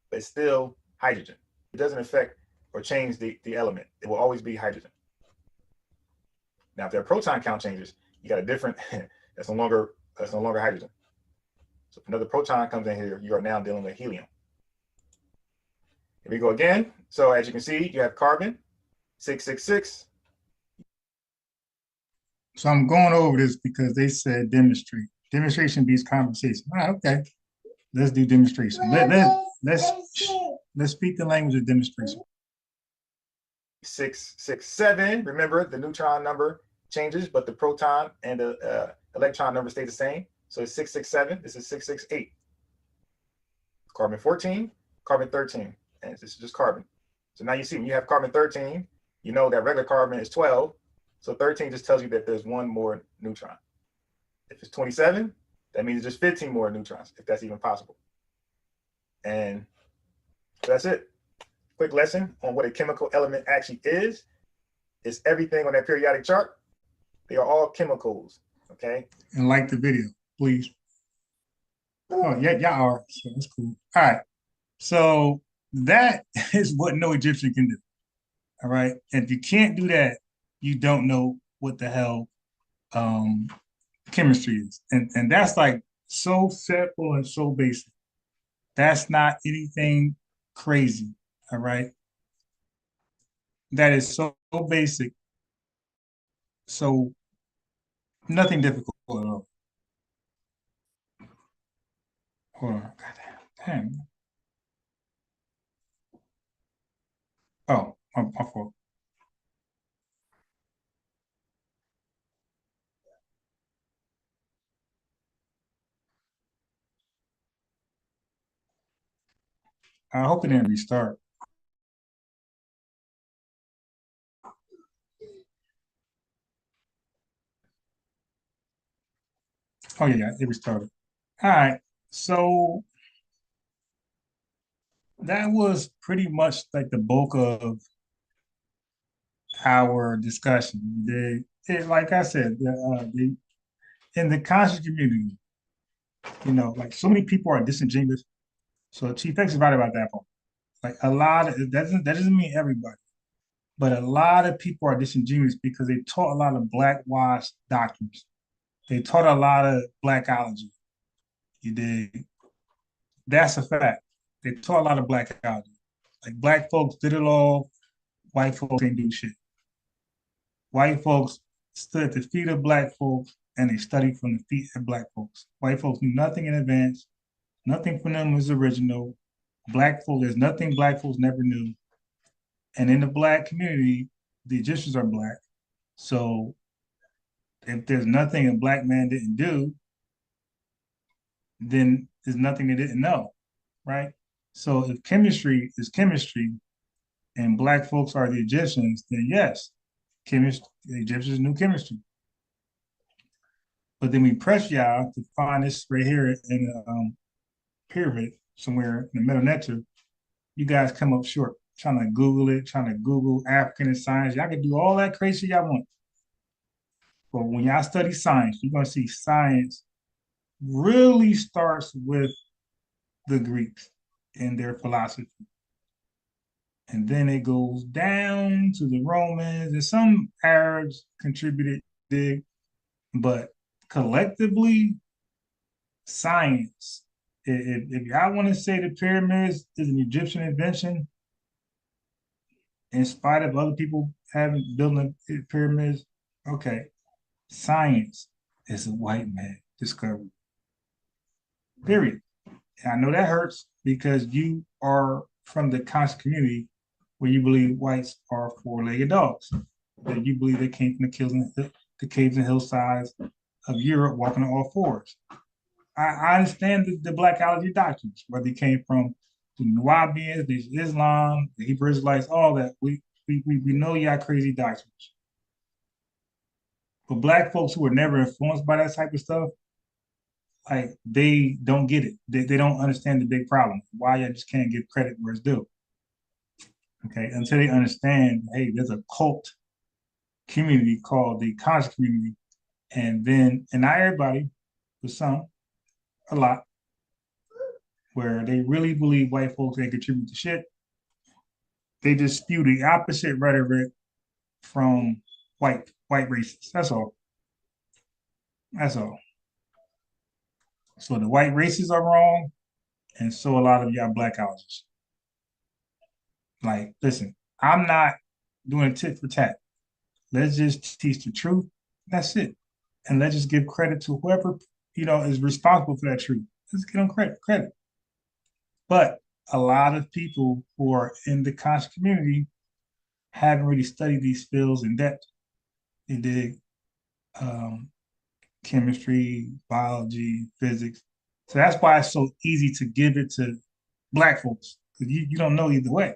But it's still hydrogen. It doesn't affect or change the element. It will always be hydrogen. Now, if their proton count changes, you got a different, that's no longer hydrogen. So if another proton comes in here, you are now dealing with helium. Here we go again. So as you can see, you have carbon, 666. So I'm going over this because they said demonstrate. Demonstration beats conversation. All right, okay. Let's do demonstration. Let's speak the language of demonstration. 667. Remember, the neutron number changes, but the proton and the electron number stay the same. So it's 667. This is 668. Carbon 14, carbon 13. And this is just carbon. So now you see when you have carbon 13, you know that regular carbon is 12. So 13 just tells you that there's 1 more neutron. If it's 27, that means there's 15 more neutrons, if that's even possible. And that's it. Quick lesson on what a chemical element actually is. It's everything on that periodic chart. They are all chemicals, okay? And like the video, please. Oh, yeah, y'all are. So that's cool. All right. So that is what no Egyptian can do. All right. And if you can't do that, you don't know what the hell chemistry is. And that's like so simple and so basic. That's not anything crazy. All right. That is so basic. So nothing difficult at all. Hold on. Damn. Oh, my fault. I hope it didn't restart. Oh yeah, it restarted. All right, so that was pretty much like the bulk of our discussion. Like I said, in the conscious community, like so many people are disingenuous. So Chief X is right about that part. Like a lot of that doesn't mean everybody, but a lot of people are disingenuous because they taught a lot of blackwashed doctrines. They taught a lot of blackology. You dig? That's a fact. They taught a lot of blackology. Like black folks did it all, white folks ain't do shit. White folks stood at the feet of black folks and they studied from the feet of Black folks. White folks knew nothing in advance. Nothing from them was original. Black folks, there's nothing Black folks never knew. And in the Black community, the Egyptians are Black. So if there's nothing a Black man didn't do, then there's nothing they didn't know, right? So if chemistry is chemistry and Black folks are the Egyptians, then yes, the Egyptians knew chemistry. But then we press y'all to find this right here in the pyramid somewhere in the middle nectar. You guys come up short, trying to Google it, trying to Google African and science. Y'all can do all that crazy y'all want. But when y'all study science, you're going to see science really starts with the Greeks and their philosophy. And then it goes down to the Romans, and some Arabs contributed big, but collectively, science. If y'all want to say the pyramids is an Egyptian invention, in spite of other people having building pyramids, okay, science is a white man discovery. Period. And I know that hurts because you are from the conscious community where you believe whites are four-legged dogs, that you believe they came from the caves and hillsides of Europe walking on all fours. I understand the Blackology doctrines, where they came from the Nubians, the Islam, the Hebrew Israelites, all that. We know y'all crazy doctrines. But Black folks who were never influenced by that type of stuff, like they don't get it. They don't understand the big problem. Why y'all just can't give credit where it's due. Okay, until they understand, hey, there's a cult community called the conscious community, and not everybody, but some, a lot, where they really believe white folks ain't contribute to shit. They just spew the opposite rhetoric from white racists. That's all. That's all. So the white racists are wrong, and so a lot of y'all Blackologists. Like, listen, I'm not doing tit for tat. Let's just teach the truth. That's it. And let's just give credit to whoever, is responsible for that truth. Let's get them credit. But a lot of people who are in the conscious community haven't really studied these fields in depth. They did chemistry, biology, physics. So that's why it's so easy to give it to Black folks, because you don't know either way.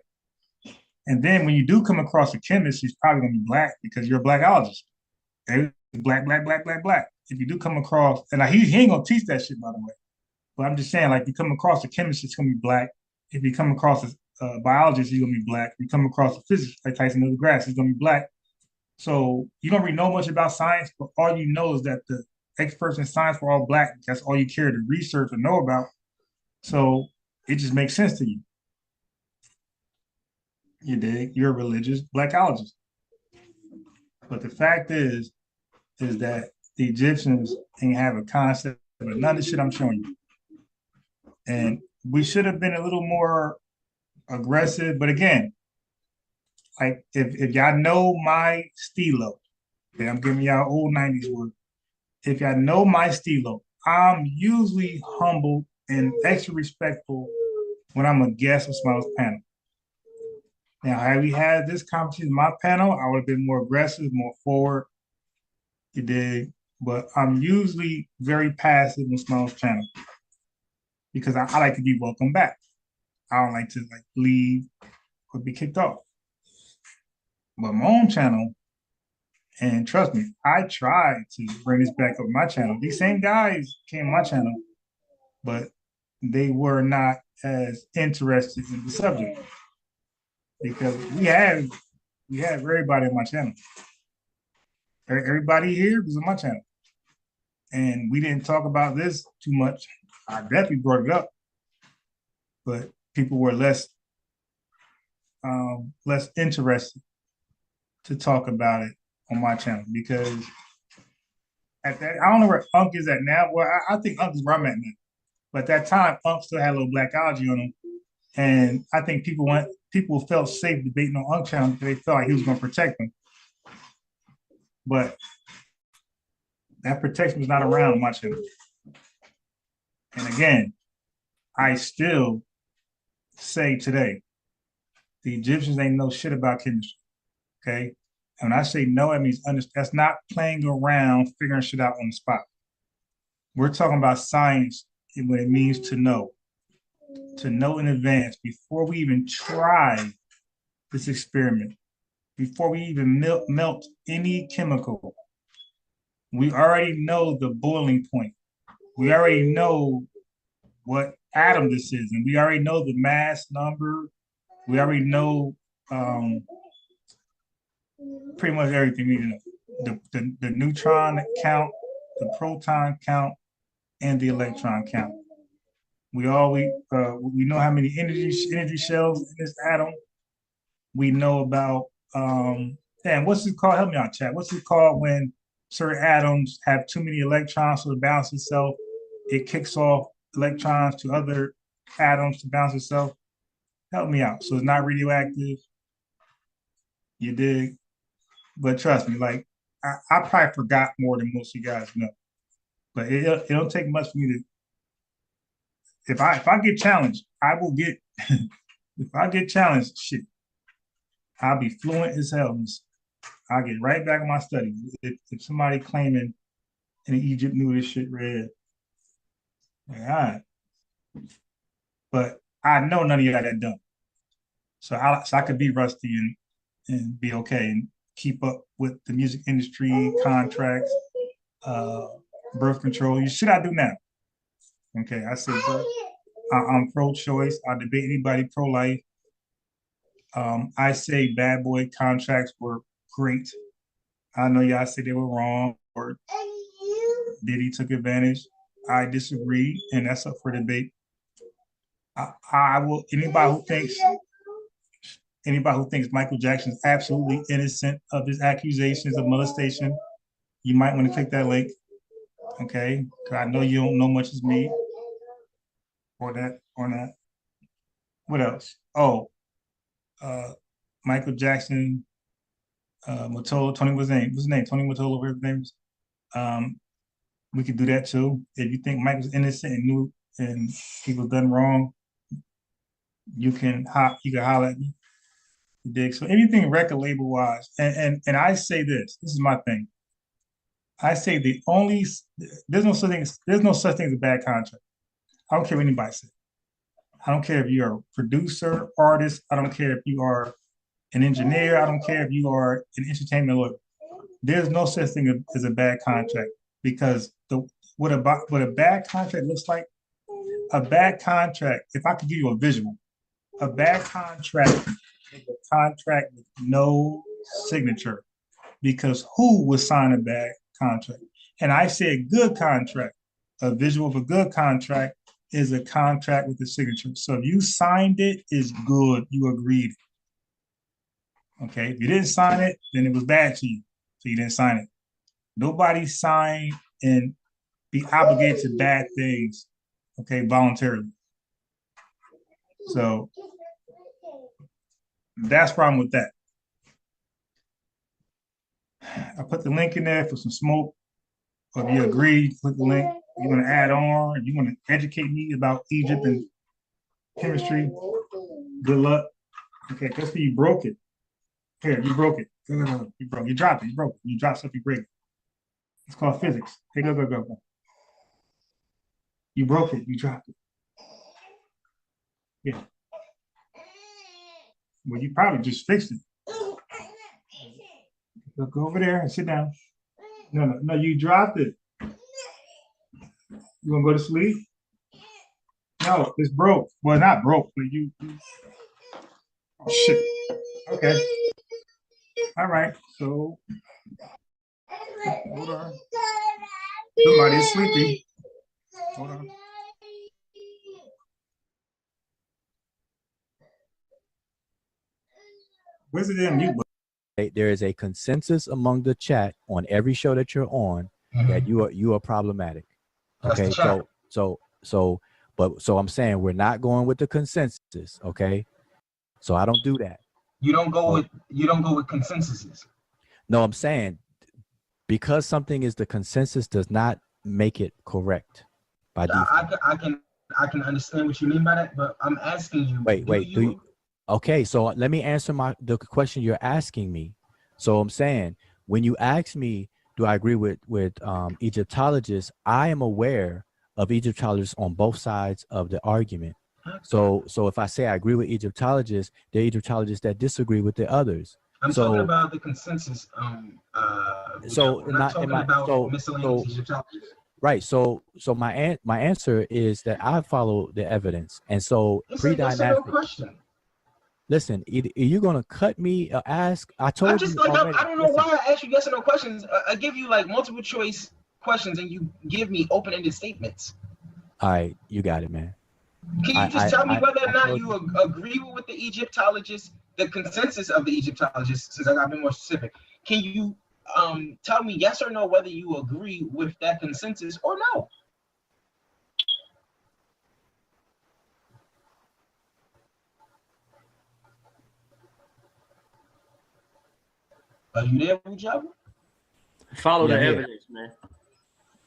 And then when you do come across a chemist, he's probably going to be Black because you're a Blackologist. Okay? Black. If you do come across, and he ain't going to teach that shit, by the way. But I'm just saying, like, you come across a chemist, it's going to be Black. If you come across a biologist, he's going to be Black. If you come across a physicist, like Tyson deGrasse, he's going to be Black. So you don't really know much about science, but all you know is that the experts in science were all Black. That's all you care to research or know about. So it just makes sense to you. You dig? You're a religious Blackologist. But the fact is that the Egyptians didn't have a concept of none of the shit I'm showing you. And we should have been a little more aggressive. But again, like if y'all know my stilo, okay, I'm giving y'all old 90s word. If y'all know my stilo, I'm usually humble and extra respectful when I'm a guest of Smiles panel. Now, had we had this competition in my panel, I would have been more aggressive, more forward. You dig? But I'm usually very passive on Smiles channel because I like to be welcome back. I don't like to leave or be kicked off. But my own channel, and trust me, I tried to bring this back up my channel. These same guys came on my channel, but they were not as interested in the subject. Because we have everybody on my channel. Everybody here was on my channel. And we didn't talk about this too much. I definitely brought it up. But people were less interested to talk about it on my channel because at that, I don't know where Ankh is at now. Well, I think Ankh is where I'm at now. But at that time, Ankh still had a little Blackology on him. And I think people felt safe debating on Ankh channel because they felt like he was going to protect them. But That protection was not around much. And again, I still say today, the Egyptians ain't know shit about chemistry. Okay. And when I say no, it means that's not playing around, figuring shit out on the spot. We're talking about science and what it means to know in advance before we even try this experiment, before we even melt any chemical. We already know the boiling point. We already know what atom this is, and we already know the mass number. We already know pretty much everything we know. The neutron count, the proton count, and the electron count. We know how many energy shells in this atom. We know about what's it called? Help me out, chat. What's it called when certain atoms have too many electrons, so to balance itself, it kicks off electrons to other atoms to balance itself? Help me out. So it's not radioactive. You dig? But trust me, like I probably forgot more than most of you guys know. But it don't take much for me to. If I get challenged, I will get. If I get challenged, shit, I'll be fluent as hell. I'll get right back in my study. If somebody claiming in Egypt knew this shit read, like, all right. But I know none of you got that done. So I could be rusty and be okay and keep up with the music industry, contracts, birth control. You should I do now? Okay, I say I'm pro-choice. I debate anybody pro-life. I say bad boy contracts were great. I know y'all say they were wrong or Diddy took advantage. I disagree, and that's up for debate. I will anybody who thinks Michael Jackson is absolutely innocent of his accusations of molestation, you might want to click that link. Okay, because I know you don't know much as me. Or that. What else? Oh, Michael Jackson, Mottola, Tony, what's his name? Tony Mottola, whatever his name is. We could do that too. If you think Mike was innocent and knew and he was done wrong, you can holler at me. You dig? So anything record label wise, and I say this is my thing. I say there's no such thing as a bad contract. I don't care what anybody says. I don't care if you're a producer, artist. I don't care if you are an engineer. I don't care if you are an entertainment lawyer. There's no such thing as a bad contract, because what a bad contract looks like, a bad contract, if I could give you a visual, a bad contract is a contract with no signature, because who would sign a bad contract? And I say a good contract, a visual of a good contract is a contract with a signature. So if you signed it, it's good. You agreed. Okay. If you didn't sign it, then it was bad to you. So you didn't sign it. Nobody signed and be obligated to bad things, okay, voluntarily. So that's where I'm with that. I put the link in there for some smoke. Or if you agree, click the link. You want to add on, you want to educate me about Egypt and chemistry, good luck. Okay, that's for you broke it. Here, you broke it. Go. You broke it. You dropped it. You broke it. You dropped stuff, you break it. It's called physics. Hey, go. You broke it. You dropped it. Yeah. Well, you probably just fixed it. Go over there and sit down. No, you dropped it. You want to go to sleep? No, it's broke. Well, not broke, but you. Oh, shit. Okay. All right. So, hold on. Somebody's sleepy. Hold on. Where's it in mute? There is a consensus among the chat on every show that you're on that you are problematic. Okay, so I'm saying we're not going with the consensus. Okay, so I don't do that. You don't go with consensuses. No, I'm saying because something is the consensus does not make it correct by default. I can understand what you mean by that, but I'm asking you. Wait. Okay, so let me answer the question you're asking me. So I'm saying, when you ask me, do I agree with Egyptologists? I am aware of Egyptologists on both sides of the argument. So if I say I agree with Egyptologists, there are Egyptologists that disagree with the others. I'm talking about the consensus. Miscellaneous Egyptologists. Right. So my answer is that I follow the evidence, and so pre-dynastic. No question. Listen, you're gonna cut me ask. I told you. I don't know why I ask you yes or no questions. I give you like multiple choice questions, and you give me open-ended statements. All right, you got it, man. Can you just tell me whether or not you agree with the Egyptologists, the consensus of the Egyptologists? Since I got to be more specific, can you tell me yes or no whether you agree with that consensus or no? Are you there, Wudjau? Follow the evidence, man.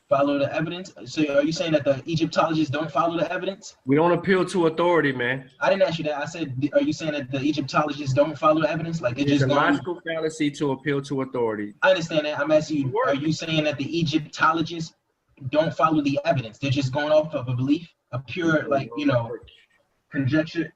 Follow the evidence. So are you saying that the Egyptologists don't follow the evidence? We don't appeal to authority, man. I didn't ask you that. I said, are you saying that the Egyptologists don't follow the evidence? Like it's a logical fallacy to appeal to authority. I understand that. I'm asking you, are you saying that the Egyptologists don't follow the evidence? They're just going off of a belief, a pure, conjecture?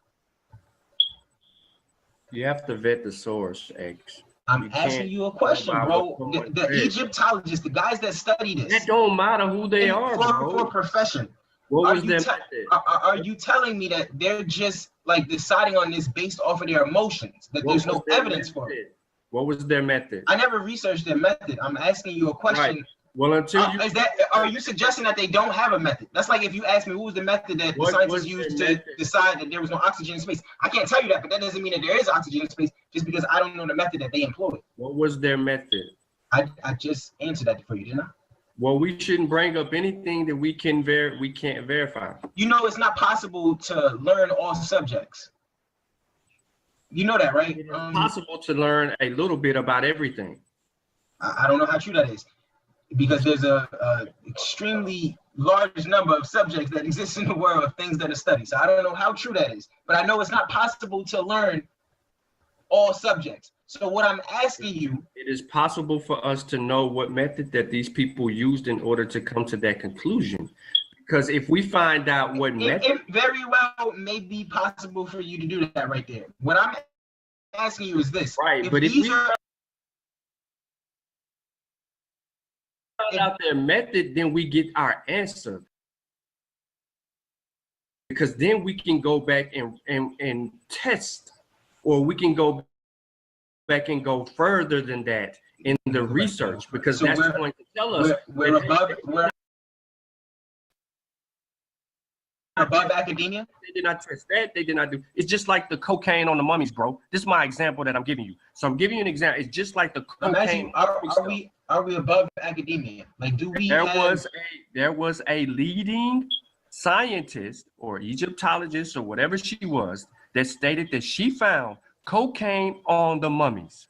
You have to vet the source, X. I'm asking you a question, bro. The Egyptologists, the guys that study this. It don't matter who they are, bro. For profession. What was their method? Are you telling me that they're just like deciding on this based off of their emotions? That there's no evidence for it? What was their method? I never researched their method. I'm asking you a question. Right. Well, until you are you suggesting that they don't have a method? That's like if you ask me what was the method that the scientists used to decide that there was no oxygen in space. I can't tell you that, but that doesn't mean that there is oxygen in space just because I don't know the method that they employed. What was their method? I just answered that for you, didn't I? Well, we shouldn't bring up anything that we can't verify. You know, it's not possible to learn all subjects. You know that, right? It's possible to learn a little bit about everything. I don't know how true that is, because there's a extremely large number of subjects that exist in the world of things that are studied. So I don't know how true that is, but I know it's not possible to learn all subjects. So what I'm asking you, it is possible for us to know what method that these people used in order to come to that conclusion. Because if we find out what method, it very well may be possible for you to do that right there. What I'm asking you is this. Right, but if we find out their method, then we get our answer. Because then we can go back and test, or we can go back and go further than that in the research, because that's going to tell us we're above academia. They did not test that. They did not do. It's just like the cocaine on the mummies, bro. This is my example that I'm giving you. So I'm giving you an example. It's just like the cocaine. Are we above academia? Like, do we? There was a leading scientist or Egyptologist or whatever she was that stated that she found cocaine on the mummies.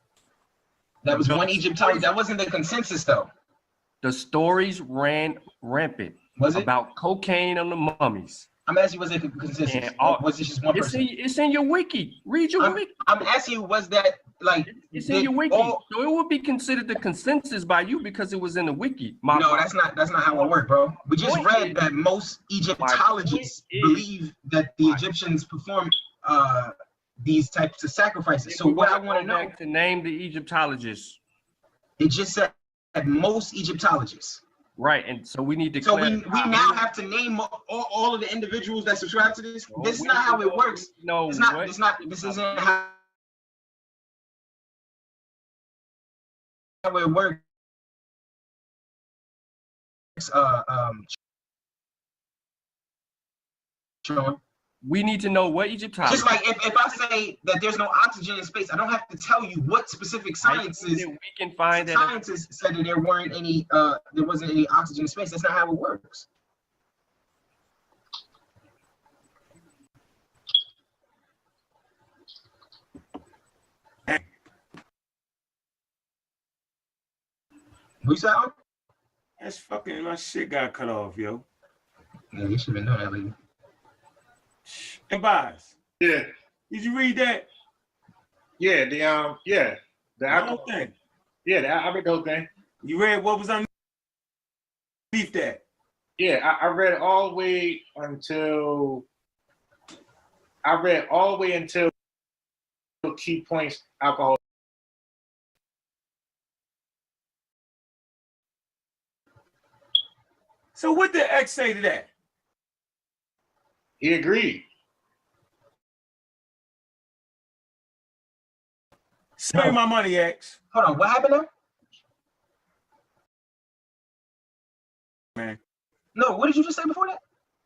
That was one Egyptologist. That wasn't the consensus, though. The stories ran rampant about cocaine on the mummies. I'm asking you, was it consensus? Was it just one person? It's in your wiki. Read your wiki. I'm asking you, was that like? It's in your wiki. So it would be considered the consensus by you because it was in the wiki. No, that's not how it worked, bro. We just read that most Egyptologists believe that the Egyptians performed these types of sacrifices. So what I want to know, to name the Egyptologists, it just said that most Egyptologists. Right, and so we need to. So we now have to name all of the individuals that subscribe to this. This is not how it works. No, it's not. It's not. This isn't how it works. Shawn. We need to know what Egyptology. Just like if I say that there's no oxygen in space, I don't have to tell you what specific sciences. We can find that scientists said that there weren't any. There wasn't any oxygen in space. That's not how it works. Who said? That's fucking, my shit got cut off, yo. Yeah, you should have known that, lady. Unbiased. Yeah. Did you read that? Yeah, the whole thing. Yeah, I read the whole thing. You read what was underneath that? Yeah, I read all the way until key points alcohol. So what did X say to that? He agreed. Send me my money, X. Hold on, what happened now? Man. No, what did you just say before that?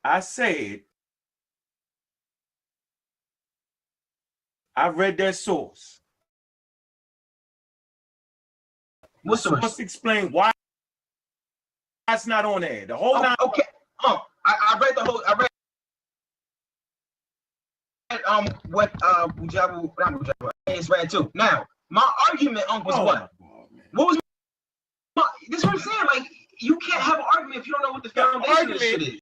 I said, I read that source. What source? Source explain why it's not on there. The whole nine. Okay. I read the whole. I read what Wudjau, not Wudjau, it's read too. Now, my argument, was what? What was this? What I'm saying? Like, you can't have an argument if you don't know what the foundation of this shit is.